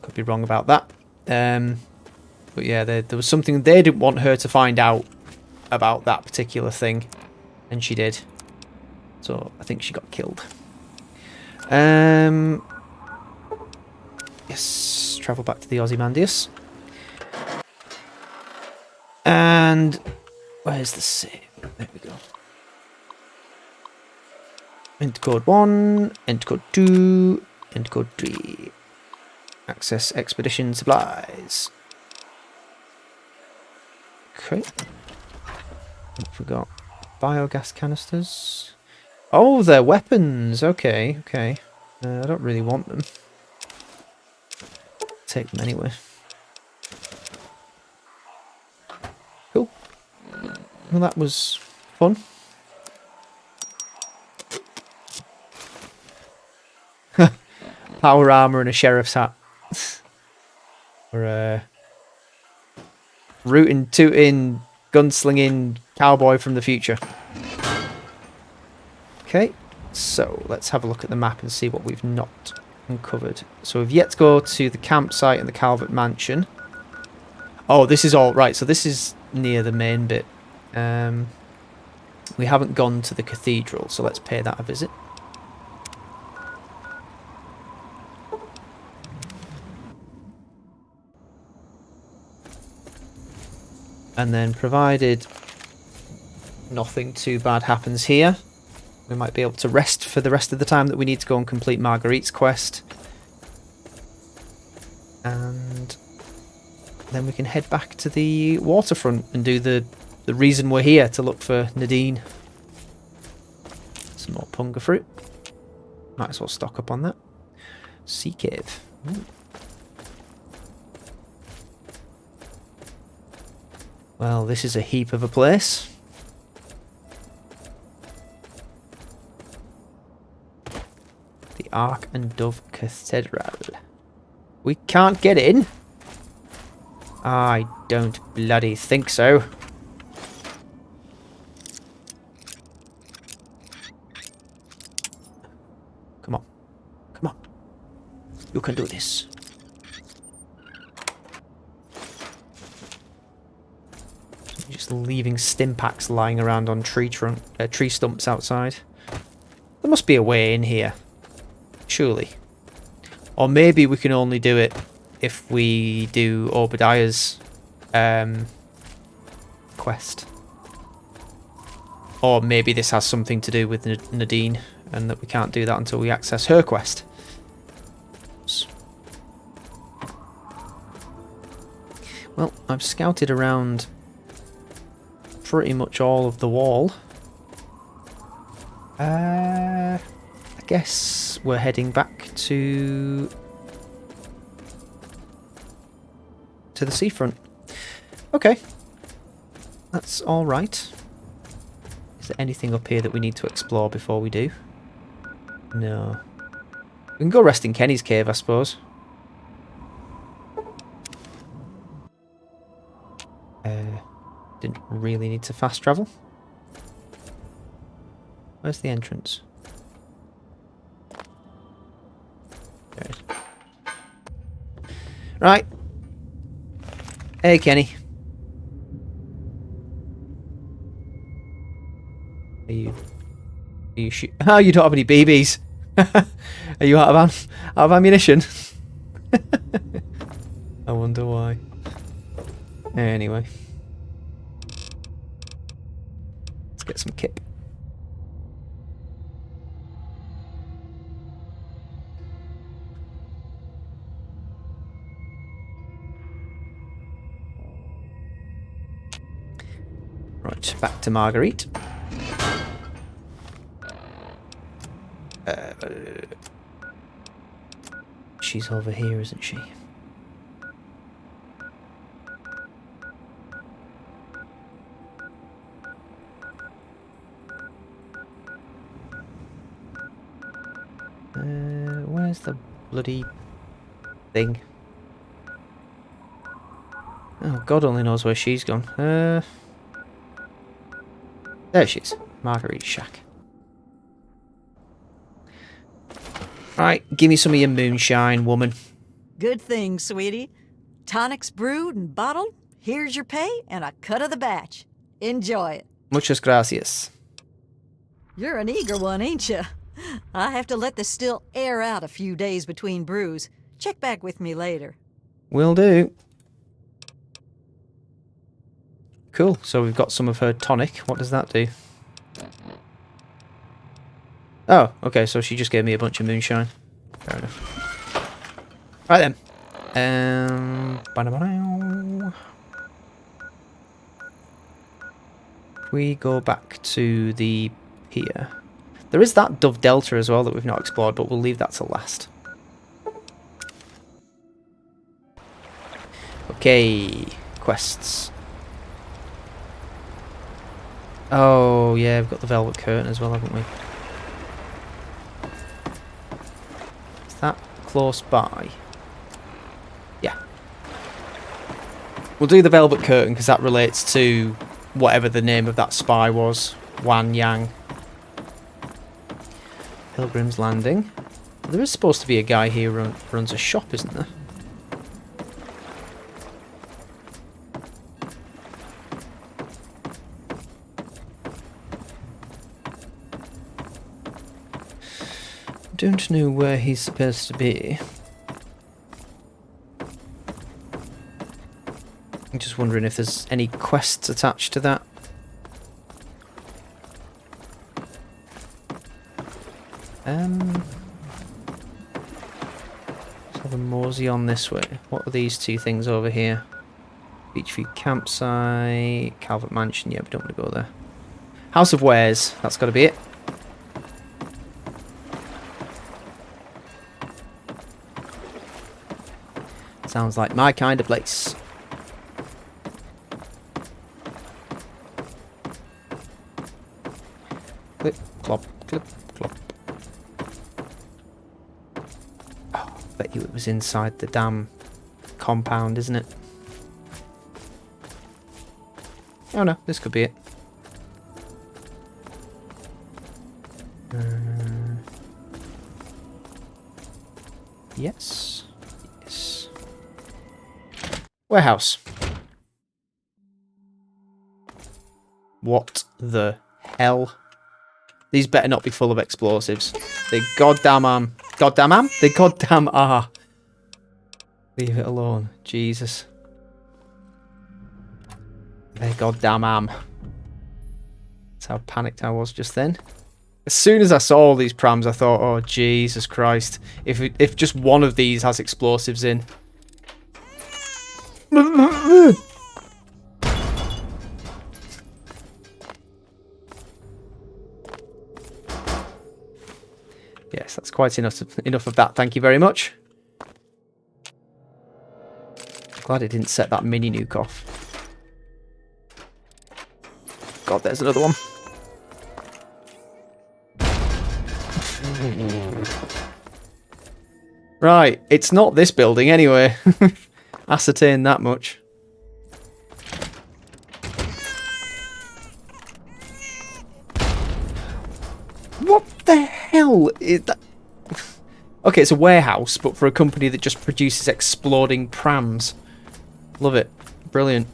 Could be wrong about that. But yeah, there was something they didn't want her to find out about that particular thing, and she did. So I think she got killed. Yes, travel back to the Ozymandias. And where's the save? There we go. Enter code 1, enter code 2, enter code 3. Access expedition supplies. Okay. What we got? Biogas canisters. Oh, they're weapons. Okay, okay. I don't really want them. Take them anyway. Cool. Well, that was fun. Power armor and a sheriff's hat. Or rootin' tootin' gunslinging cowboy from the future. Okay, so let's have a look at the map and see what we've not uncovered. So we've yet to go to the campsite and the Calvert Mansion. Oh, this is all right. So this is near the main bit. We haven't gone to the cathedral, so let's pay that a visit. And then, provided nothing too bad happens here, we might be able to rest for the rest of the time that we need to go and complete Marguerite's quest. And then we can head back to the waterfront and do the reason we're here, to look for Nadine. Some more punga fruit. Might as well stock up on that. Sea cave. Ooh. Well, this is a heap of a place. The Ark and Dove Cathedral. We can't get in? I don't bloody think so. Come on. Come on. You can do this. Just leaving stim packs lying around on tree stumps outside. There must be a way in here. Surely. Or maybe we can only do it if we do Obadiah's quest. Or maybe this has something to do with Nadine, and that we can't do that until we access her quest. Well, I've scouted around pretty much all of the wall. I guess we're heading back to the seafront. Okay, that's all right. Is there anything up here that we need to explore before we do? No. We can go rest in Kenny's cave, I suppose. Didn't really need to fast travel. Where's the entrance? There it is. Right, Hey, Kenny. Are you oh, you don't have any BBs. Are you out of ammunition? I wonder why. Anyway. Let's get some kip. Right, back to Marguerite. She's over here, isn't she? Where's the bloody thing? Oh, God only knows where she's gone. There she is. Marguerite's shack. Right, give me some of your moonshine, woman.
Good thing, sweetie. Tonics brewed and bottled. Here's your pay and a cut of the batch. Enjoy it.
Muchas gracias.
You're an eager one, ain't you? I have to let the still air out a few days between brews. Check back with me later.
Will do. Cool, so we've got some of her tonic. What does that do? Oh, okay, so she just gave me a bunch of moonshine. Fair enough. Right then. We go back to the pier. There is that Dove Delta as well that we've not explored, but we'll leave that till last. Okay, quests. Oh, yeah, we've got the Velvet Curtain as well, haven't we? Is that close by? Yeah. We'll do the Velvet Curtain because that relates to whatever the name of that spy was. Wan Yang. Pilgrim's Landing. There is supposed to be a guy here who runs a shop, isn't there? Don't know where he's supposed to be. I'm just wondering if there's any quests attached to that. Let's have a mosey on this way. What are these two things over here? Beachview Campsite, Calvert Mansion. Yeah, we don't want to go there. House of Wares. That's got to be it. Sounds like my kind of place. Clip, clop, clip, clop. Oh, bet you it was inside the damn compound, isn't it? Oh no, this could be it. Yes. Yes. Warehouse. What the hell? These better not be full of explosives. They goddamn am. Goddamn am? They goddamn are. Leave it alone. Jesus. They goddamn am. That's how panicked I was just then. As soon as I saw all these prams, I thought, oh, Jesus Christ. If just one of these has explosives in. Yes, that's quite enough of that. Thank you very much. Glad it didn't set that mini nuke off. God, there's another one. Right, it's not this building anyway. Ascertain that much. What the hell is that? Okay, it's a warehouse, but for a company that just produces exploding prams. Love it. Brilliant.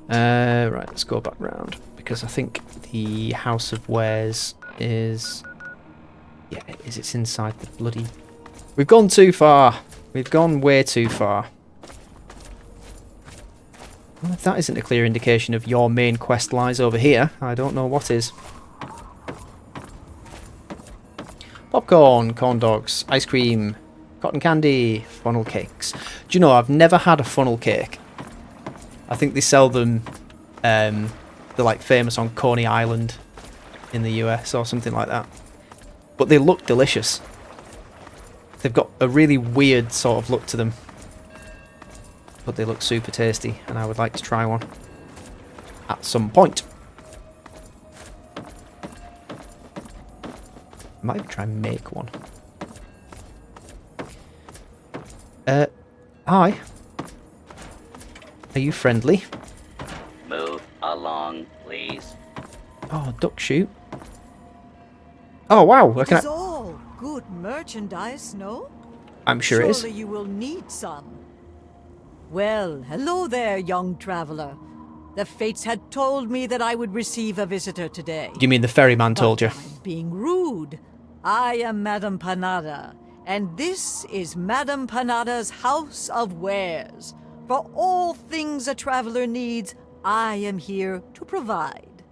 Right, let's go back round, because I think the House of Wares is... Yeah, it's inside the bloody... We've gone too far. We've gone way too far. Well, if that isn't a clear indication of your main quest lies over here, I don't know what is. Popcorn, corn dogs, ice cream, cotton candy, funnel cakes. Do you know, I've never had a funnel cake. I think they sell them, they're like famous on Coney Island in the US or something like that. But they look delicious. They've got a really weird sort of look to them. But they look super tasty, and I would like to try one at some point. I might even try and make one. Hi. Are you friendly?
Move along, please.
Oh, duck shoot. Oh, wow. I
It's all good merchandise, no?
I'm sure it is.
Surely you will need some. Well, hello there, young traveler. The fates had told me that I would receive a visitor today.
You mean the ferryman told you?
But I'm being rude. I am Madame Panada, and this is Madame Panada's House of Wares. For all things a traveler needs, I am here to provide.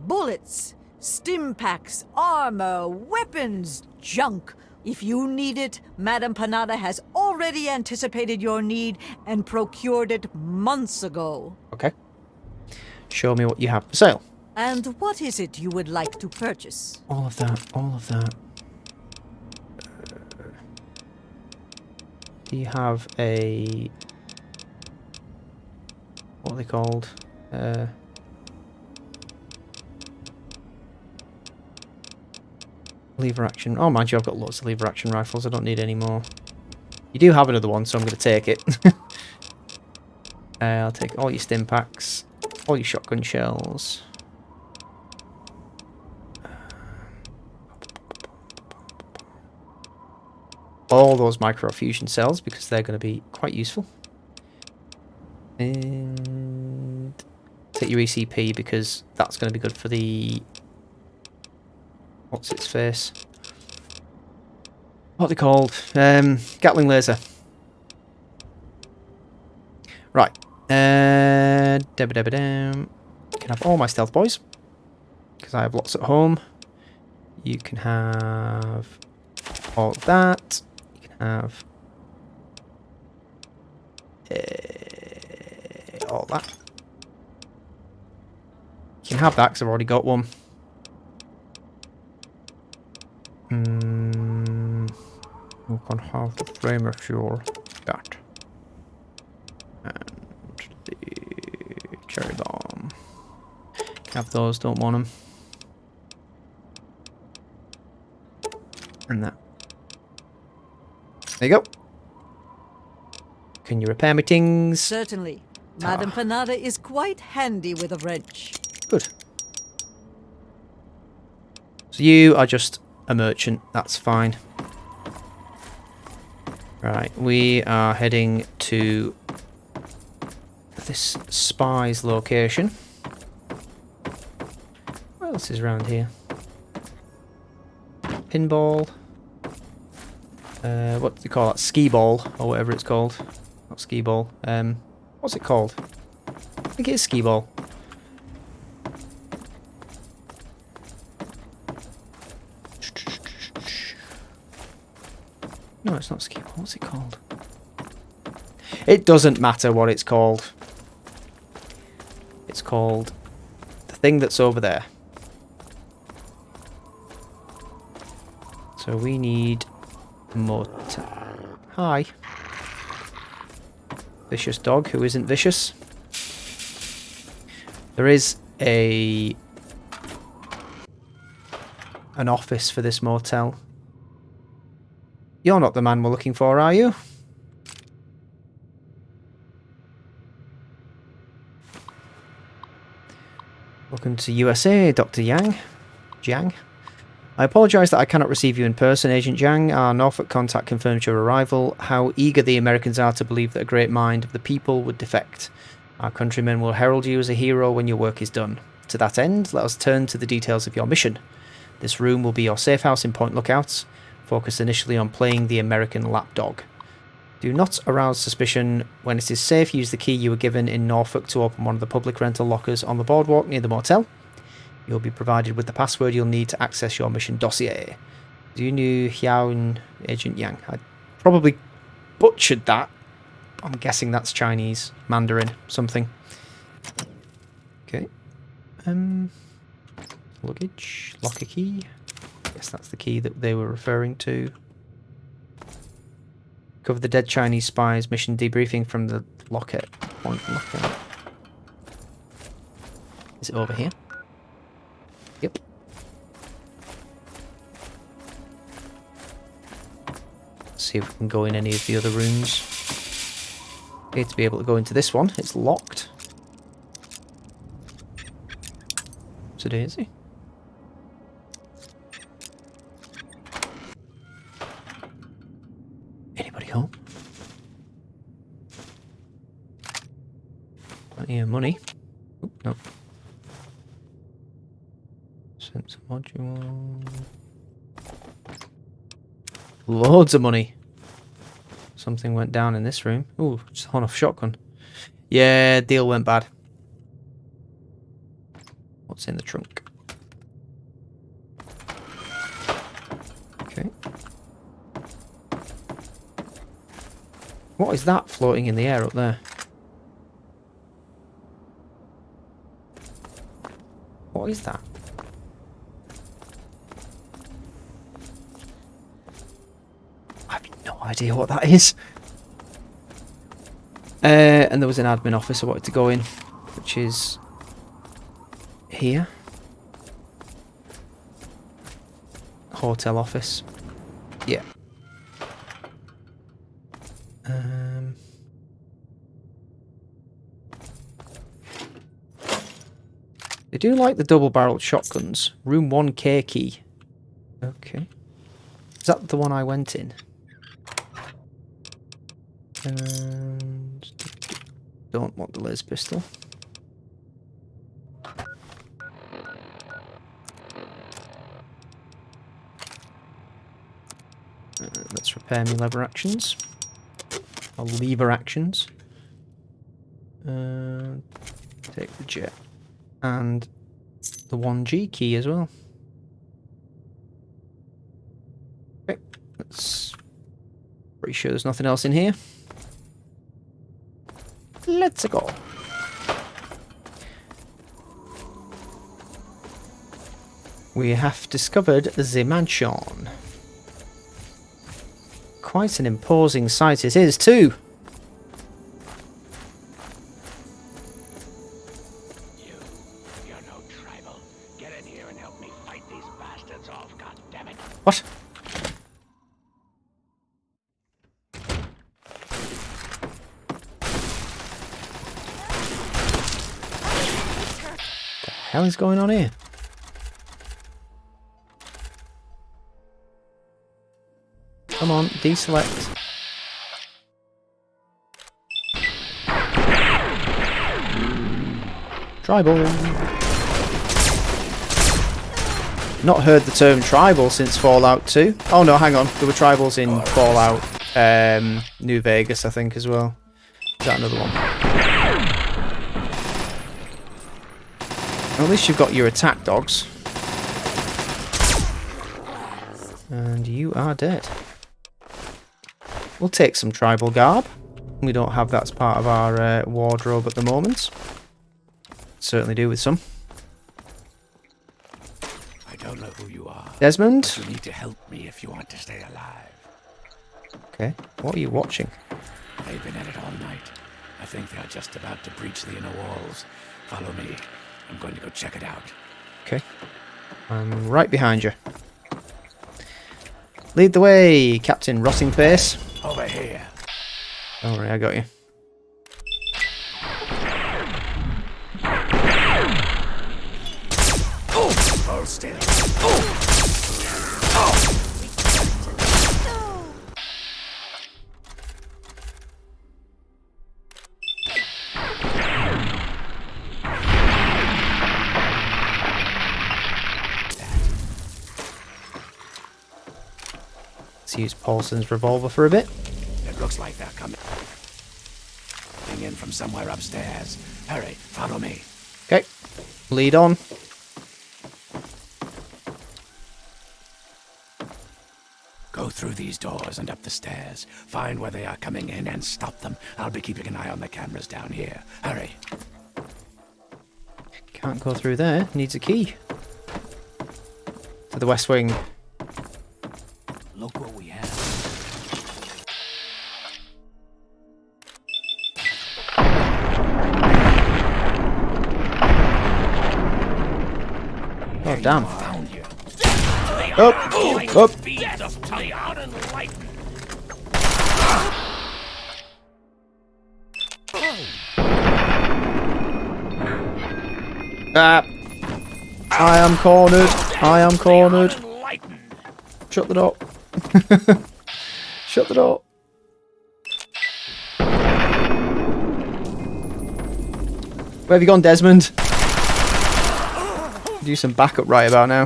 Bullets, stim packs, armor, weapons, junk. If you need it, Madame Panada has already anticipated your need and procured it months ago.
Okay. Show me what you have for sale.
And what is it you would like to purchase?
All of that, all of that. Do you have a... What are they called? Lever action. Oh, mind you, I've got lots of lever action rifles. I don't need any more. You do have another one, so I'm going to take it. I'll take all your stim packs, all your shotgun shells. All those microfusion cells, because they're going to be quite useful. And take your ECP, because that's going to be good for the... What's its face? What are they called? Gatling laser. Right. You can have all my stealth boys, because I have lots at home. You can have all of that. You can have all that. You can have that because I've already got one. You can have the flamer fuel. That. And the cherry bomb. Have those, don't want them. And that. There you go. Can you repair me things?
Certainly. Madame Panada is quite handy with a wrench.
Good. So you are just a merchant, that's fine. Right, we are heading to this spy's location. What else is around here? Pinball. What do they call that? Skee ball, or whatever it's called. Not skee ball. What's it called? I think it is skee ball. No, it's not ski ball. What's it called? It doesn't matter what it's called. It's called the thing that's over there. So we need more. Hi. Vicious dog who isn't vicious. There is an office for this motel. You're not the man we're looking for, are you? Welcome to USA, Dr. Yang. Jiang. I apologise that I cannot receive you in person, Agent Zhang. Our Norfolk contact confirmed your arrival. How eager the Americans are to believe that a great mind of the people would defect. Our countrymen will herald you as a hero when your work is done. To that end, let us turn to the details of your mission. This room will be your safe house in Point Lookout, focused initially on playing the American lapdog. Do not arouse suspicion. When it is safe, use the key you were given in Norfolk to open one of the public rental lockers on the boardwalk near the motel. You'll be provided with the password you'll need to access your mission dossier. Du Nu Hiaon Agent Yang. I probably butchered that. I'm guessing that's Chinese, Mandarin, something. Okay. Luggage, locker key. I guess that's the key that they were referring to. Cover the dead Chinese spies. Mission debriefing from the locker. Point Lookout. Is it over here? Yep. Let's see if we can go in any of the other rooms. Okay, to be able to go into this one, it's locked. So daisy. Anybody home? Plenty of money. Oop, no. Sensor module. Loads of money. Something went down in this room. Ooh, just on off shotgun. Yeah, deal went bad. What's in the trunk? Okay. What is that floating in the air up there? What is that? I have no idea what that is. And there was an admin office I wanted to go in, which is here. Hotel office. Yeah. They do like the double-barreled shotguns. Room 1K key. Okay. Is that the one I went in? And don't want the laser pistol. Let's repair my lever actions. Or lever actions. Take the jet. And the 1G key as well. Okay, let's... Pretty sure there's nothing else in here. Let's go. We have discovered the mansion. Quite an imposing sight it is too.
You're no tribal. Get in here and help me fight these bastards off, goddammit.
What? What the hell is going on here? Come on, deselect. Tribal. Not heard the term tribal since Fallout 2. Oh no, hang on. There were tribals in Fallout New Vegas, I think, as well. Is that another one? Well, at least you've got your attack dogs. And you are dead. We'll take some tribal garb. We don't have that as part of our wardrobe at the moment. Certainly do with some.
I don't know who you are.
Desmond?
But you need to help me if you want to stay alive.
Okay, what are you watching?
They've been at it all night. I think they're just about to breach the inner walls. Follow me. I'm going to go check it out.
Okay. I'm right behind you. Lead the way, Captain Rottingface.
Over here.
Don't worry, I got you.
Hold still.
Let's use Paulson's revolver for a bit.
It looks like they're coming in from somewhere upstairs. Hurry, follow me.
Okay, lead on.
Go through these doors and up the stairs. Find where they are coming in and stop them. I'll be keeping an eye on the cameras down here. Hurry.
Can't go through there. Needs a key. To the West Wing.
Look what we have.
Oh, damn.
Found you.
Up! Up!
Beat of tongue out and lighten.
Ah! I am cornered. I am cornered. Shut the door. Shut the door. Where have you gone, Desmond? Do some backup right about now.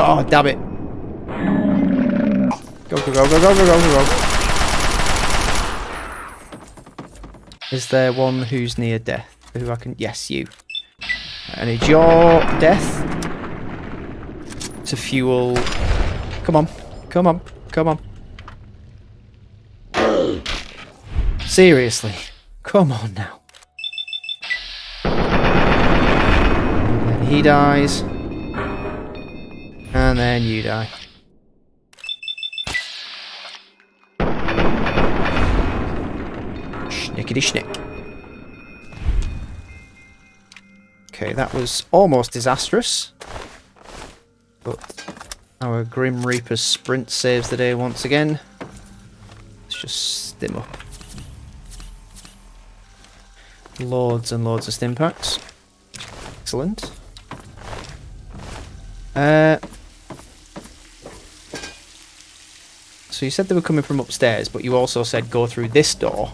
Oh, damn it. Go, go, go, go, go, go, go, go. Is there one who's near death? Who I can... Yes, you. I need your death to fuel... Come on. Come on. Come on. Seriously. Come on now. And then he dies. And then you die. Schnickety schnick. Okay, that was almost disastrous. But our Grim Reaper's sprint saves the day once again. Let's just stim up. Loads and loads of stim packs. Excellent. So you said they were coming from upstairs, but you also said go through this door.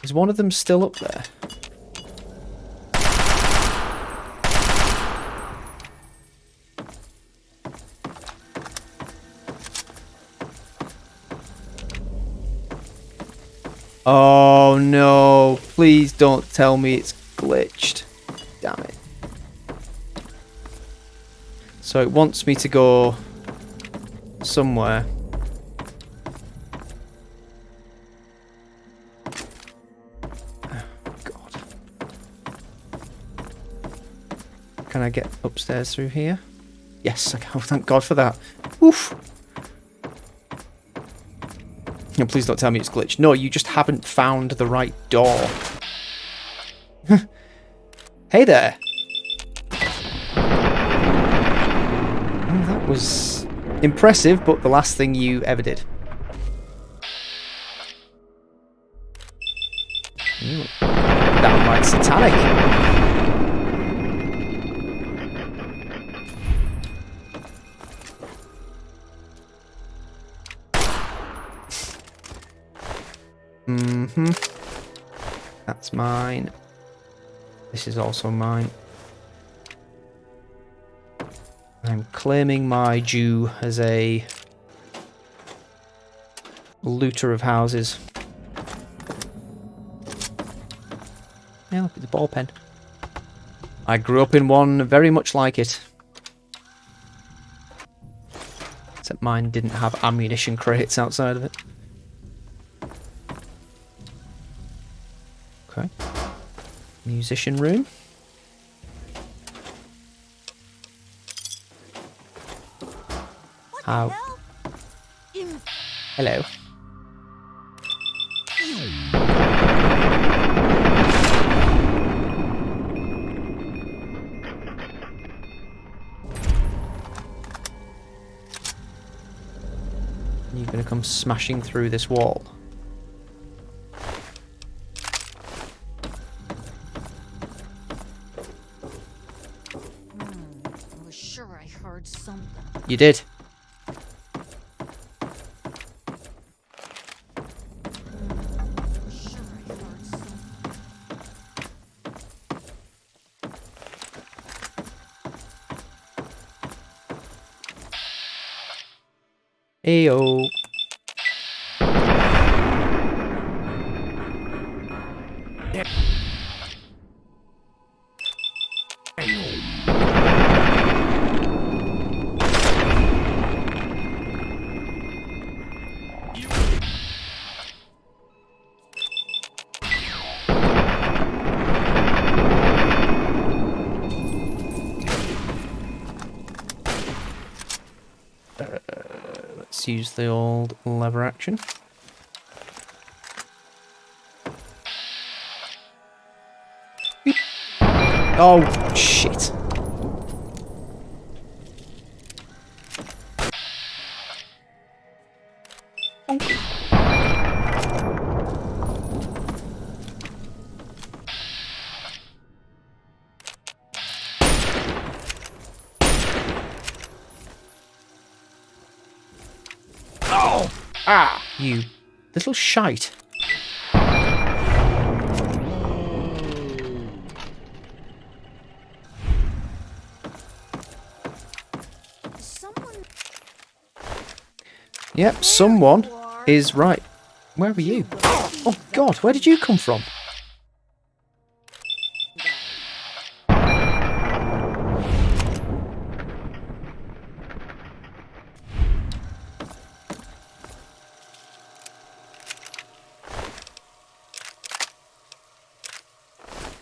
Is one of them still up there? Oh no, please don't tell me it's glitched. Damn it. So it wants me to go somewhere. Oh, God. Can I get upstairs through here? Yes, I can. Oh, thank God for that. Oof. No, please don't tell me it's glitched. No, you just haven't found the right door. Hey there. Oh, that was impressive, but the last thing you ever did. Ooh, downright satanic. That's mine. This is also mine. I'm claiming my due as a looter of houses. Yeah, look at the ball pen. I grew up in one very much like it. Except mine didn't have ammunition crates outside of it. Okay. Musician room. How? Hello. You're gonna come smashing through this wall.
sure I heard something.
You did.
Sure I heard something.
Ayo. Let's use the old lever action. Beep. Oh, shit. Ah, you little shite.
Someone.
Yep, someone is right. Where are you? Oh god, where did you come from?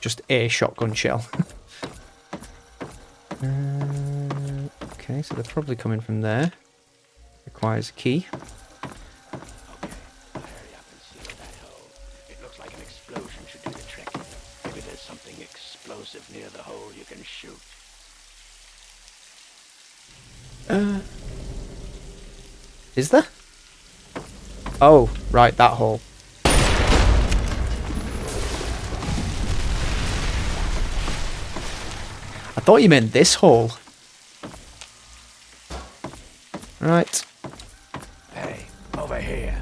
Just a shotgun shell. Okay, so they're probably coming from there. Requires a key.
Okay, hurry up and seal that hole. It looks like an explosion should do the trick. Maybe there's something explosive near the hole you can shoot.
Is there? Oh, right, that hole. I thought you meant this hole. Right.
Hey, over here.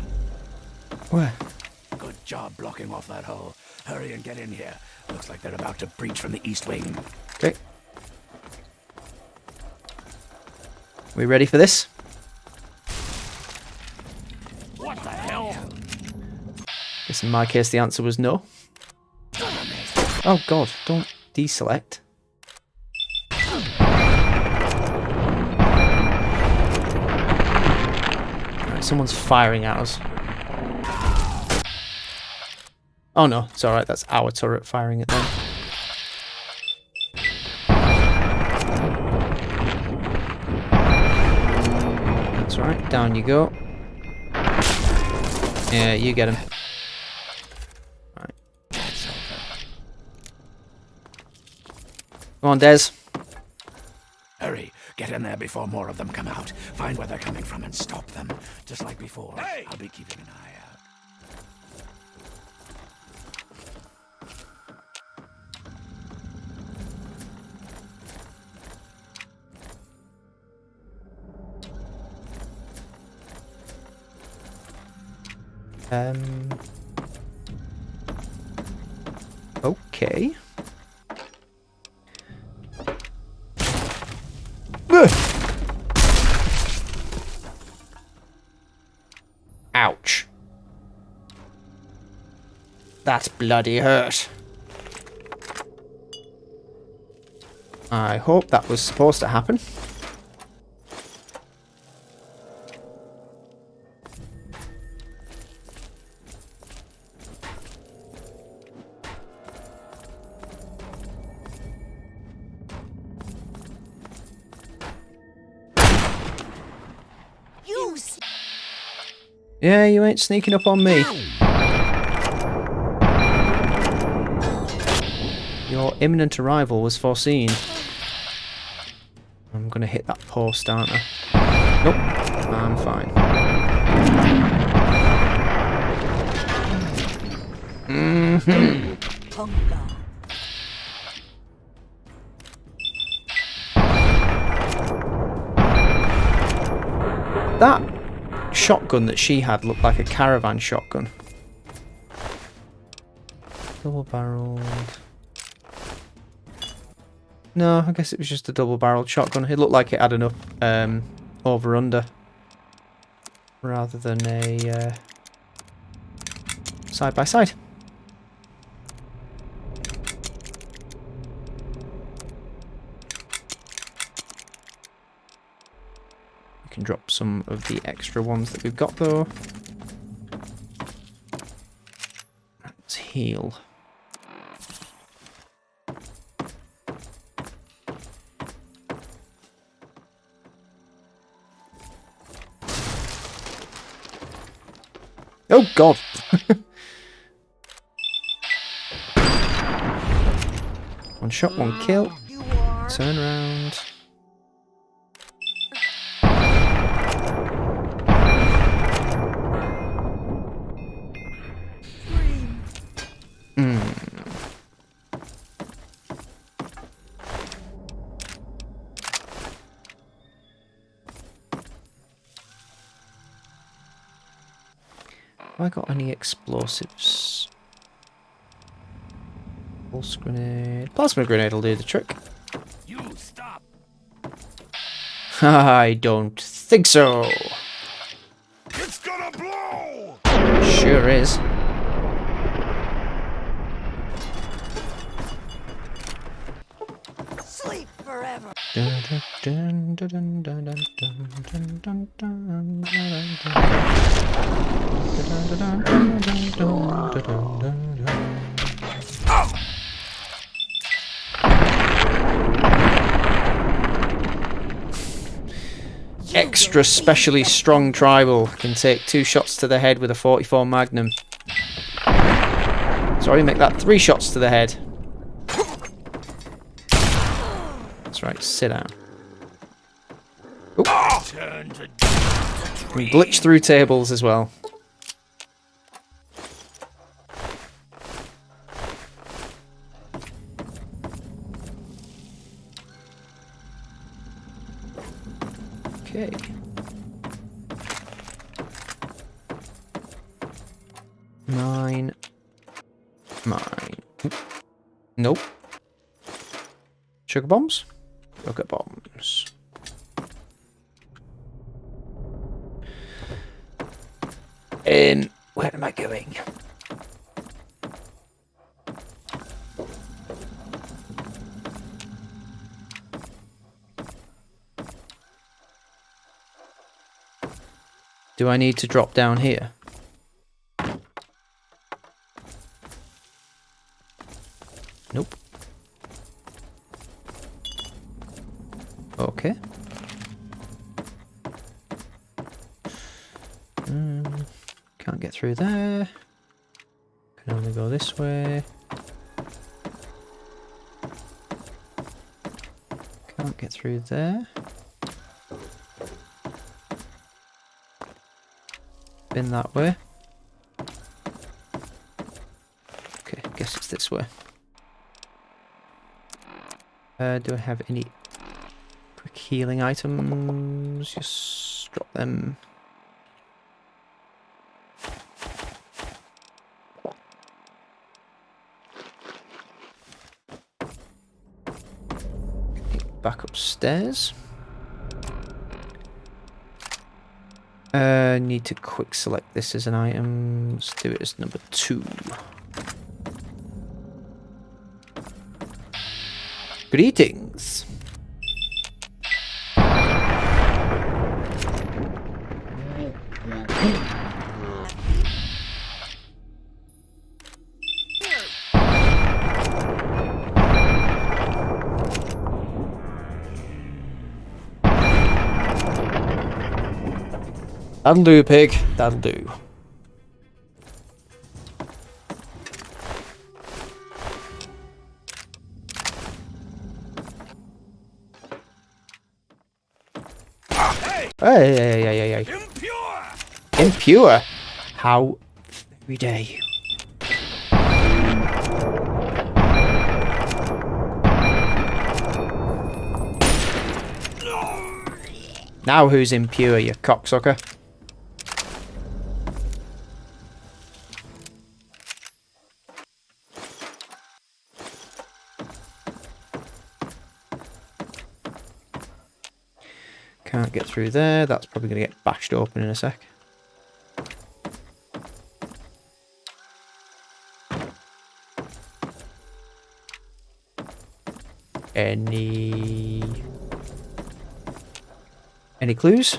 Where?
Good job blocking off that hole. Hurry and get in here. Looks like they're about to breach from the east wing.
Okay. We ready for this?
What the hell?
Guess in my case the answer was no. Oh god, don't deselect. Right, someone's firing at us. Oh no, it's alright, that's our turret firing at them. That's right, down you go. Yeah, you get him. Right. Come on, Des.
Hurry, get in there before more of them come out. Find where they're coming from and stop them. Just like before, I'll be keeping an eye out.
Okay. Ouch. That's bloody hurt. I hope that was supposed to happen. Yeah, you ain't sneaking up on me. Your imminent arrival was foreseen. I'm gonna hit that post, aren't I? Nope, I'm fine. That shotgun that she had looked like a caravan shotgun. Double-barreled. No, I guess it was just a double-barreled shotgun. It looked like it had enough over-under rather than a side-by-side. We can drop some of the extra ones that we've got though. Let's heal. Oh god! One shot, one kill. Turn around. Have I got any explosives? Pulse grenade. Plasma grenade will do the trick.
You stop.
I don't think so.
It's gonna blow.
Sure is.
Sleep forever.
Extra specially strong tribal can take 2 shots to the head with a 44 Magnum. Sorry, make that 3 shots to the head. That's right, sit down. Oop. We glitch through tables as well. Okay. Mine. Oop. Nope. Sugar bombs? Sugar bombs. Where am I going? Do I need to drop down here? Nope. Okay. Can't get through there. Can only go this way. Can't get through there. Been that way. Okay, guess it's this way. Do I have any quick healing items? Just drop them. Back upstairs. Need to quick select this as an item. Let's do it as number 2. Greetings. That'll do, pig. That'll do. Hey.
Impure.
Impure. How very dare you? Now who's impure, you cocksucker? Can't get through there. That's probably going to get bashed open in a sec. Any clues?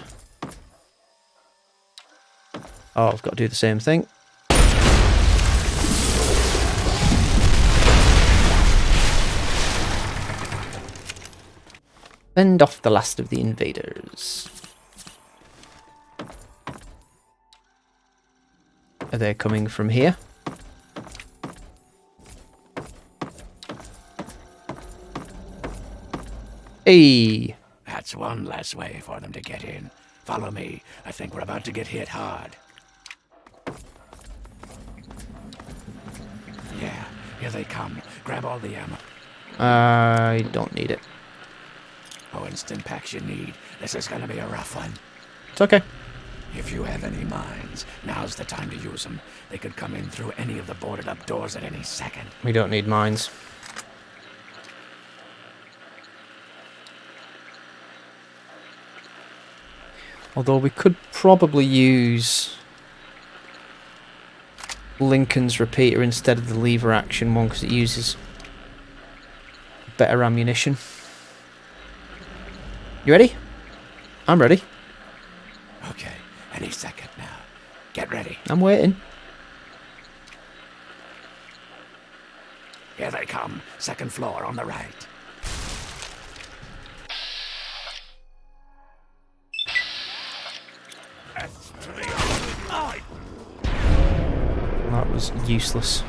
Oh, I've got to do the same thing. Fend off the last of the invaders. Are they coming from here? Hey!
That's one less way for them to get in. Follow me. I think we're about to get hit hard. Yeah, here they come. Grab all the ammo.
I don't need it.
Oh, instant packs you need. This is gonna be a rough one.
It's okay.
If you have any mines, now's the time to use them. They could come in through any of the boarded up doors at any second.
We don't need mines. Although we could probably use Lincoln's repeater instead of the lever action one because it uses better ammunition. You ready? I'm ready.
Okay, any second now. Get ready.
I'm waiting.
Here they come. Second floor on the right.
That was useless.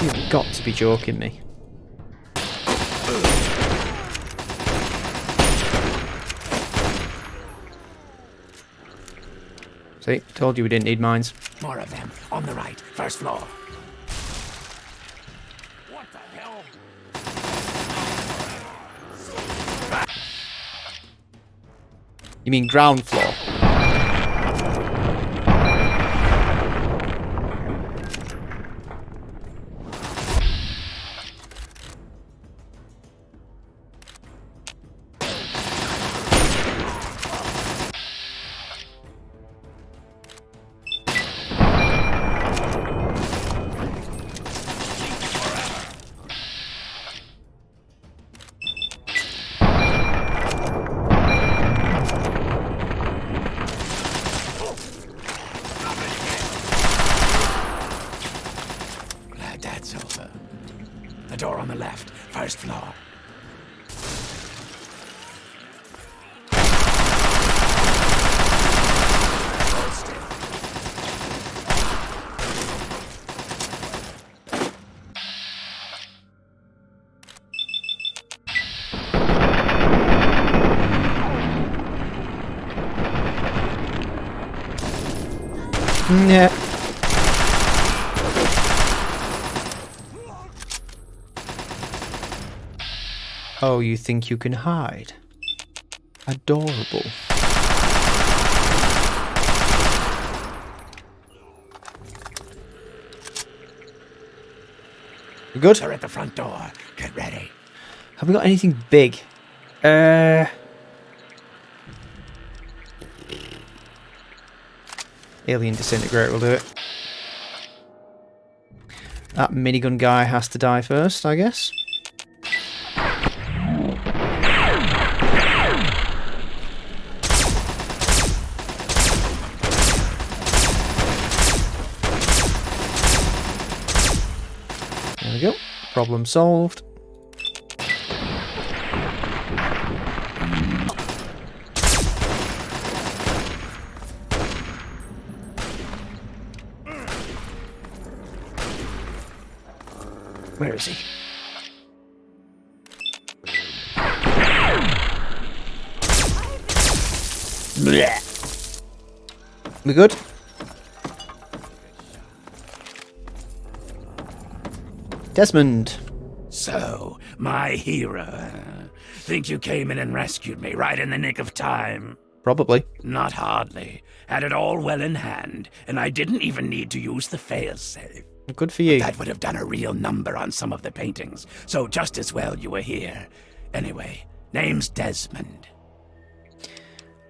You've got to be joking me. See, told you we didn't need mines.
More of them. On the right. First floor. What the hell?
You mean ground floor?
That's over. The door on the left. First floor. Hold still.
Yeah. Oh, you think you can hide? Adorable. We good?
They're at the front door. Get ready.
Have we got anything big? Alien disintegrator will do it. That minigun guy has to die first, I guess. go. Problem solved. Where is he? Blech. We good? Desmond.
So, my hero. Think you came in and rescued me right in the nick of time?
Probably.
Not hardly. Had it all well in hand, and I didn't even need to use the failsafe.
Good for you.
That would have done a real number on some of the paintings, so just as well you were here. Anyway, name's Desmond.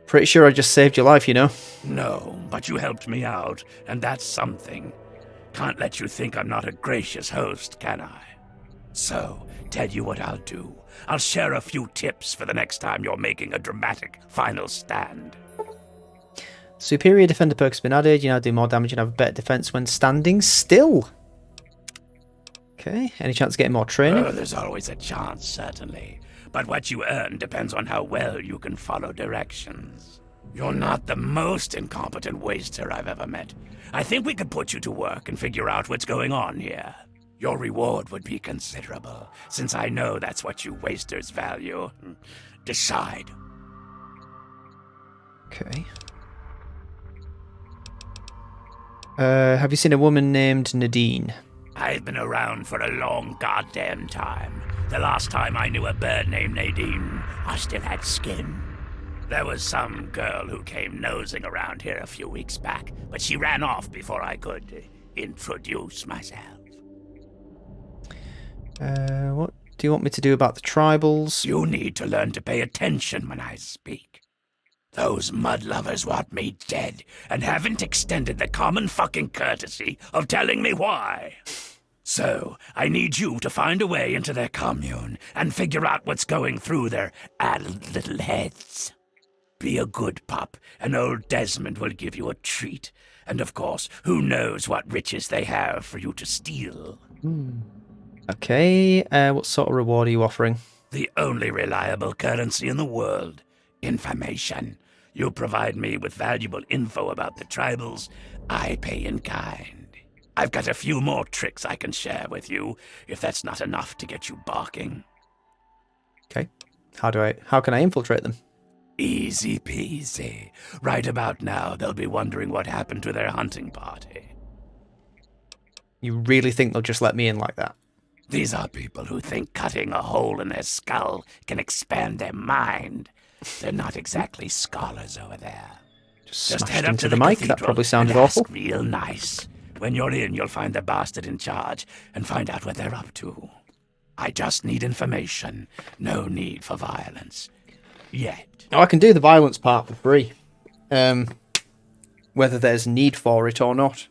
Pretty sure I just saved your life, you know.
No, but you helped me out, and that's something. Can't let you think I'm not a gracious host, can I? So, tell you what I'll do. I'll share a few tips for the next time you're making a dramatic final stand.
Superior defender perk has been added. You now do more damage and have a better defense when standing still. Okay. Any chance of getting more training?
Oh, there's always a chance, certainly. But what you earn depends on how well you can follow directions. You're not the most incompetent waster I've ever met. I think we could put you to work and figure out what's going on here. Your reward would be considerable, since I know that's what you wasters value. Decide.
Okay. Have you seen a woman named Nadine?
I've been around for a long goddamn time. The last time I knew a bird named Nadine, I still had skin. There was some girl who came nosing around here a few weeks back, but she ran off before I could introduce myself.
What do you want me to do about the tribals?
You need to learn to pay attention when I speak. Those mud lovers want me dead and haven't extended the common fucking courtesy of telling me why. So, I need you to find a way into their commune and figure out what's going through their addled little heads. Be a good pup, and old Desmond will give you a treat. And of course, who knows what riches they have for you to steal.
Okay, what sort of reward are you offering?
The only reliable currency in the world. Information. You provide me with valuable info about the tribals, I pay in kind. I've got a few more tricks I can share with you, if that's not enough to get you barking.
Okay. How can I infiltrate them?
Easy peasy. Right about now, they'll be wondering what happened to their hunting party.
You really think they'll just let me in like that?
These are people who think cutting a hole in their skull can expand their mind. They're not exactly scholars over there.
Just
head
smashed
up
into
to
the
the
mic. That
cathedral
probably sounded
and ask
awful.
real nice. When you're in, you'll find the bastard in charge and find out what they're up to. I just need information. No need for violence. Yet.
Oh, I can do the violence part for free. Whether there's need for it or not.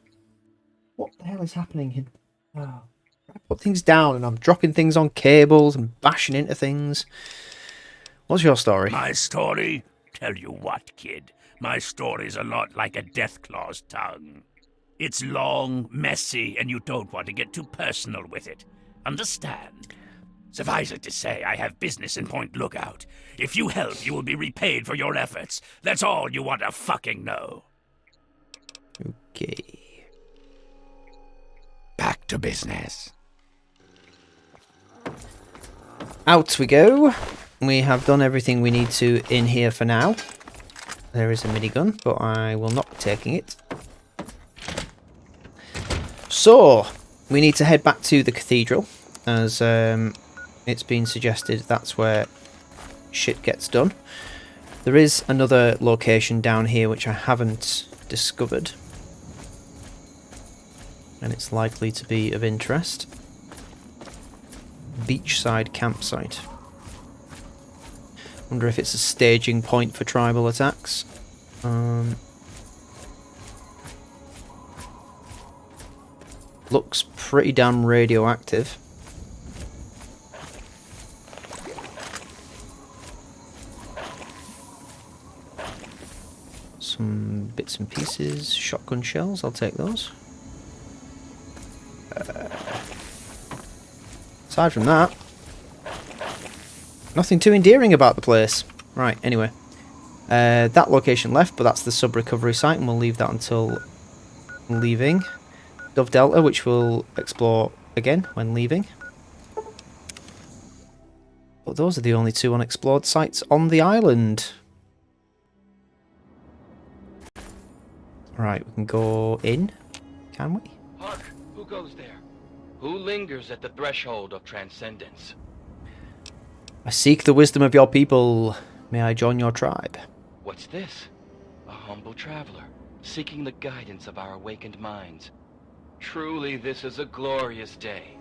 What the hell is happening here? Oh. I put things down and I'm dropping things on cables and bashing into things. What's your story?
My story? Tell you what, kid. My story's a lot like a deathclaw's tongue. It's long, messy, and you don't want to get too personal with it. Understand? Suffice it to say, I have business in Point Lookout. If you help, you will be repaid for your efforts. That's all you want to fucking know.
Okay.
Back to business.
Out we go. We have done everything we need to in here for now. There is a minigun, but I will not be taking it. So, we need to head back to the cathedral, as it's been suggested that's where shit gets done. There is another location down here which I haven't discovered, and it's likely to be of interest. Beachside campsite. Wonder if it's a staging point for tribal attacks. Looks pretty damn radioactive. Some bits and pieces, shotgun shells, I'll take those. Aside from that, nothing too endearing about the place. Right, anyway. That location left, but that's the sub-recovery site, and we'll leave that until leaving. Dove Delta, which we'll explore again when leaving. But those are the only two unexplored sites on the island. Right, we can go in, can we?
Hark! Who goes there? Who lingers at the threshold of transcendence?
I seek the wisdom of your people. May I join your tribe?
What's this? A humble traveler, seeking the guidance of our awakened minds. Truly, this is a glorious day.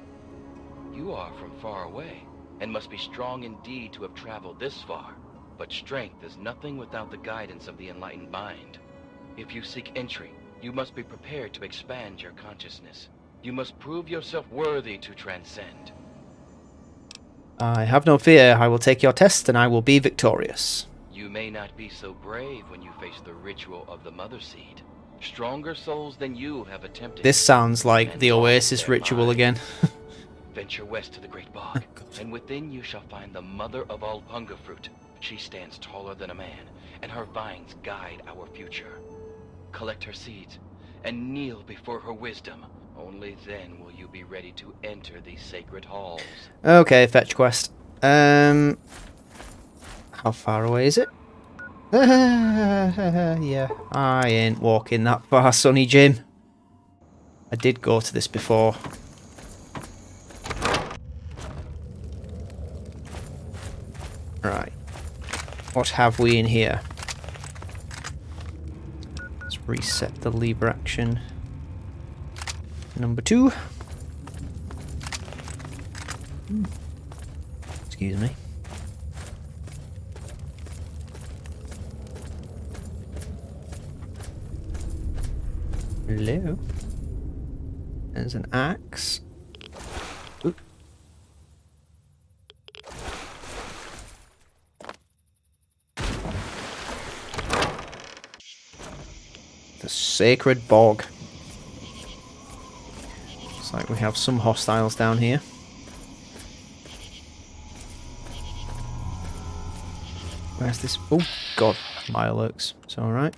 You are from far away, and must be strong indeed to have traveled this far. But strength is nothing without the guidance of the enlightened mind. If you seek entry, you must be prepared to expand your consciousness. You must prove yourself worthy to transcend.
I have no fear. I will take your test and I will be victorious.
You may not be so brave when you face the ritual of the Mother Seed. Stronger souls than you have attempted.
This sounds like the Oasis ritual again.
Venture west to the Great Bog, and within you shall find the mother of all hunger fruit. She stands taller than a man, and her vines guide our future. Collect her seeds, and kneel before her wisdom. Only then will you be ready to enter these sacred halls.
Okay, fetch quest. How far away is it? Yeah, I ain't walking that far, Sonny Jim. I did go to this before. Right. What have we in here? Let's reset the lever action. Number 2. Excuse me. Hello. There's an axe. Oop. The Sacred Bog. Looks like we have some hostiles down here. Where's this? Oh, God. My lurks. It's alright.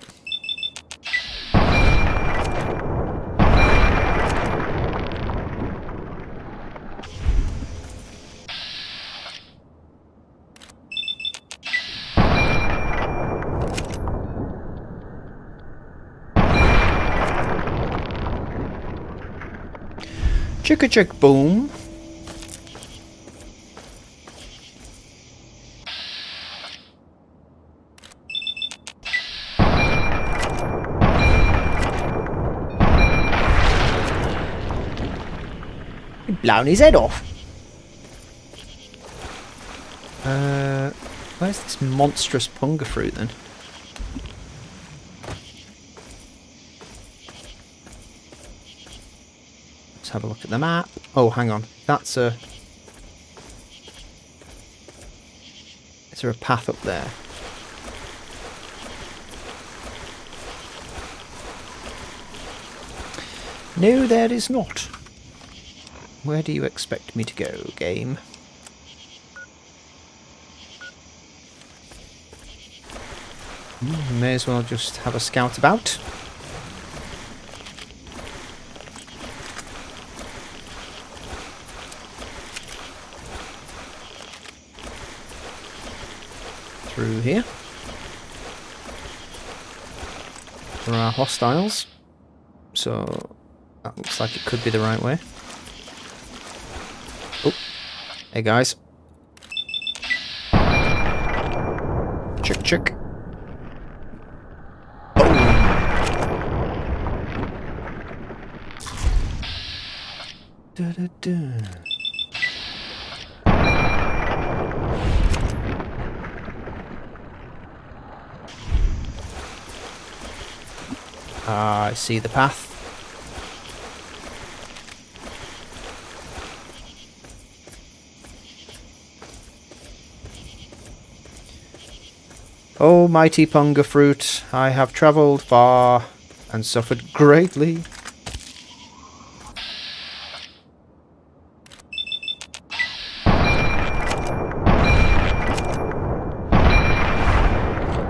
Chicka chick boom. You've blown his head off. Where's this monstrous punga fruit then? Let's have a look at the map. Oh, hang on. That's a... Is there a path up there? No, there is not. Where do you expect me to go, game? May as well just have a scout about. Through here. There are hostiles, so that looks like it could be the right way. Oh, hey guys. Chick chick. Da, da, da. Ah, I see the path. Oh, mighty punga fruit, I have travelled far and suffered greatly.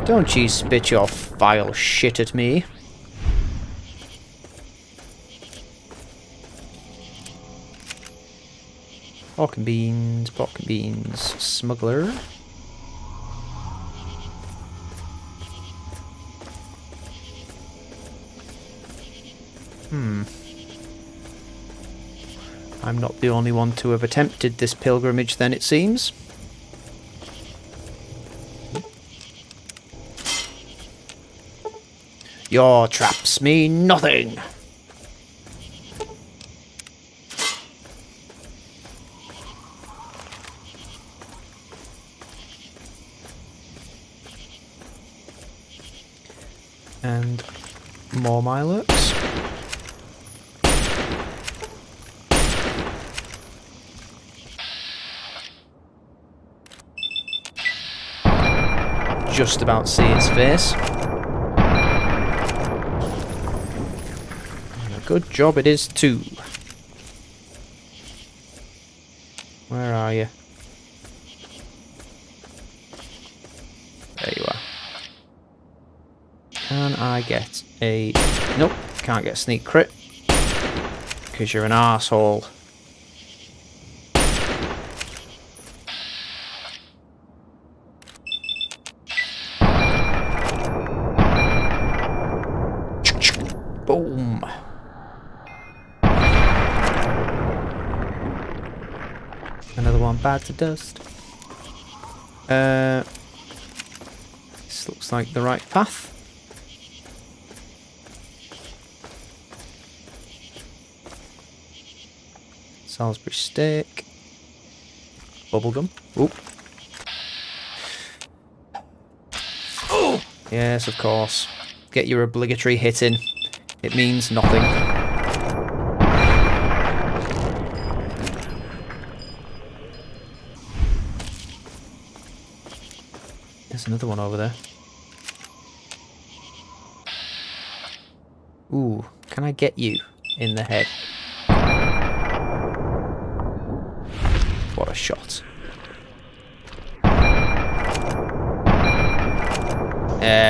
Don't you spit your vile shit at me. Pork and beans, smuggler. I'm not the only one to have attempted this pilgrimage then, it seems. Your traps mean nothing. And more lurks. Just about see its face. And a good job it is too. Where are you? There you are. Can I get a... Nope, can't get a sneak crit. Because you're an arsehole. Boom. Another one bad to dust. This looks like the right path. Salisbury steak. Bubblegum. Oop. Oh! Yes, of course. Get your obligatory hit in. It means nothing. There's another one over there. Ooh, can I get you in the head? What a shot.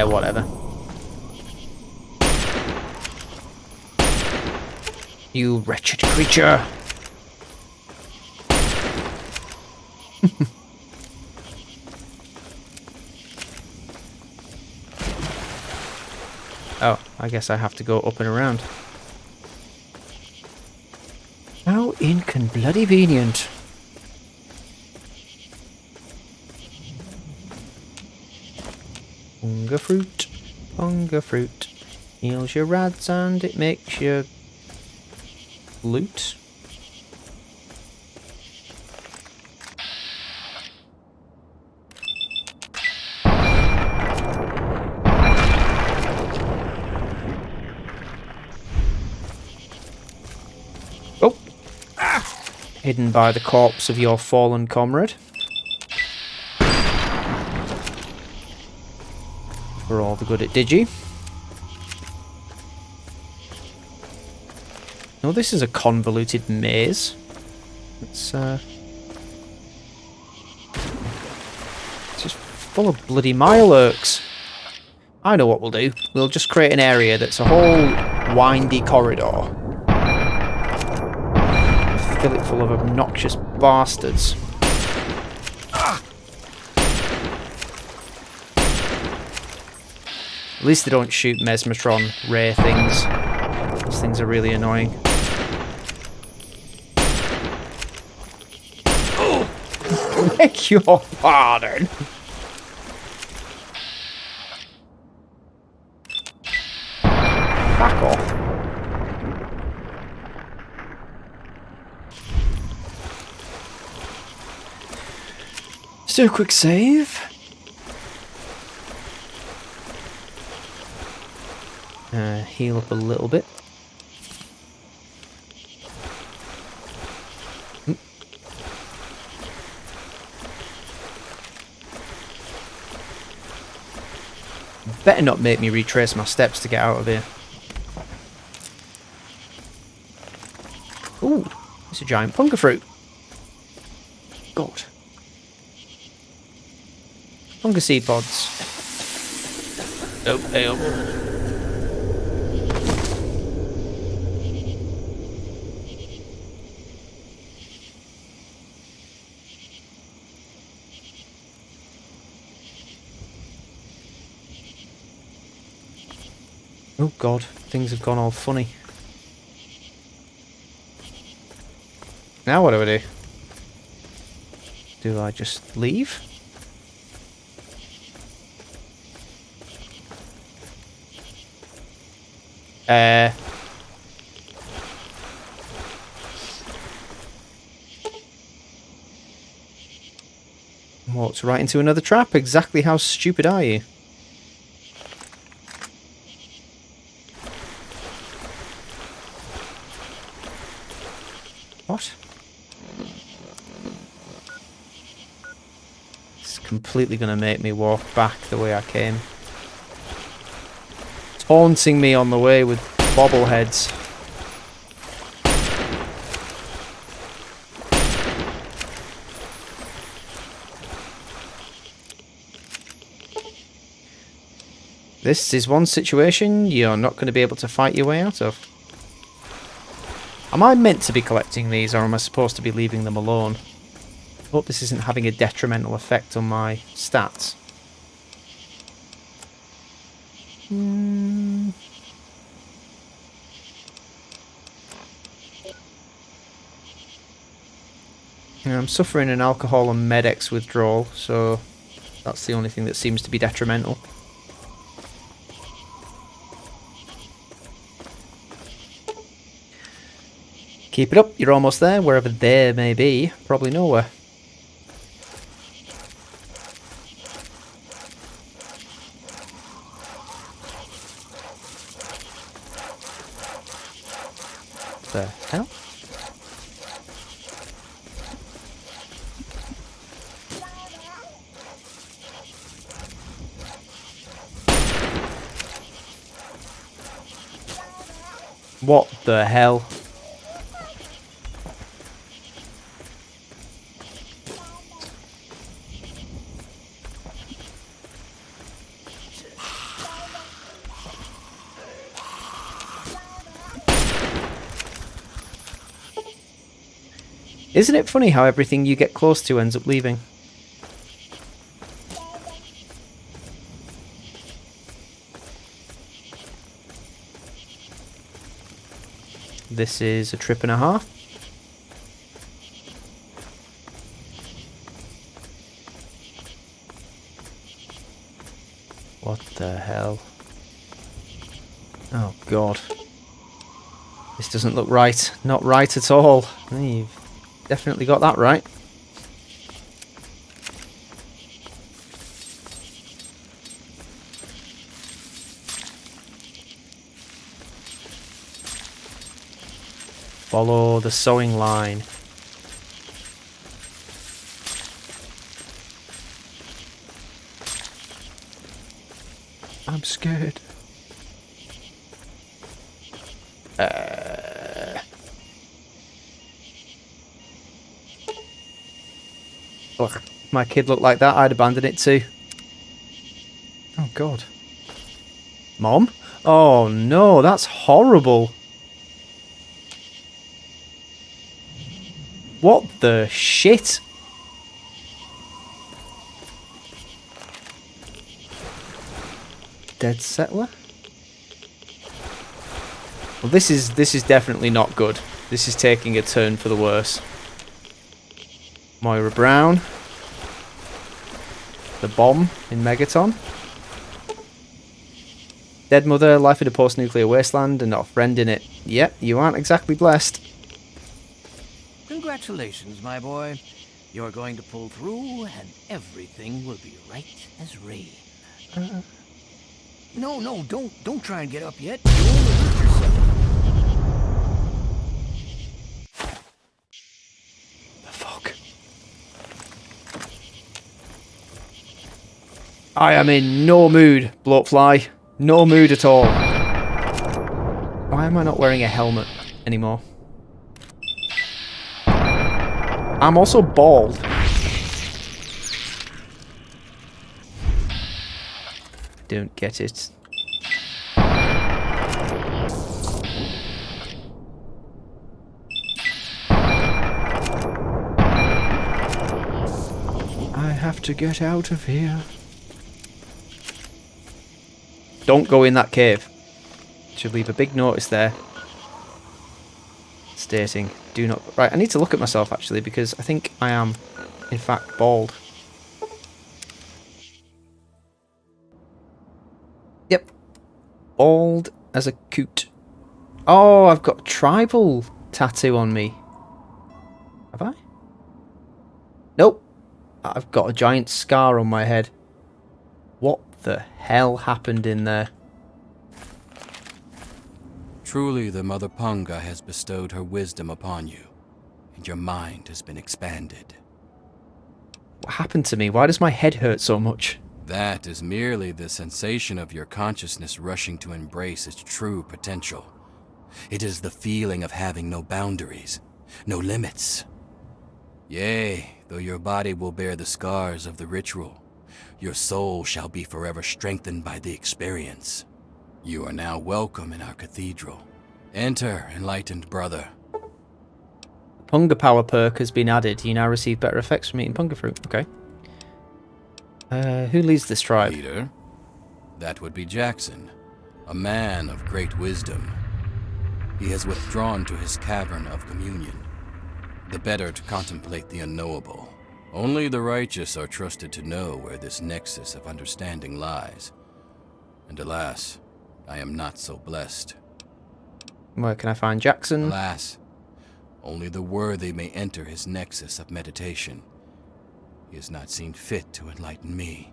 Whatever. You wretched creature! Oh, I guess I have to go up and around. How inconvenient. Hunger fruit. Heals your rads and it makes you loot. Oh! Hidden by the corpse of your fallen comrade. For all the good it did you. No, this is a convoluted maze. It's just full of bloody lurks. I know what we'll do. We'll just create an area that's a whole windy corridor. Fill it full of obnoxious bastards. At least they don't shoot Mesmertron rare things. Those things are really annoying. Beg your pardon. Back off. Let's do a quick save. Heal up a little bit. Better not make me retrace my steps to get out of here. Ooh, it's a giant punka fruit. God. Punka seed pods. Oh, hey up. Oh god, things have gone all funny. Now what do I do? Do I just leave? Walked right into another trap. Exactly how stupid are you? What? It's completely going to make me walk back the way I came. Taunting me on the way with bobbleheads. This is one situation you're not going to be able to fight your way out of. Am I meant to be collecting these, or am I supposed to be leaving them alone? Hope this isn't having a detrimental effect on my stats. Yeah, I'm suffering an alcohol and Med-X withdrawal, so that's the only thing that seems to be detrimental. Keep it up, you're almost there, wherever there may be. Probably nowhere. The hell? What the hell? Isn't it funny how everything you get close to ends up leaving? This is a trip and a half. What the hell? Oh god. This doesn't look right. Not right at all. You've definitely got that right. Follow the sewing line. I'm scared. Look, if my kid looked like that, I'd abandon it too. Oh god. Mom? Oh no, that's horrible. What the shit? Dead settler? Well, this is definitely not good. This is taking a turn for the worse. Moira Brown. The bomb in Megaton. Dead mother, life in a post-nuclear wasteland, and not a friend in it. Yep, you aren't exactly blessed.
Congratulations, my boy. You're going to pull through, and everything will be right as rain. No, don't try and get up yet. You only hurt yourself.
The fuck? I am in no mood, bloatfly. No mood at all. Why am I not wearing a helmet anymore? I'm also bald. Don't get it. I have to get out of here. Don't go in that cave. Should leave a big notice there stating, do not... Right, I need to look at myself actually because I think I am, in fact, bald. Yep. Bald as a coot. Oh, I've got a tribal tattoo on me. Have I? Nope. I've got a giant scar on my head. What the hell happened in there?
Truly, the Mother Punga has bestowed her wisdom upon you, and your mind has been expanded.
What happened to me? Why does my head hurt so much?
That is merely the sensation of your consciousness rushing to embrace its true potential. It is the feeling of having no boundaries, no limits. Yea, though your body will bear the scars of the ritual, your soul shall be forever strengthened by the experience. You are now welcome in our cathedral. Enter, enlightened brother.
The Punga power perk has been added. You now receive better effects from eating Punga fruit. Okay. Who leads this tribe?
Leader? That would be Jackson, a man of great wisdom. He has withdrawn to his cavern of communion, the better to contemplate the unknowable. Only the righteous are trusted to know where this nexus of understanding lies. And alas, I am not so blessed.
Where can I find Jackson?
Alas, only the worthy may enter his nexus of meditation. He has not seen fit to enlighten me.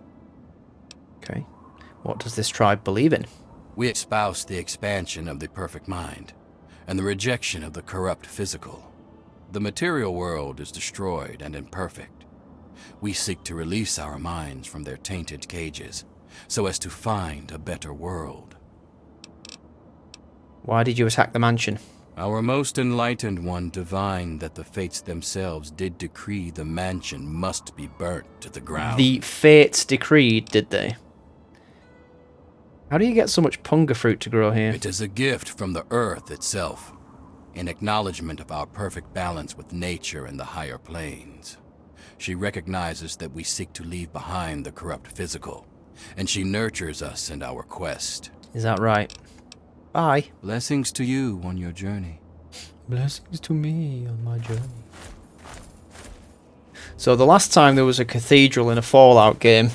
Okay. What does this tribe believe in?
We espouse the expansion of the perfect mind, and the rejection of the corrupt physical. The material world is destroyed and imperfect. We seek to release our minds from their tainted cages, so as to find a better world.
Why did you attack the mansion?
Our most enlightened one divined that the fates themselves did decree the mansion must be burnt to the ground.
The fates decreed, did they? How do you get so much Punga fruit to grow here?
It is a gift from the earth itself, in acknowledgement of our perfect balance with nature and the higher planes. She recognizes that we seek to leave behind the corrupt physical, and she nurtures us in our quest.
Is that right? Bye.
Blessings to you on your journey.
Blessings to me on my journey. So the last time there was a cathedral in a Fallout game,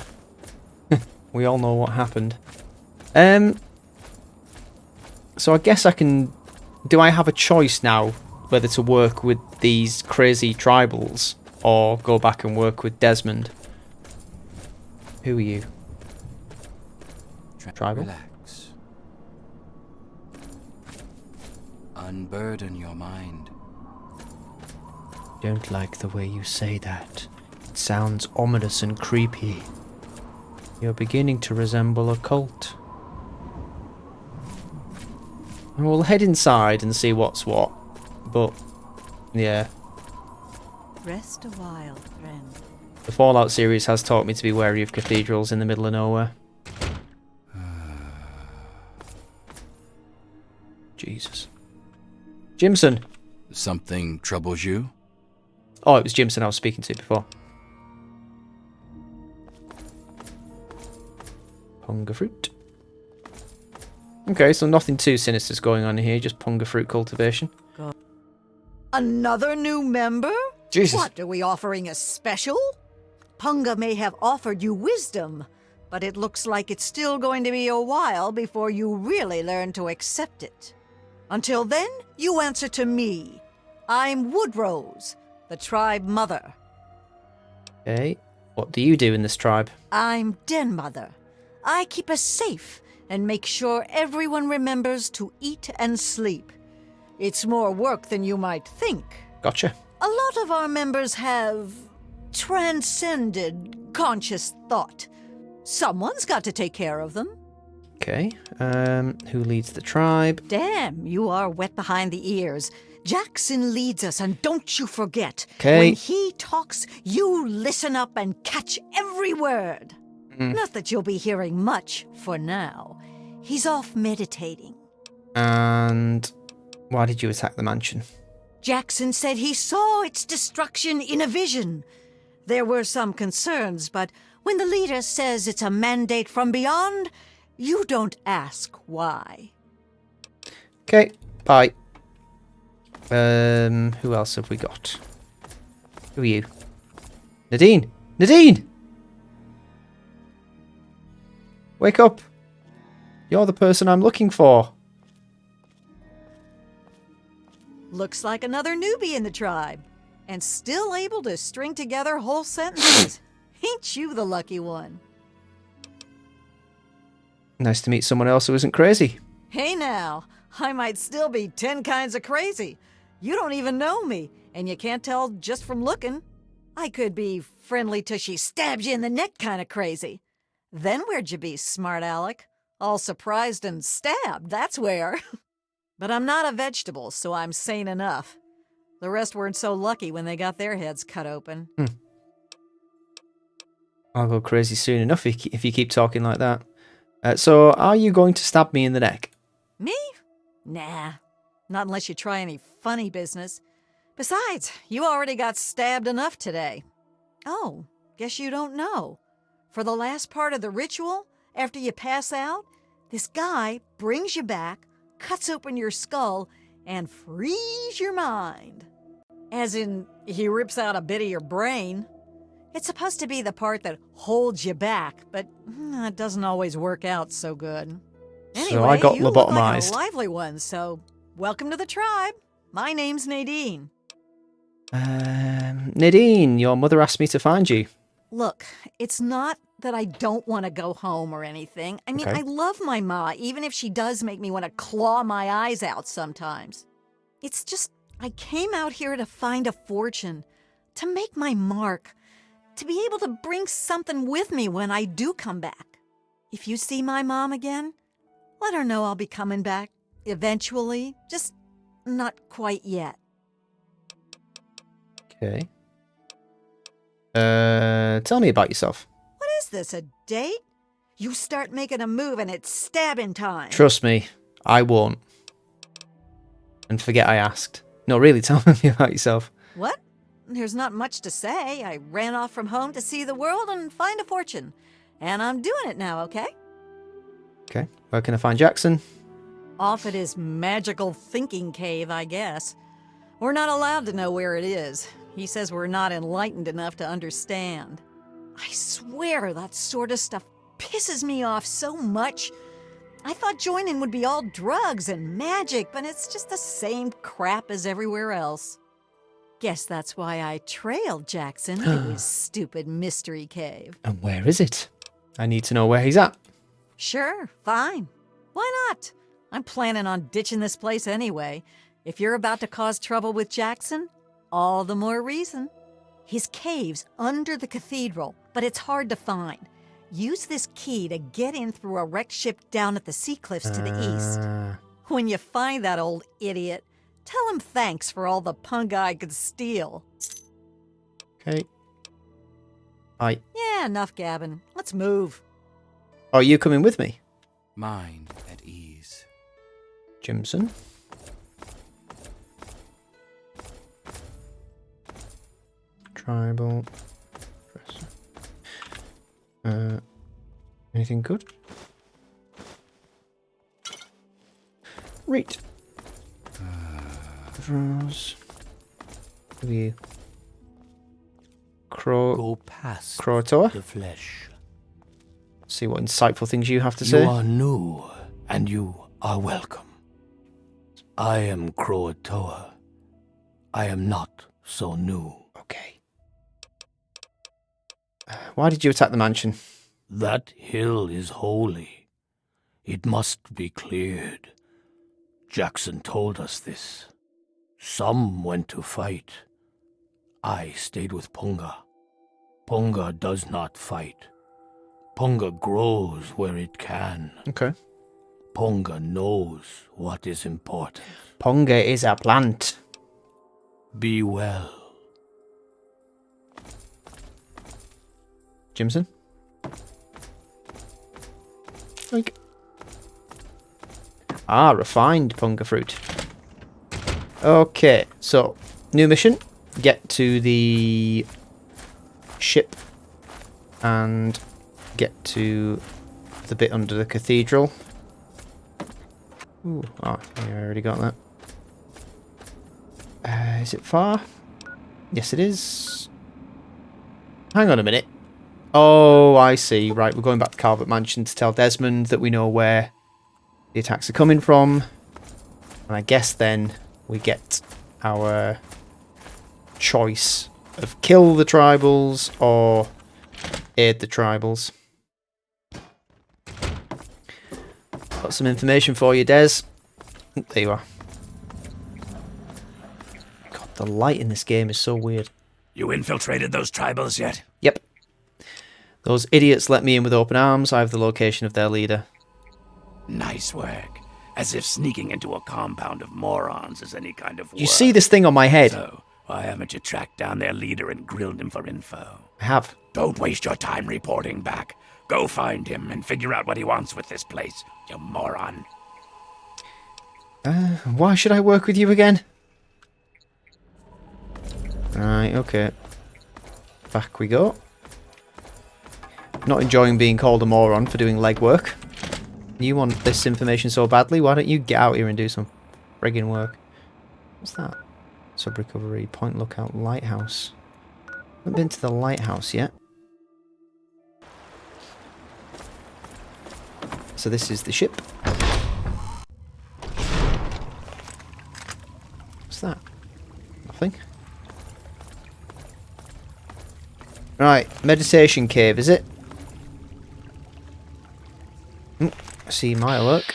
we all know what happened. So I guess I can... Do I have a choice now whether to work with these crazy tribals or go back and work with Desmond? Who are you? Tribal?
Relax. Unburden your mind.
Don't like the way you say that. It sounds ominous and creepy. You're beginning to resemble a cult. We'll head inside and see what's what. But, yeah.
Rest a while, friend.
The Fallout series has taught me to be wary of cathedrals in the middle of nowhere. Jesus. Jimson!
Something troubles you?
Oh, it was Jimson I was speaking to before. Punga fruit. Okay, so nothing too sinister's going on here, just Punga fruit cultivation.
Another new member?
Jesus.
What, are we offering a special? Punga may have offered you wisdom, but it looks like it's still going to be a while before you really learn to accept it. Until then, you answer to me. I'm Woodrose, the tribe mother.
Okay, what do you do in this tribe?
I'm Den Mother. I keep us safe and make sure everyone remembers to eat and sleep. It's more work than you might think.
Gotcha.
A lot of our members have transcended conscious thought. Someone's got to take care of them.
Okay, who leads the tribe?
Damn, you are wet behind the ears. Jackson leads us, and don't you forget,
Okay.
when he talks, you listen up and catch every word. Not that you'll be hearing much for now. He's off meditating.
And why did you attack the mansion?
Jackson said he saw its destruction in a vision. There were some concerns, but when the leader says it's a mandate from beyond, you don't ask why.
Okay, bye. Who else have we got? Who are you? Nadine! Nadine! Wake up! You're the person I'm looking for.
Looks like another newbie in the tribe, and still able to string together whole sentences. Ain't you the lucky one?
Nice to meet someone else who isn't crazy.
Hey now, I might still be 10 kinds of crazy. You don't even know me, and you can't tell just from looking. I could be friendly till she stabs you in the neck kind of crazy. Then where'd you be, smart Alec? All surprised and stabbed, that's where. But I'm not a vegetable, so I'm sane enough. The rest weren't so lucky when they got their heads cut open.
I'll go crazy soon enough if you keep talking like that. So, are you going to stab me in the neck?
Me? Nah. Not unless you try any funny business. Besides, you already got stabbed enough today. Oh, guess you don't know. For the last part of the ritual, after you pass out, this guy brings you back, cuts open your skull, and frees your mind. As in, he rips out a bit of your brain. It's supposed to be the part that holds you back, but it doesn't always work out so good. Anyway,
So I got
you look like
lobotomized.
a lively one, so welcome to the tribe. My name's Nadine.
Nadine, your mother asked me to find you.
Look, it's not that I don't want to go home or anything. I mean,
Okay.
I love my ma, even if she does make me want to claw my eyes out sometimes. It's just, I came out here to find a fortune, to make my mark, to be able to bring something with me when I do come back. If you see my mom again, let her know I'll be coming back eventually, just not quite yet.
Okay. Tell me about yourself.
What is this, a date? You start making a move and it's stabbing time.
Trust me, I won't. And forget I asked. No, really, tell me about yourself.
What? There's not much to say. I ran off from home to see the world and find a fortune. And I'm doing it now, okay?
Okay, where can I find Jackson?
Off at his magical thinking cave, I guess. We're not allowed to know where it is. He says we're not enlightened enough to understand. I swear that sort of stuff pisses me off so much. I thought joining would be all drugs and magic, but it's just the same crap as everywhere else. Guess that's why I trailed Jackson to his stupid mystery cave.
And where is it? I need to know where he's at.
Sure, fine. Why not? I'm planning on ditching this place anyway. If you're about to cause trouble with Jackson, all the more reason. His cave's under the cathedral, but it's hard to find. Use this key to get in through a wrecked ship down at the sea cliffs to the east. When you find that old idiot, tell him thanks for all the punk I could steal.
Okay. Hi.
Yeah, enough gabbing. Let's move.
Are you coming with me?
Mind at ease.
Jimson? Tribal. Anything good? Read. Draws. Who are you?
Go past
Croatoa?
the flesh.
See what insightful things you have to
You
say.
are new, and you are welcome. I am Croatoa. I am not so new.
Okay. Why did you attack the mansion?
That hill is holy. It must be cleared. Jackson told us this. Some went to fight. I stayed with Punga. Punga does not fight. Punga grows where it can.
Okay.
Punga knows what is important.
Ponga is a plant.
Be well.
Jimson? Like. Ah, refined punga fruit. Okay, so new mission. Get to the ship and get to the bit under the cathedral. Ooh, oh, yeah, I already got that. Is it far? Yes, it is. Hang on a minute. Oh, I see. Right, we're going back to Calvert Mansion to tell Desmond that we know where the attacks are coming from. And I guess then we get our choice of kill the tribals or aid the tribals. Got some information for you, Des. There you are. God, the light in this game is so weird.
You infiltrated those tribals yet?
Yep. Those idiots let me in with open arms. I have the location of their leader.
Nice work. As if sneaking into a compound of morons is any kind of work.
You see this thing on my head?
So, why haven't you tracked down their leader and grilled him for info?
I have.
Don't waste your time reporting back. Go find him and figure out what he wants with this place, you moron.
Why should I work with you again? Right, okay. Back we go. Not enjoying being called a moron for doing legwork. You want this information so badly, why don't you get out here and do some friggin' work? What's that? Sub-recovery, point lookout, lighthouse. Haven't been to the lighthouse yet. So this is the ship. What's that? Nothing. Right, meditation cave, is it? I see my lurk.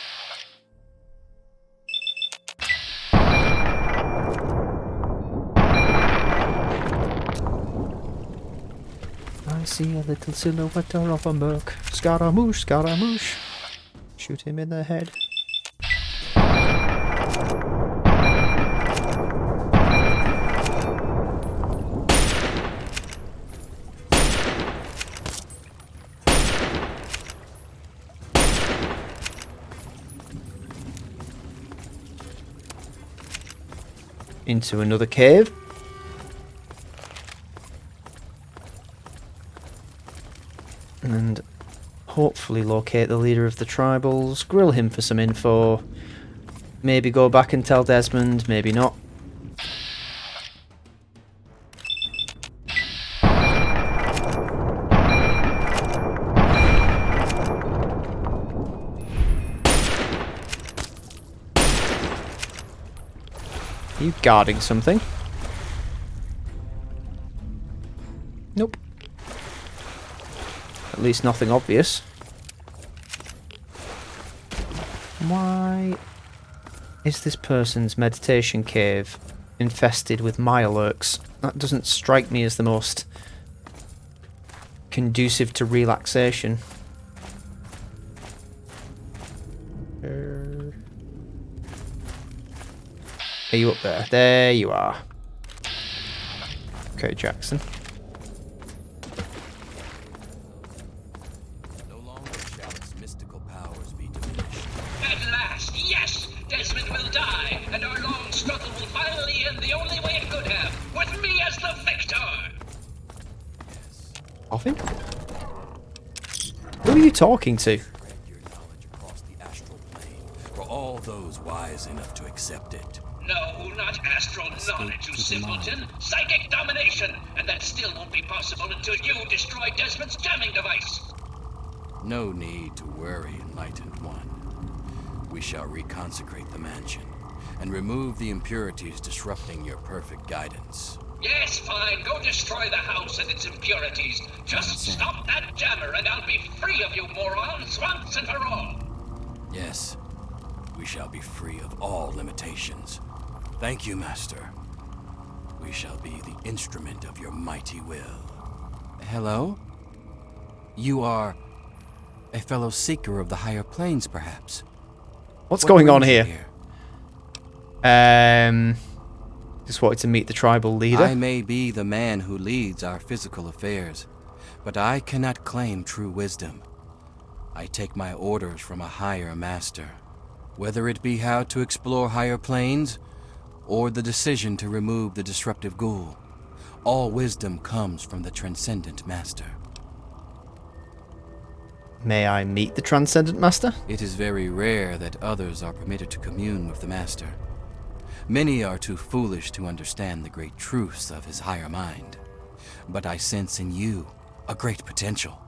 I see a little silhouette of a merc. Scaramouche, Scaramouche. Shoot him in the head. Into another cave. And hopefully locate the leader of the tribals, grill him for some info, maybe go back and tell Desmond, maybe not. Are you guarding something? Nope. At least nothing obvious. Why is this person's meditation cave infested with lurks? That doesn't strike me as the most conducive to relaxation. Are you up there? There you are. Okay, Jackson.
No longer shall its mystical powers be diminished.
At last, yes! Desmond will die, and our long struggle will finally end the only way it could have, with me as the victor!
Coffin? Who are you talking to?
Spread your knowledge across the astral plane for all those wise enough to accept it.
No, not astral knowledge, you simpleton. Psychic domination! And that still won't be possible until you destroy Desmond's jamming device!
No need to worry, Enlightened One. We shall reconsecrate the mansion and remove the impurities disrupting your perfect guidance.
Yes, fine. Go destroy the house and its impurities. Just stop that jammer and I'll be free of you morons once and for all!
Yes, we shall be free of all limitations. Thank you, Master. We shall be the instrument of your mighty will. Hello? You are a fellow seeker of the higher planes, perhaps?
What's going on here? Just wanted to meet the tribal leader.
I may be the man who leads our physical affairs, but I cannot claim true wisdom. I take my orders from a higher master. Whether it be how to explore higher planes, or the decision to remove the disruptive ghoul, all wisdom comes from the Transcendent Master.
May I meet the Transcendent Master?
It is very rare that others are permitted to commune with the Master. Many are too foolish to understand the great truths of his higher mind. But I sense in you a great potential.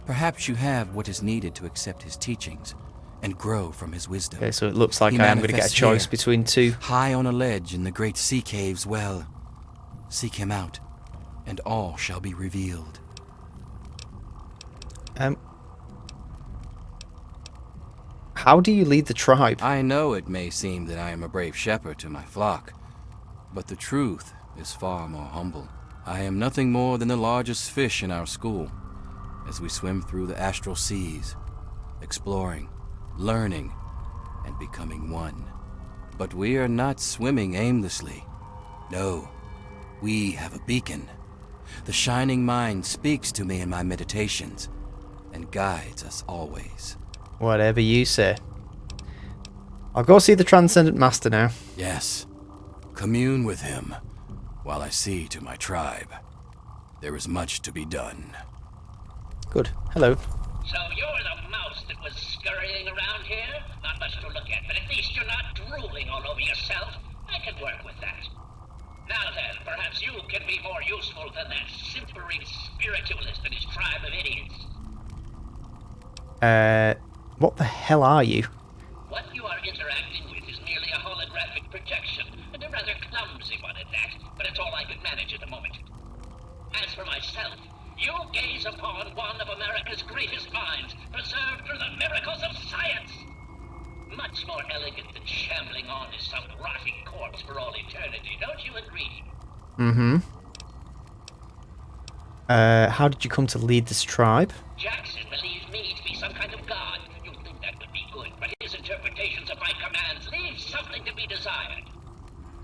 Perhaps you have what is needed to accept his teachings and grow from his wisdom.
Okay, so it looks like
He
I am going to get a
manifests
choice
here,
between two.
high on a ledge in the great sea caves. Well, seek him out, and all shall be revealed.
How do you lead the tribe?
I know it may seem that I am a brave shepherd to my flock, but the truth is far more humble. I am nothing more than the largest fish in our school, as we swim through the astral seas, exploring, learning, and becoming one. But we are not swimming aimlessly. No, we have a beacon. The shining mind speaks to me in my meditations and guides us always.
Whatever you say. I'll go see the Transcendent Master now.
Yes, commune with him while I see to my tribe. There is much to be done.
Good. Hello.
So you're the mouse that was scurrying around here? Not much to look at, but at least you're not drooling all over yourself. I can work with that. Now then, perhaps you can be more useful than that simpering spiritualist and his tribe of idiots.
What the hell are you?
What you are interacting with is merely a holographic projection, and a rather clumsy one at that, but it's all I can manage at the moment. As for myself, you gaze upon one of America's greatest minds, preserved through the miracles of science. Much more elegant than shambling on as some rotting corpse for all eternity, don't you agree?
Mm-hmm. How did you come to lead this tribe?
Jackson believes me to be some kind of god. You'd think that would be good, but his interpretations of my commands leave something to be desired.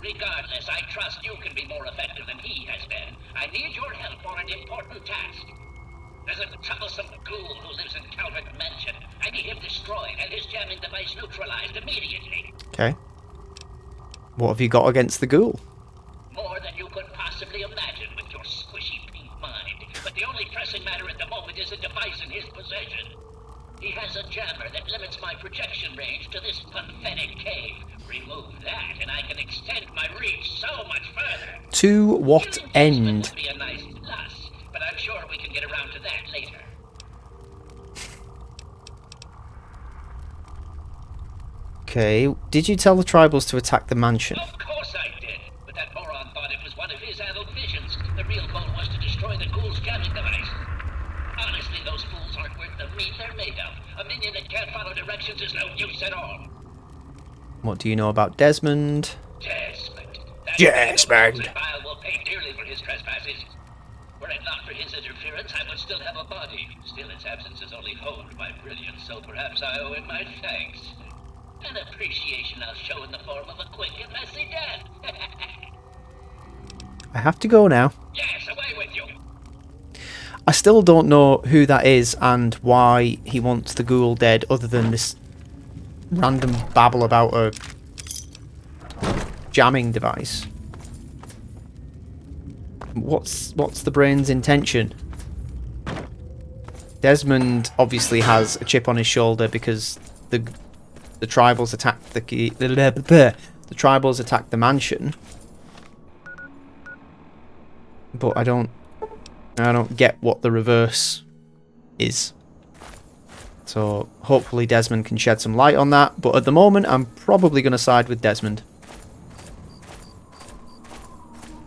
Regardless, I trust you can be more effective than he has been. I need your help on an important task. There's a troublesome ghoul who lives in Calvert Mansion. I need him destroyed and his jamming device neutralized immediately.
Okay. What have you got against the ghoul?
More than you could possibly imagine with your squishy pink mind. But the only pressing matter at the moment is a device in his possession. He has a jammer that limits my projection range to this pathetic cave. Remove that, and I can extend my reach so much further.
To what
Killing
end?
would be a nice plus, but I'm sure we can get around to that later.
Okay, did you tell the tribals to attack the mansion?
Of course I did, but that moron thought it was one of his adult visions. The real goal was to destroy the ghoul's jamming device. Honestly, those fools aren't worth the meat they're made of. A minion that can't follow directions is no use at all.
What do you know about Desmond?
Desmond.
Desmond!
Bile will pay dearly for his trespasses. Were it not for his interference, I would still have a body. Still, its absence has only honed my brilliance, so perhaps I owe him my thanks. An appreciation I'll show in the form of a quick and messy death.
I have to go now.
Yes, away with you.
I still don't know who that is and why he wants the ghoul dead, other than this random babble about a jamming device. What's the brain's intention? Desmond obviously has a chip on his shoulder because the tribals attacked the tribals attacked the mansion. But I don't get what the reverse is. So hopefully Desmond can shed some light on that, but at the moment I'm probably going to side with Desmond.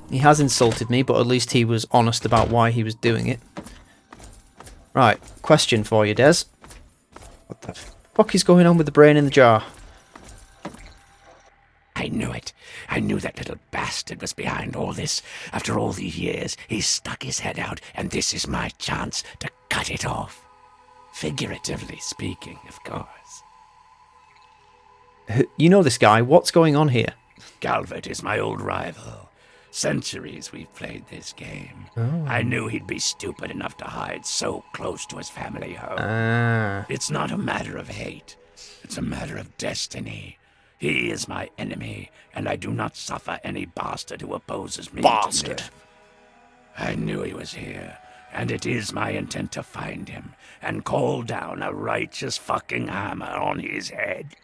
He has insulted me, but at least he was honest about why he was doing it. Right, question for you, Des. What the fuck is going on with the brain in the jar?
I knew it. I knew that little bastard was behind all this. After all these years, he stuck his head out, and this is my chance to cut it off. Figuratively speaking, of course.
You know this guy. What's going on here?
Calvert is my old rival. Centuries we've played this game. I knew he'd be stupid enough to hide so close to his family home. It's not a matter of hate. It's a matter of destiny. He is my enemy, and I do not suffer any bastard who opposes me.
Bastard.
To live. I knew he was here, and it is my intent to find him and call down a righteous fucking hammer on his head.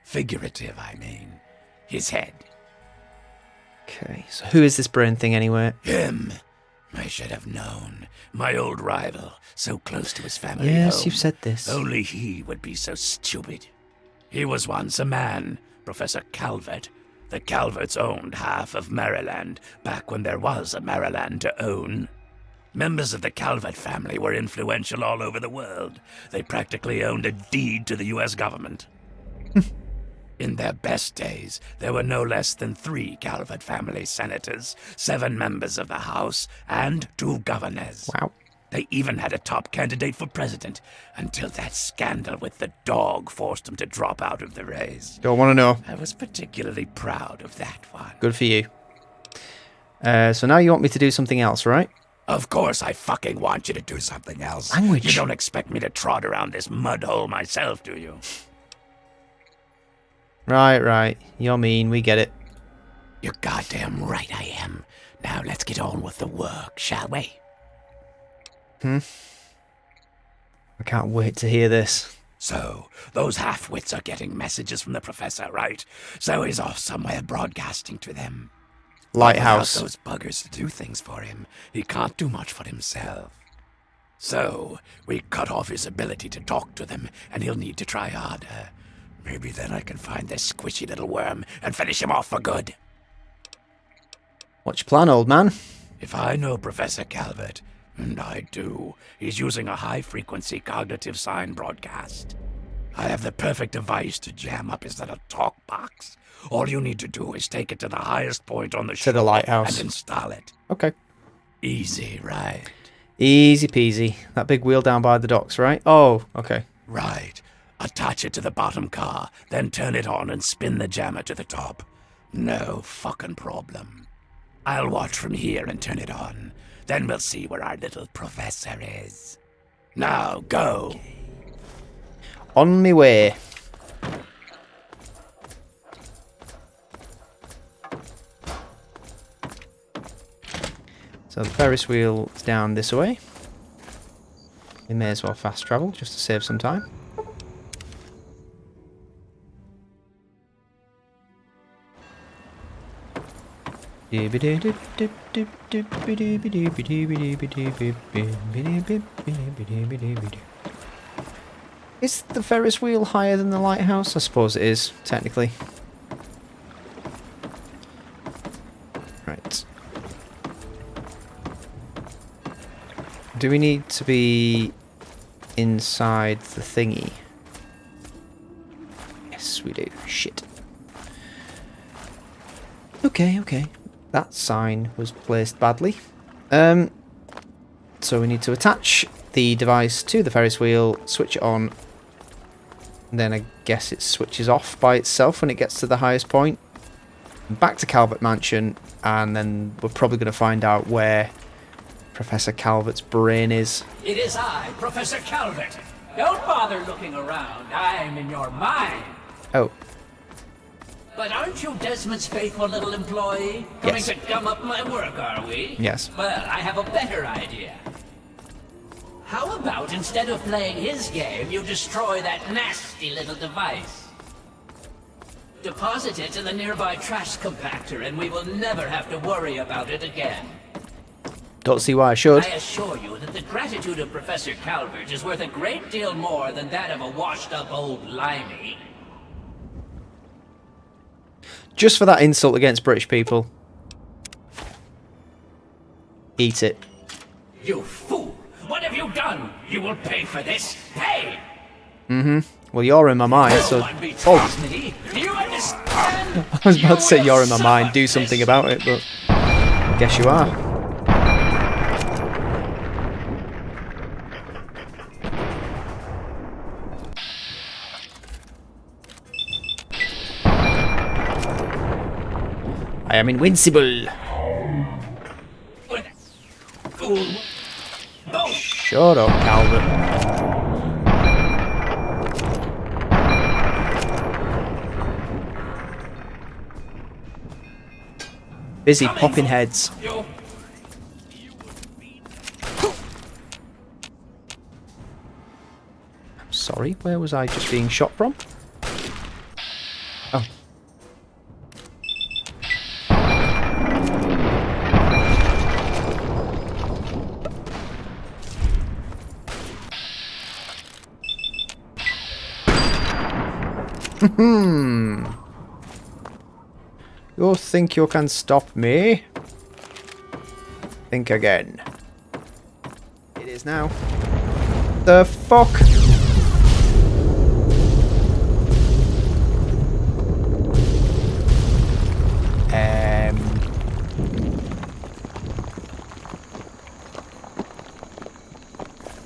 Figurative, I mean. His head.
Okay, so who is this brain thing anyway?
Him. I should have known. My old rival, so close to his family
Yes,
home.
you've said this.
Only he would be so stupid. He was once a man, Professor Calvert. The Calverts owned half of Maryland, back when there was a Maryland to own. Members of the Calvert family were influential all over the world. They practically owned a deed to the U.S. government. In their best days, there were no less than 3 Calvert family senators, 7 members of the House, and 2 governors.
Wow.
They even had a top candidate for president, until that scandal with the dog forced them to drop out of the race.
Don't want to know.
I was particularly proud of that one.
Good for you. So now you want me to do something else, right?
Of course I fucking want you to do something else.
Language.
You don't expect me to trot around this mud hole myself, do you?
Right. You're mean, we get it.
You're goddamn right I am. Now let's get on with the work, shall we?
I can't wait to hear this.
So, those half-wits are getting messages from the professor, right? So he's off somewhere broadcasting to them.
Lighthouse.
Without those buggers to do things for him, he can't do much for himself. So, we cut off his ability to talk to them, and he'll need to try harder. Maybe then I can find this squishy little worm and finish him off for good.
What's your plan, old man?
If I know Professor Calvert, and I do, he's using a high-frequency cognitive sign broadcast. I have the perfect device to jam up his little talk box. All you need to do is take it to the highest point on the ship
To the lighthouse.
and install it.
Okay.
Easy, right?
Easy peasy. That big wheel down by the docks, right? Oh, okay.
Right. Attach it to the bottom car, then turn it on and spin the jammer to the top. No fucking problem. I'll watch from here and turn it on. Then we'll see where our little professor is. Now, go.
On me way. So the Ferris wheel is down this way. We may as well fast travel just to save some time. Is the Ferris wheel higher than the lighthouse? I suppose it is, technically. Right. Do we need to be inside the thingy? Yes, we do. Shit. Okay. That sign was placed badly. So we need to attach the device to the Ferris wheel, switch it on, then I guess it switches off by itself when it gets to the highest point. Back to Calvert Mansion, and then we're probably going to find out where Professor Calvert's brain is.
It is I, Professor Calvert. Don't bother looking around. I'm in your mind.
Oh.
But aren't you Desmond's faithful little employee? Coming
Yes.
to gum up my work, are we?
Yes.
Well, I have a better idea. How about instead of playing his game, you destroy that nasty little device? Deposit it in the nearby trash compactor, and we will never have to worry about it again.
Don't see why I should.
I assure you that the gratitude of Professor Calvert is worth a great deal more than that of a washed-up old limey.
Just for that insult against British people. Eat it.
You fool! What have you done? You will pay for this. Pay!
Well, you're in my mind, so...
No one betrays
Oh,
me. Do you understand?
I was about to say
You
you're
will
in my
suffer
mind, do
this.
something about it, but... I guess you are. I am invincible. Shut up, Calvert. Busy popping heads. Sorry, where was I just being shot from? Oh. You think you can stop me? Think again. It is now. The fuck?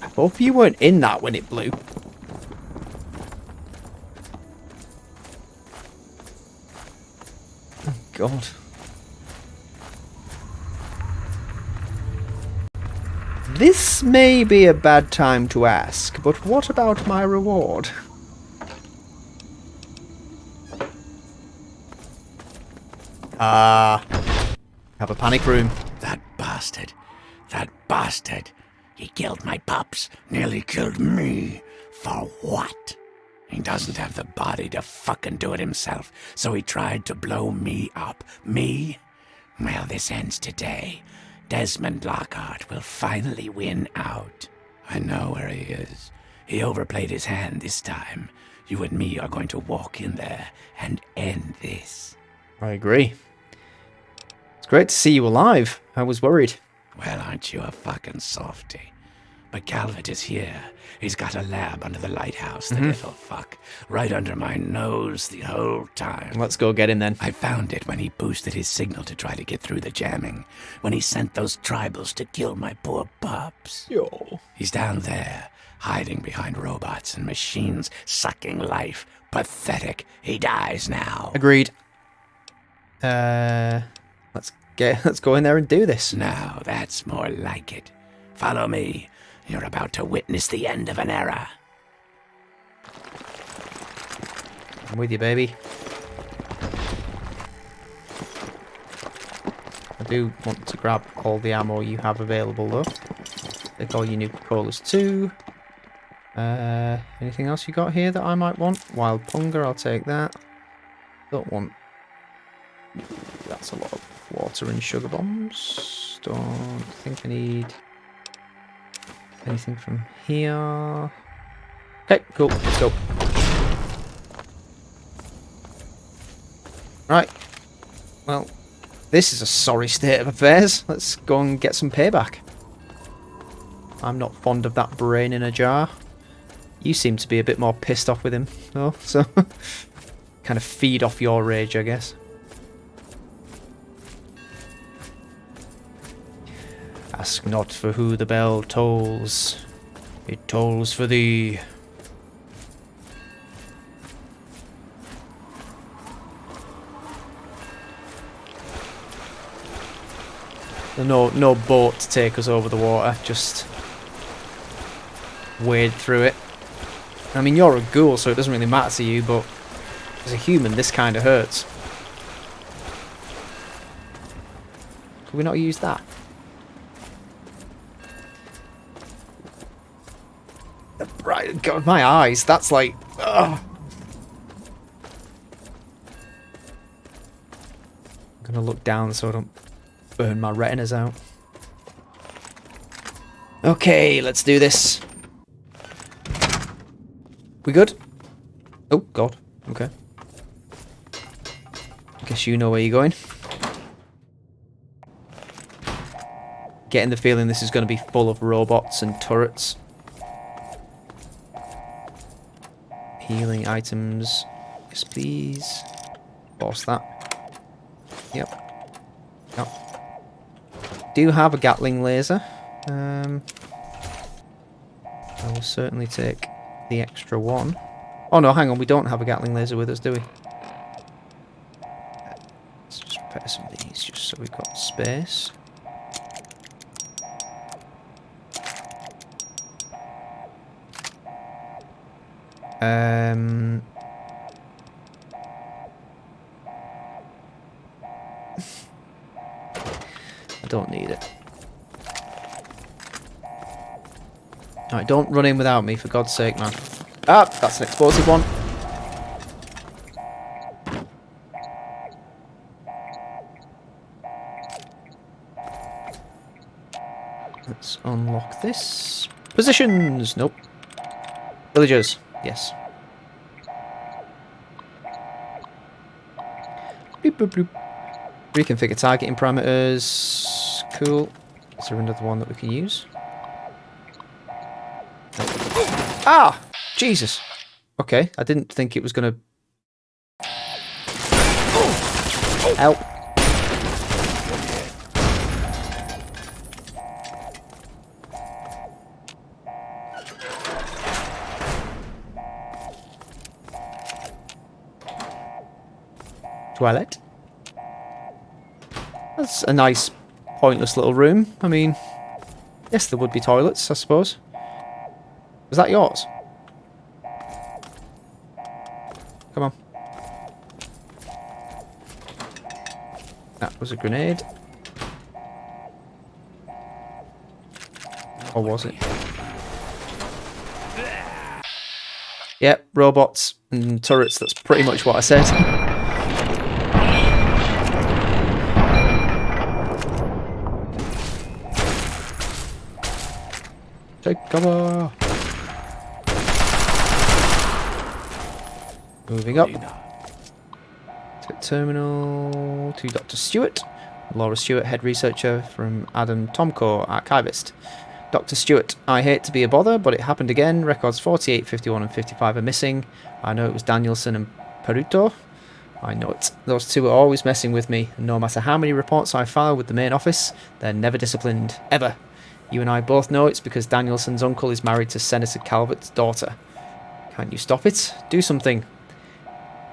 I hope you weren't in that when it blew. Oh, God. This may be a bad time to ask, but what about my reward? Have a panic room.
That bastard. That bastard. He killed my pups. Nearly killed me. For what? He doesn't have the body to fucking do it himself, so he tried to blow me up. Me? Well, this ends today. Desmond Lockhart will finally win out. I know where he is. He overplayed his hand this time. You and me are going to walk in there and end this.
I agree. It's great to see you alive. I was worried.
Well, aren't you a fucking softy? But Calvert is here. He's got a lab under the lighthouse, the little fuck. Right under my nose the whole time.
Let's go get him then.
I found it when he boosted his signal to try to get through the jamming. When he sent those tribals to kill my poor pups.
Yo.
He's down there, hiding behind robots and machines, sucking life. Pathetic. He dies now.
Agreed. Let's go in there and do this.
Now that's more like it. Follow me. You're about to witness the end of an era.
I'm with you, baby. I do want to grab all the ammo you have available, though. Take all your new Colas too. Anything else you got here that I might want? Wild Punger, I'll take that. Don't want... That's a lot of water and sugar bombs. Don't think I need anything from here. Okay, cool. Let's go. Right. Well, this is a sorry state of affairs. Let's go and get some payback. I'm not fond of that brain in a jar. You seem to be a bit more pissed off with him, though, so kind of feed off your rage, I guess. Ask not for who the bell tolls, it tolls for thee. No boat to take us over the water, just wade through it. I mean, you're a ghoul, so it doesn't really matter to you, but as a human, this kind of hurts. Could we not use that? Right, God, my eyes, that's like... Ugh. I'm gonna look down so I don't burn my retinas out. Okay, let's do this. We good? Oh, God. Okay. Guess you know where you're going. Getting the feeling this is going to be full of robots and turrets. Healing items. Yes, please. Force that. Yep. Yep. Do have a Gatling laser. I will certainly take the extra one. Oh no, hang on, we don't have a Gatling laser with us, do we? Let's just prepare some of these just so we've got space. I don't need it. Alright, don't run in without me, for God's sake, man. Ah, that's an explosive one. Let's unlock this. Positions! Nope. Villagers. Yes. Bloop, bloop, bloop. Reconfigure targeting parameters. Cool. Is there another one that we can use? Ah! Jesus. Okay, I didn't think it was going to... Help. Toilet. That's a nice, pointless little room. I mean, yes, there would be toilets, I suppose. Was that yours? Come on. That was a grenade. Or was it? Yep, robots and turrets, that's pretty much what I said. Take cover! Moving up. To Terminal to Dr. Stewart. Laura Stewart, head researcher from Adam Tomko, archivist. Dr. Stewart, I hate to be a bother, but it happened again. Records 48, 51 and 55 are missing. I know it was Danielson and Peruto. I know it. Those two are always messing with me, and no matter how many reports I file with the main office, they're never disciplined. Ever. You and I both know it's because Danielson's uncle is married to Senator Calvert's daughter. Can't you stop it? Do something.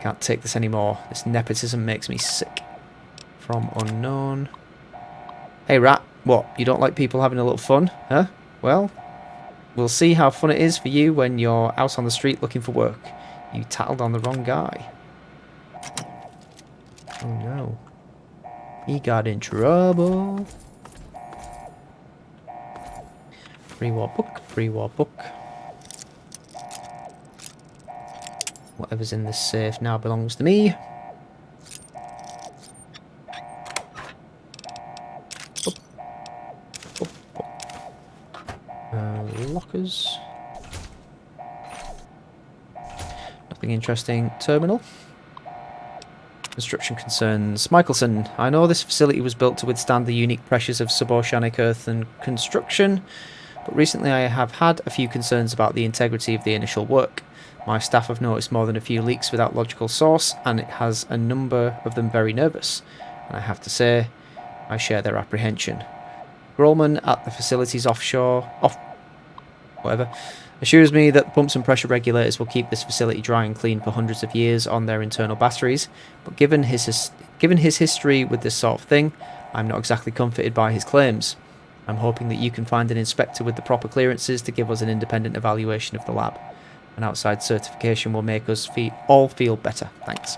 Can't take this anymore. This nepotism makes me sick. From unknown. Hey Rat, what? You don't like people having a little fun? Huh? Well, we'll see how fun it is for you when you're out on the street looking for work. You tattled on the wrong guy. Oh no. He got in trouble. Pre-war book, pre-war book. Whatever's in this safe now belongs to me. Up. Up, up. Lockers. Nothing interesting. Terminal. Construction concerns. Michelson, I know this facility was built to withstand the unique pressures of suboceanic earth and construction, but recently I have had a few concerns about the integrity of the initial work. My staff have noticed more than a few leaks without logical source, and it has a number of them very nervous. And I have to say, I share their apprehension. Grolman at the facility's assures me that pumps and pressure regulators will keep this facility dry and clean for hundreds of years on their internal batteries, but given his history with this sort of thing, I'm not exactly comforted by his claims. I'm hoping that you can find an inspector with the proper clearances to give us an independent evaluation of the lab. An outside certification will make us all feel better. Thanks.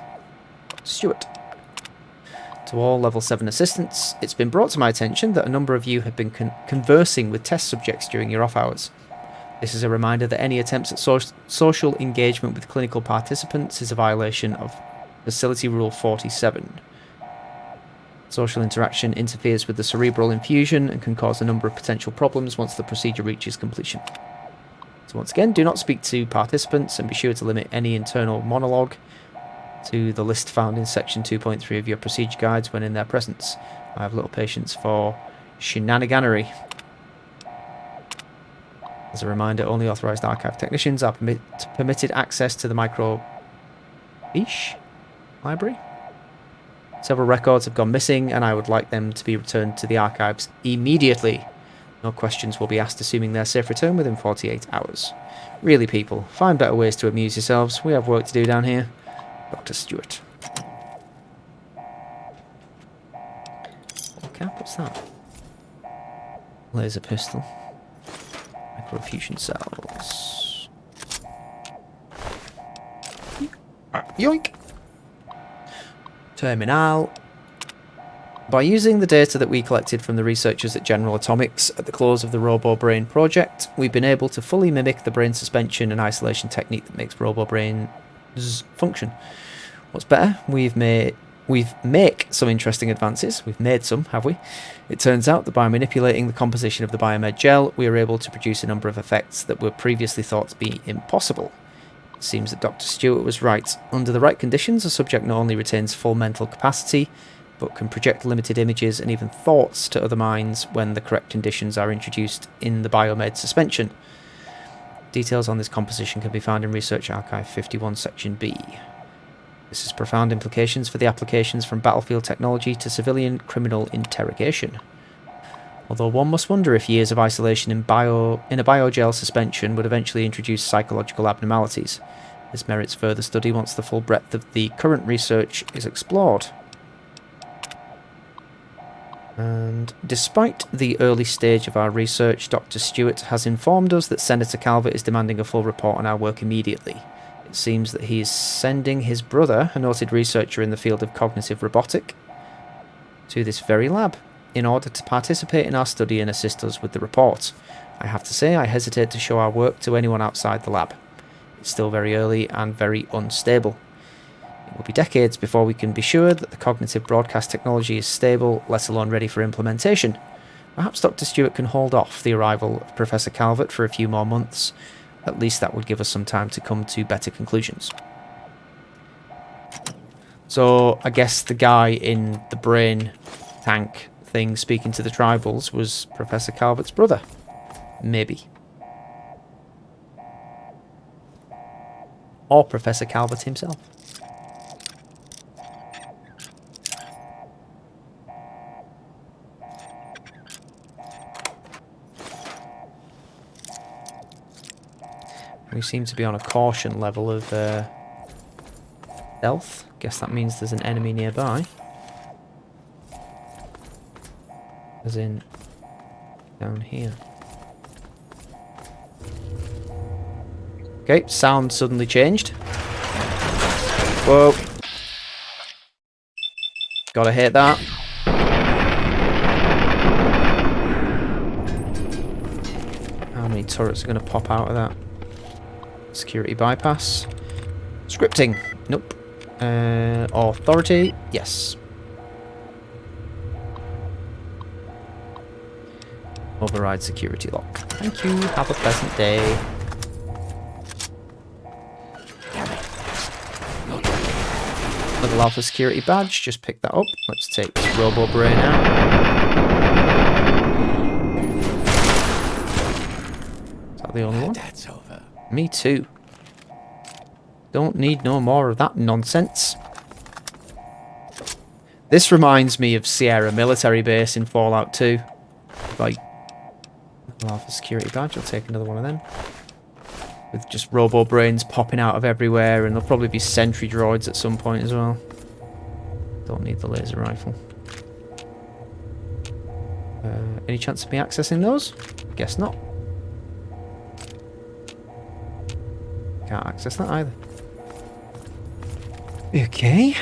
Stuart. To all Level 7 assistants, it's been brought to my attention that a number of you have been conversing with test subjects during your off hours. This is a reminder that any attempts at social engagement with clinical participants is a violation of Facility Rule 47. Social interaction interferes with the cerebral infusion and can cause a number of potential problems once the procedure reaches completion. So once again, do not speak to participants and be sure to limit any internal monologue to the list found in section 2.3 of your procedure guides when in their presence. I have little patience for shenaniganery. As a reminder, only authorised archive technicians are permitted access to the microfiche library. Several records have gone missing and I would like them to be returned to the archives immediately. No questions will be asked, assuming their safe return within 48 hours. Really, people, find better ways to amuse yourselves. We have work to do down here. Dr. Stewart. Okay, what's that? Laser pistol. Microfusion cells. Yoink! Terminal. By using the data that we collected from the researchers at General Atomics at the close of the RoboBrain project, we've been able to fully mimic the brain suspension and isolation technique that makes RoboBrains function. What's better, we've made some interesting advances. We've made some, have we? It turns out that by manipulating the composition of the biomed gel, we were able to produce a number of effects that were previously thought to be impossible. It seems that Dr. Stewart was right. Under the right conditions, a subject not only retains full mental capacity, but can project limited images and even thoughts to other minds when the correct conditions are introduced in the biomed suspension. Details on this composition can be found in Research Archive 51, Section B. This has profound implications for the applications from battlefield technology to civilian criminal interrogation. Although one must wonder if years of isolation in a biogel suspension would eventually introduce psychological abnormalities. This merits further study once the full breadth of the current research is explored. And despite the early stage of our research, Dr. Stewart has informed us that Senator Calvert is demanding a full report on our work immediately. It seems that he is sending his brother, a noted researcher in the field of cognitive robotic, to this very lab in order to participate in our study and assist us with the report. I have to say I hesitate to show our work to anyone outside the lab. It's still very early and very unstable. It will be decades before we can be sure that the cognitive broadcast technology is stable, let alone ready for implementation. Perhaps Dr. Stewart can hold off the arrival of Professor Calvert for a few more months. At least that would give us some time to come to better conclusions. So I guess the guy in the brain tank thing speaking to the tribals was Professor Calvert's brother. Maybe. Or Professor Calvert himself. We seem to be on a caution level of stealth. Guess that means there's an enemy nearby. As in, down here. Okay, sound suddenly changed. Whoa. Gotta hit that. How many turrets are going to pop out of that? Security bypass. Scripting. Nope. Authority. Yes. Override security lock. Thank you. Have a pleasant day. Level Alpha security badge. Just pick that up. Let's take this RoboBrain out. Is that the only one?
That's over.
Me too. Don't need no more of that nonsense. This reminds me of Sierra Military Base in Fallout 2. Like, Alpha security badge. I'll take another one of them. With just RoboBrains popping out of everywhere, and there'll probably be sentry droids at some point as well. Don't need the laser rifle. Any chance of me accessing those? Guess not. Can't access that either. Okay.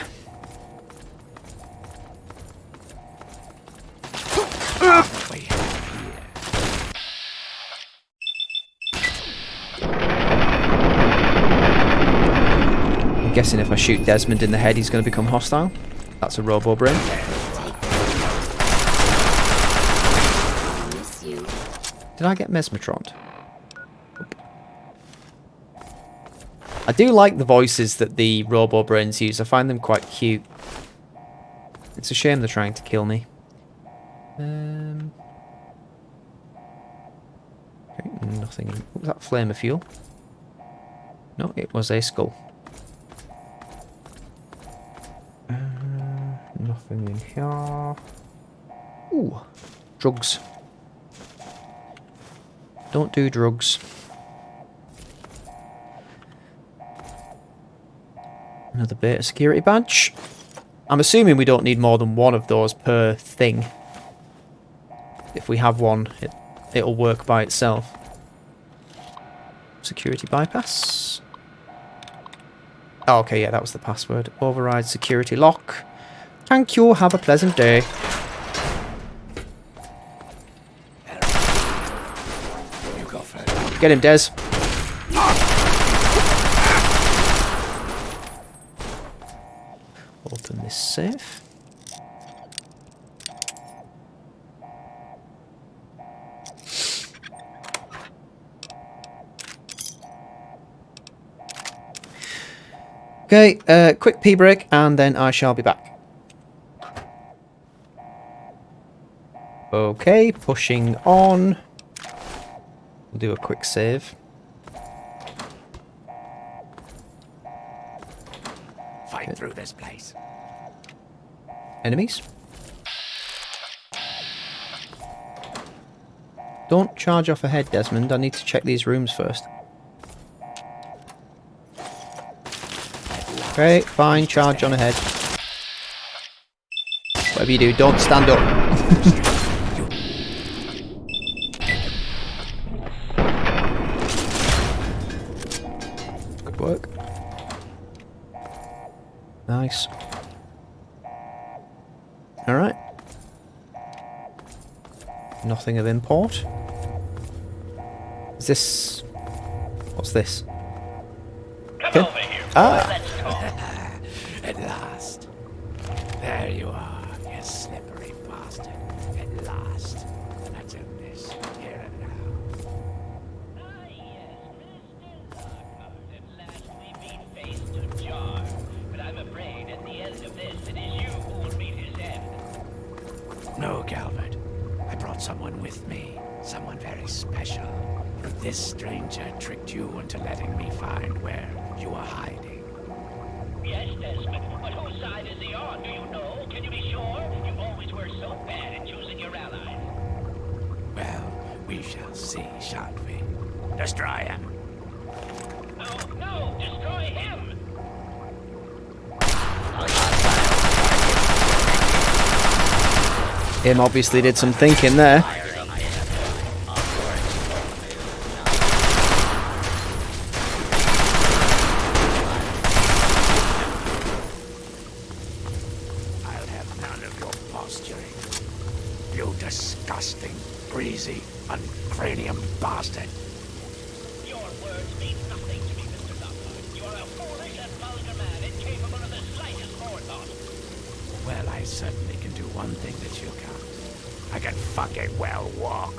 I'm guessing if I shoot Desmond in the head, he's going to become hostile. That's a RoboBrain. Did I get mesmetronned? I do like the voices that the RoboBrains use. I find them quite cute. It's a shame they're trying to kill me. Okay, nothing. What was that? Flame of fuel? No, it was a skull. Nothing in here. Ooh, drugs. Don't do drugs. Another beta security badge. I'm assuming we don't need more than one of those per thing. If we have one, it'll work by itself. Security bypass. Oh, okay, yeah, that was the password. Override security lock. Thank you. Have a pleasant day.
You go first.
Get him, Des. Open this safe. Okay, quick pee break, and then I shall be back. Okay, pushing on. We'll do a quick save.
Fight through this place.
Enemies. Don't charge off ahead, Desmond. I need to check these rooms first. Okay, fine. Charge on ahead. Whatever you do, don't stand up. Good work. Nice. Alright. Nothing of import. Is this... What's this?
Come over here.
Ah!
Let's talk.
At last. There you are, you slippery bastard. At last. Let's do this. Here and now.
Ah, yes, Mr. Lockhart. At last we meet face to jar. But I'm afraid at the end of this, it is you who will meet his end.
No, Calvert. I brought someone with me. Someone very special. This stranger tricked you into letting me find where you are hiding.
Yes, Desmond, but whose side is he on? Do you know? Can you be sure? You always were so bad at choosing your allies.
Well, we shall see, shan't we? Destroy him.
No, no, destroy him!
Him obviously did some thinking there.
I'll have none of your posturing. You disgusting, greasy, uncranium bastard.
Your words mean nothing to me, Mr. Lockhart. You are a foolish and vulgar man, incapable of the slightest forethought.
Well, I certainly can do one thing that you can't. I can fucking well walk.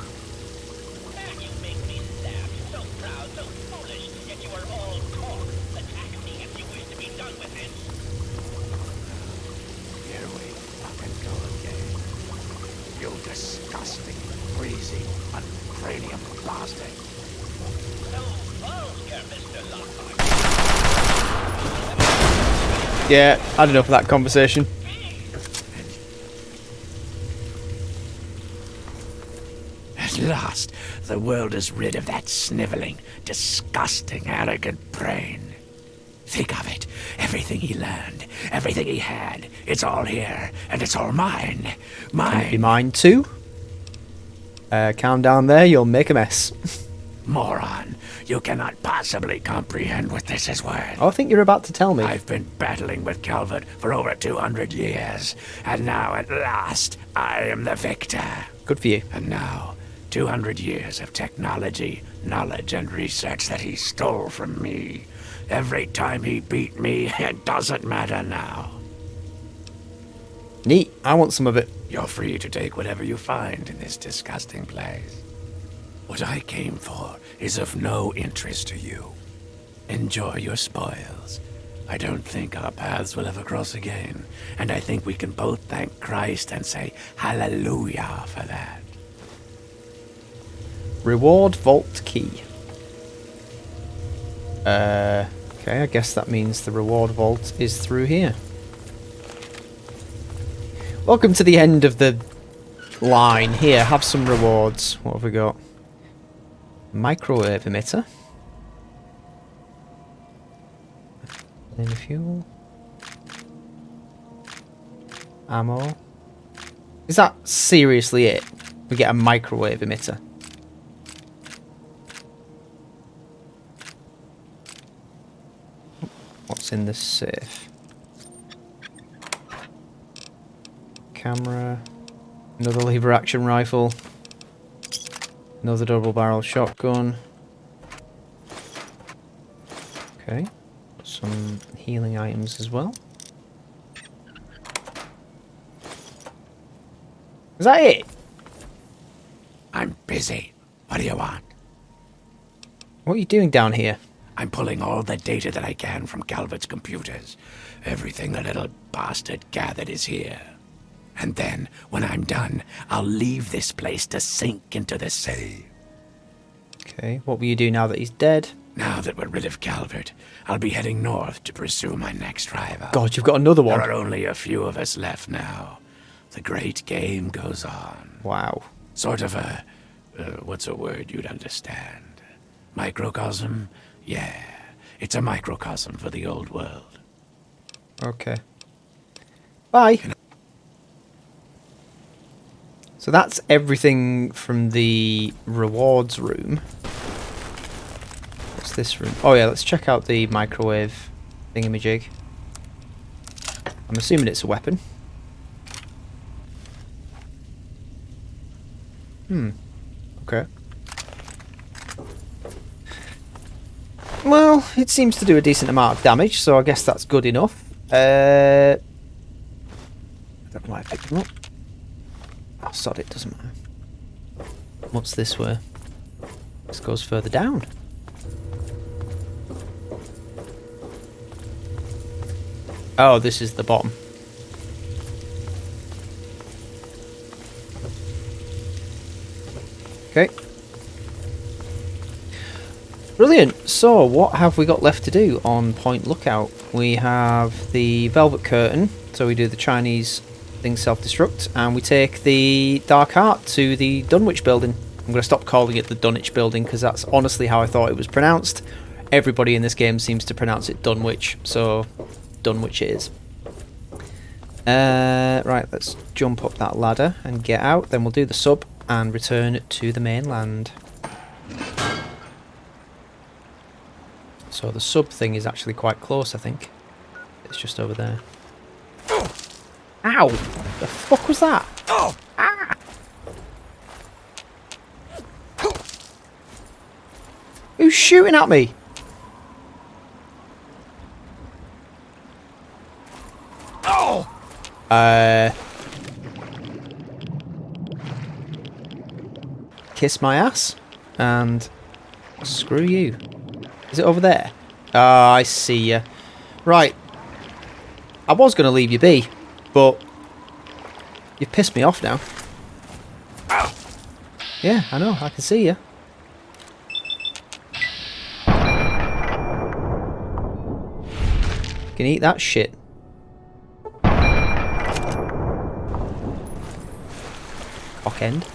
And you make me laugh. So proud, so foolish, yet you are all talk. Attack me if you wish to be done with this.
Here we fucking go again. You disgusting, greasy, uncranium bastard.
So vulgar, Mr. Lockhart.
Yeah, I don't know for that conversation.
At last, the world is rid of that sniveling, disgusting, arrogant brain. Think of it. Everything he learned, everything he had, it's all here, and it's all mine.
Can it be
Mine.
mine too? Calm down there, you'll make a mess.
Moron. You cannot possibly comprehend what this is worth.
Oh, I think you're about to tell me.
I've been battling with Calvert for over 200 years, and now at last, I am the victor.
Good for you.
And now, 200 years of technology, knowledge, and research that he stole from me. Every time he beat me, it doesn't matter now.
Neat. I want some of it.
You're free to take whatever you find in this disgusting place. What I came for is of no interest to you. Enjoy your spoils. I don't think our paths will ever cross again, and I think we can both thank Christ and say hallelujah for that.
Reward vault key. Okay, I guess that means the reward vault is through here. Welcome to the end of the line. Here, have some rewards. What have we got? Microwave emitter. Any fuel. Ammo. Is that seriously it? We get a microwave emitter. What's what's in this safe. Camera. Another lever action rifle. Another double barrel shotgun. Okay. Some healing items as well. Is that it?
I'm busy. What do you want?
What are you doing down here?
I'm pulling all the data that I can from Calvert's computers. Everything the little bastard gathered is here. And then, when I'm done, I'll leave this place to sink into the sea.
Okay, what will you do now that he's dead?
Now that we're rid of Calvert, I'll be heading north to pursue my next rival.
God, you've got another one.
There are only a few of us left now. The great game goes on.
Wow.
Sort of a... what's a word you'd understand? Microcosm? Yeah, it's a microcosm for the old world.
Okay. Bye. So that's everything from the rewards room. What's this room? Oh yeah, let's check out the microwave thingamajig. I'm assuming it's a weapon. Okay. Well, it seems to do a decent amount of damage, so I guess that's good enough. I don't know why I picked them up. Oh, sod it, doesn't matter. What's this way? This goes further down. Oh, this is the bottom. Okay. Brilliant. So, what have we got left to do on Point Lookout? We have the Velvet Curtain, so we do the Chinese thing self-destruct, and we take the Dark Heart to the Dunwich building. I'm going to stop calling it the Dunwich building, because that's honestly how I thought it was pronounced. Everybody in this game seems to pronounce it Dunwich, so Dunwich it is. Right, let's jump up that ladder and get out, then we'll do the sub and return to the mainland. So the sub thing is actually quite close, I think. It's just over there. Ow! The fuck was that? Ah! Who's shooting at me? Kiss my ass and screw you. Is it over there? Ah, I see ya. Right. I was going to leave you be, but you've pissed me off now. Yeah, I know. I can see you. You can eat that shit. Cock end.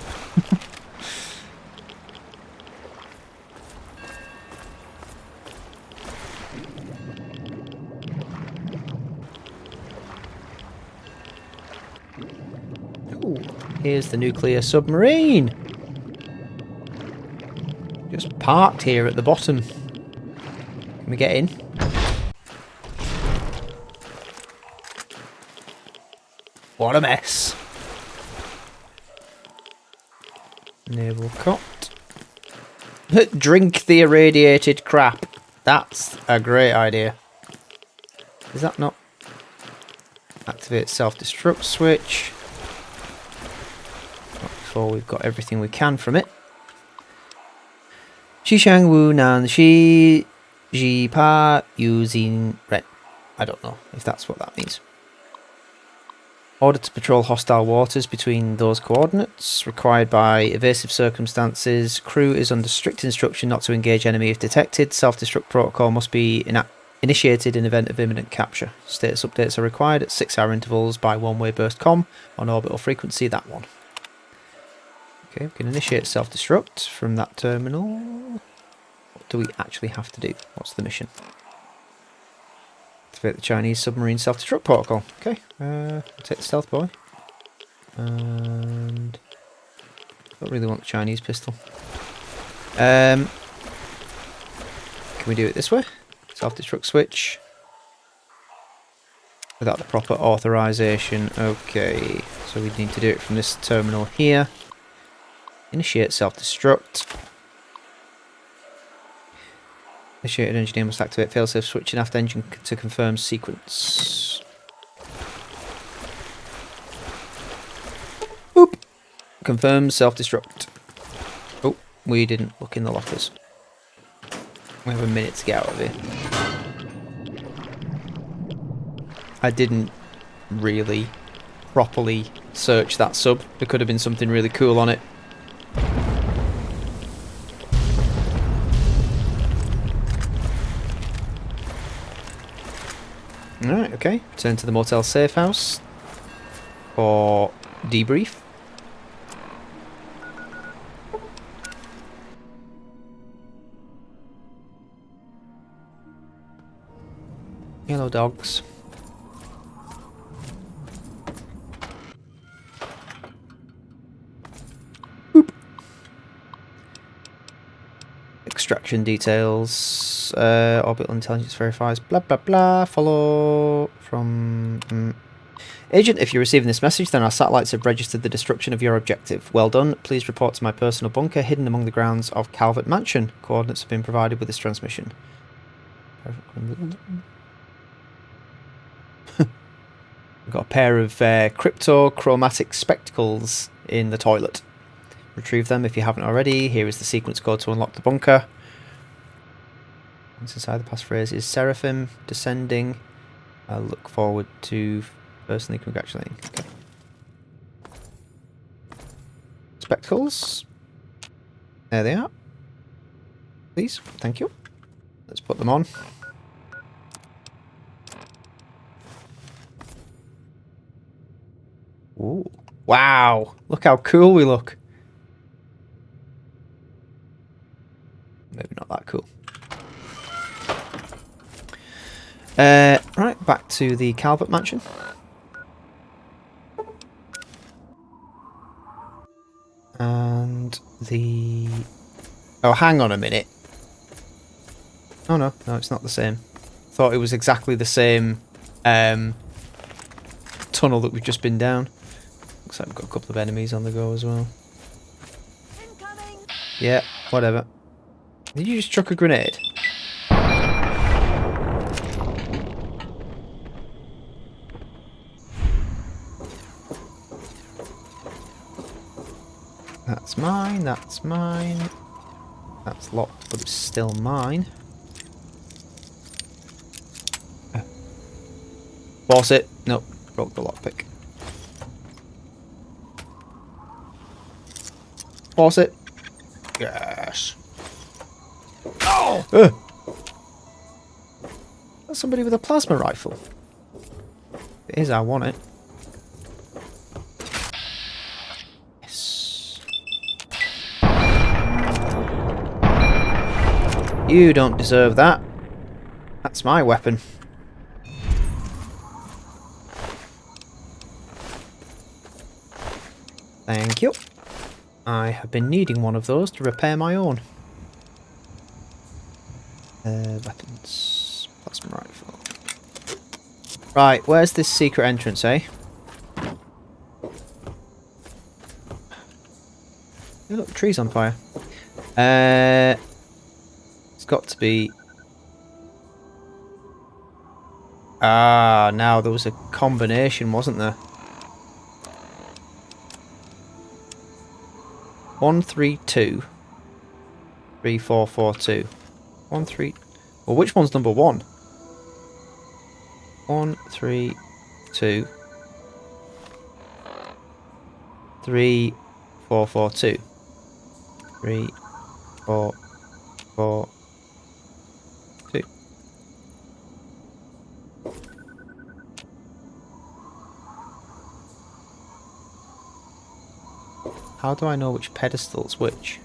Here's the nuclear submarine. Just parked here at the bottom. Can we get in? What a mess. Naval cot. Drink the irradiated crap. That's a great idea. Is that not? Activate self-destruct switch. Before we've got everything we can from it. Shi Shang Wu Nan Shi Ji Pa using Ren. I don't know if that's what that means. Order to patrol hostile waters between those coordinates. Required by evasive circumstances. Crew is under strict instruction not to engage enemy if detected. Self-destruct protocol must be initiated in event of imminent capture. Status updates are required at 6-hour intervals by one-way burst comm on orbital frequency, that one. Okay, we can initiate self-destruct from that terminal. What do we actually have to do? What's the mission? Activate the Chinese submarine self-destruct protocol. Okay, I'll take the stealth boy. And don't really want the Chinese pistol. Can we do it this way? Self-destruct switch. without the proper authorization. Okay, so we need to do it from this terminal here. Initiate self-destruct. Initiated engineer must activate failsafe switching aft engine to confirm sequence. Boop. Confirm self-destruct. Oh, we didn't look in the lockers. We have a minute to get out of here. I didn't really properly search that sub. There could have been something really cool on it. Alright, okay. Return to the motel safe house for debrief. Yellow dogs. Boop. Extraction details. Orbital intelligence verifies. Blah blah blah. Follow from. Agent, if you're receiving this message, then our satellites have registered the destruction of your objective. Well done. Please report to my personal bunker hidden among the grounds of Calvert Mansion. Coordinates have been provided with this transmission. We've got a pair of cryptochromatic spectacles in the toilet. Retrieve them if you haven't already. Here is the sequence code to unlock the bunker. Once inside, the passphrase is Seraphim descending. I look forward to personally congratulating. Okay. Spectacles. There they are. Please, thank you. Let's put them on. Ooh. Wow, look how cool we look. Maybe not that cool. Right, back to the Calvert Mansion. And the... Oh, hang on a minute. Oh no, no, it's not the same. Thought it was exactly the same tunnel that we've just been down. Looks like we've got a couple of enemies on the go as well.
Incoming.
Yeah, whatever. Did you just chuck a grenade? That's mine, that's mine. That's locked, but it's still mine. Force it. Nope, broke the lockpick. Force it. Yes. Oh! That's somebody with a plasma rifle. If it is, I want it. Yes. You don't deserve that. That's my weapon. Thank you. I have been needing one of those to repair my own. Weapons. Plasma rifle. Right, where's this secret entrance, eh? Oh, look, the tree's on fire. It's got to be... Ah, now there was a combination, wasn't there? 132 3442 1 3. Well, which one's number 1? 1 3 2 3 4 4 2 3 4 4 2. How do I know which pedestal's which?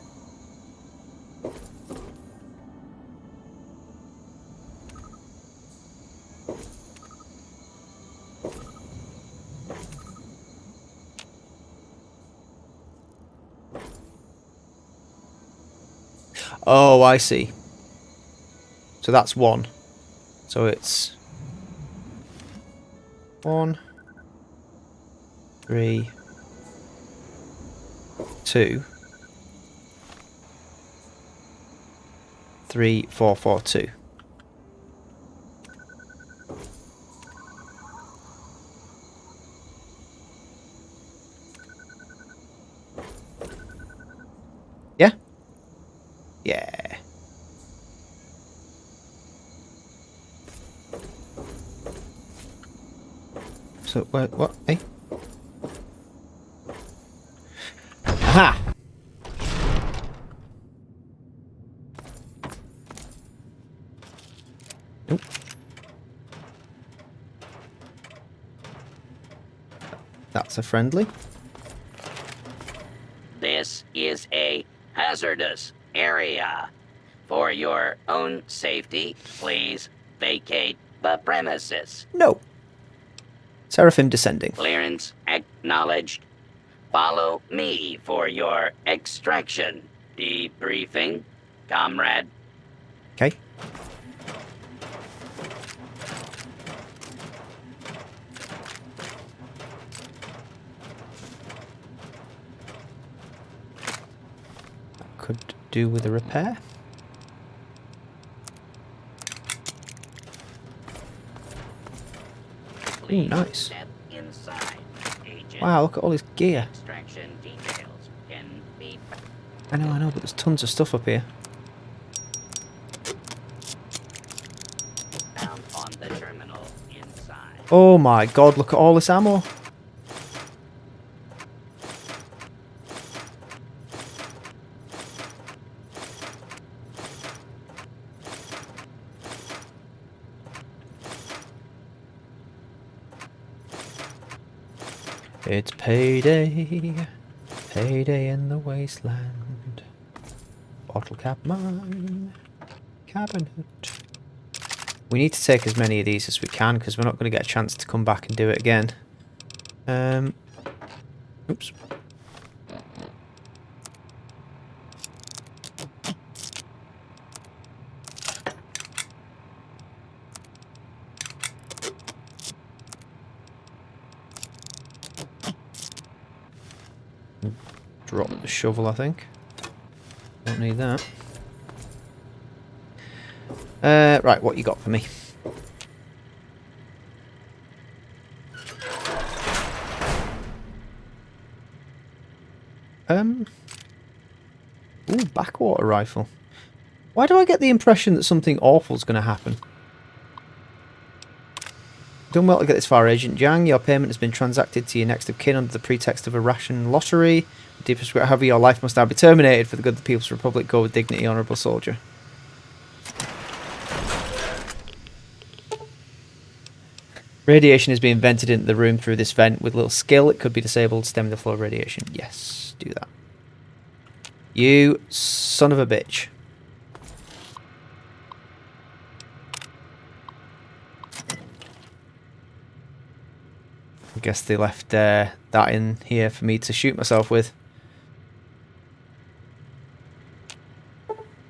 Oh, I see. So that's 1. So it's 1, 3, 2, 3, 4, 4, 2. Yeah? Yeah. So, what? Hey? Aha! Nope. That's a friendly.
This is a hazardous area. For your own safety, please vacate the premises.
No. Seraphim descending.
Clearance acknowledged. Follow me for your extraction. Debriefing, comrade.
Okay. Could do with a repair. Ooh, nice.
Step inside. Agent.
Wow, look at all this gear.
Extraction details can be
I know, but there's tons of stuff up here.
found on the terminal inside.
Oh my god, look at all this ammo. It's payday, payday in the wasteland. Bottle cap mine, cabinet. We need to take as many of these as we can because we're not going to get a chance to come back and do it again. Oops. Drop the shovel, I think. Don't need that. Right, what you got for me? Ooh, backwater rifle. Why do I get the impression that something awful's going to happen? Done well to get this far, Agent Jiang. Your payment has been transacted to your next of kin under the pretext of a ration lottery. Deepest regret, however, your life must now be terminated for the good of the People's Republic. Go with dignity, honourable soldier. Radiation is being vented into the room through this vent. With little skill, it could be disabled, stemming the flow of radiation. Yes, do that. You son of a bitch. I guess they left that in here for me to shoot myself with.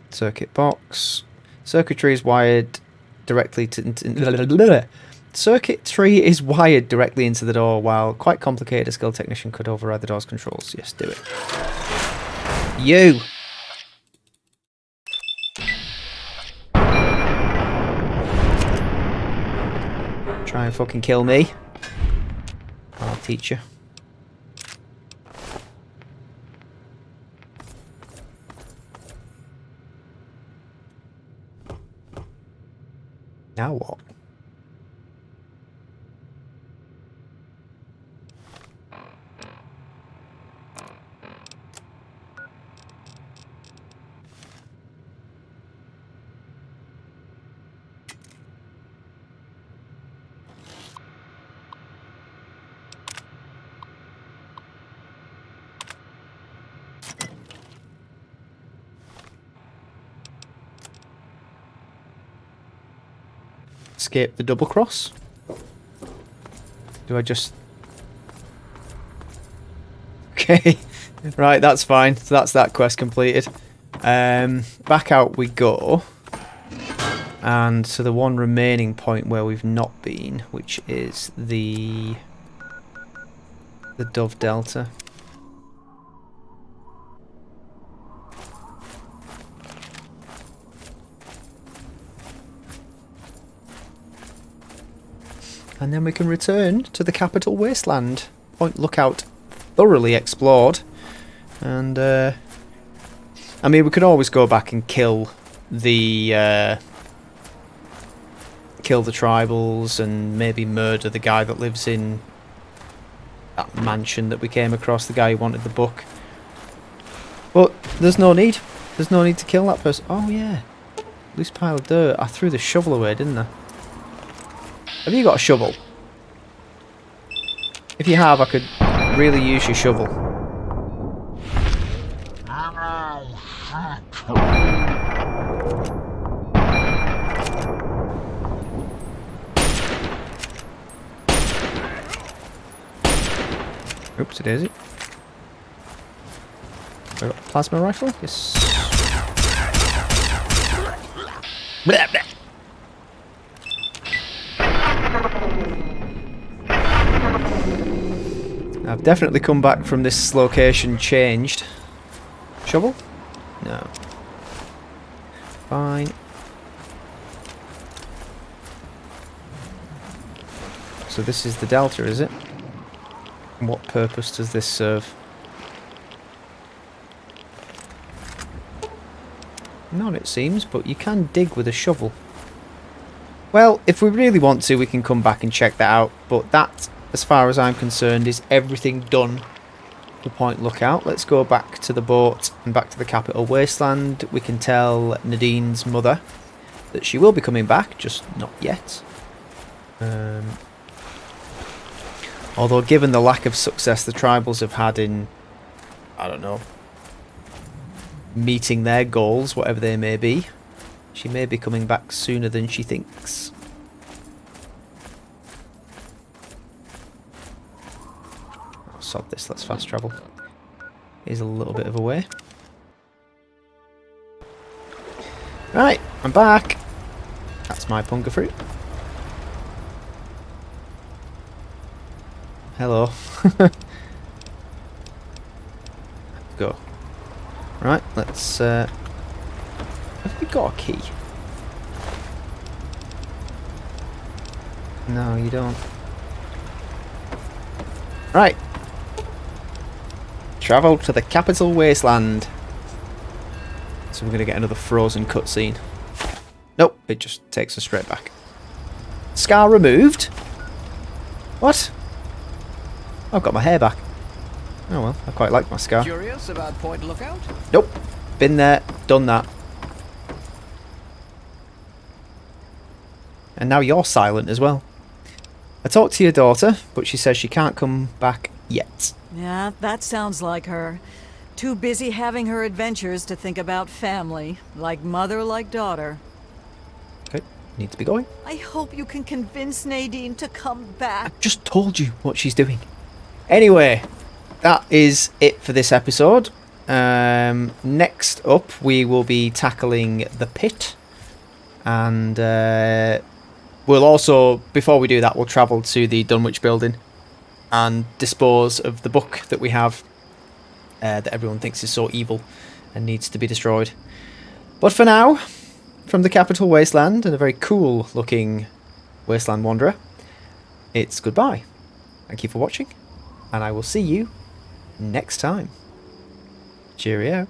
Circuit box. Circuitry is wired directly to... Circuitry is wired directly into the door. While quite complicated, a skilled technician could override the door's controls. Yes, do it. You! Try and fucking kill me. I'll teach you. Now what? Escape the double cross? Do I just... Okay, right, that's fine. So that's that quest completed. Back out we go. and to the one remaining point where we've not been, which is the Dove Delta. And then we can return to the capital wasteland. Point Lookout thoroughly explored. And, I mean, we could always go back and kill the tribals and maybe murder the guy that lives in that mansion that we came across, the guy who wanted the book. But there's no need. There's no need to kill that person. Oh, yeah. Loose pile of dirt. I threw the shovel away, didn't I? Have you got a shovel? If you have, I could really use your shovel. Oops, it is it. Have I got a plasma rifle? Yes. Blah, blah. I've definitely come back from this location changed. Shovel? No. Fine. So this is the Delta, is it? And what purpose does this serve? None, it seems, but you can dig with a shovel. Well, if we really want to, we can come back and check that out, but that, as far as I'm concerned, is everything done for Point Lookout. Let's go back to the boat and back to the capital wasteland. We can tell Nadine's mother that she will be coming back, just not yet. Although given the lack of success the tribals have had in, I don't know, meeting their goals, whatever they may be, she may be coming back sooner than she thinks. Oh, sod this, let's fast travel. Here's a little bit of a way. Right, I'm back. That's my punga fruit. Hello. Go. Right, let's have we got a key? No, you don't. Right. Travel to the capital wasteland. So we're going to get another frozen cutscene. Nope, it just takes us straight back. Scar removed? What? I've got my hair back. Oh well, I quite like my scar.
Curious about Point Lookout?
Nope. Been there, done that. And now you're silent as well. I talked to your daughter, but she says she can't come back yet.
Yeah, that sounds like her. Too busy having her adventures to think about family. Like mother, like daughter.
Okay, need to be going.
I hope you can convince Nadine to come back.
I just told you what she's doing. Anyway, that is it for this episode. Next up, we will be tackling the pit. And we'll also, before we do that, we'll travel to the Dunwich building and dispose of the book that we have that everyone thinks is so evil and needs to be destroyed. But for now, from the capital wasteland and a very cool looking wasteland wanderer, it's goodbye. Thank you for watching, and I will see you next time. Cheerio.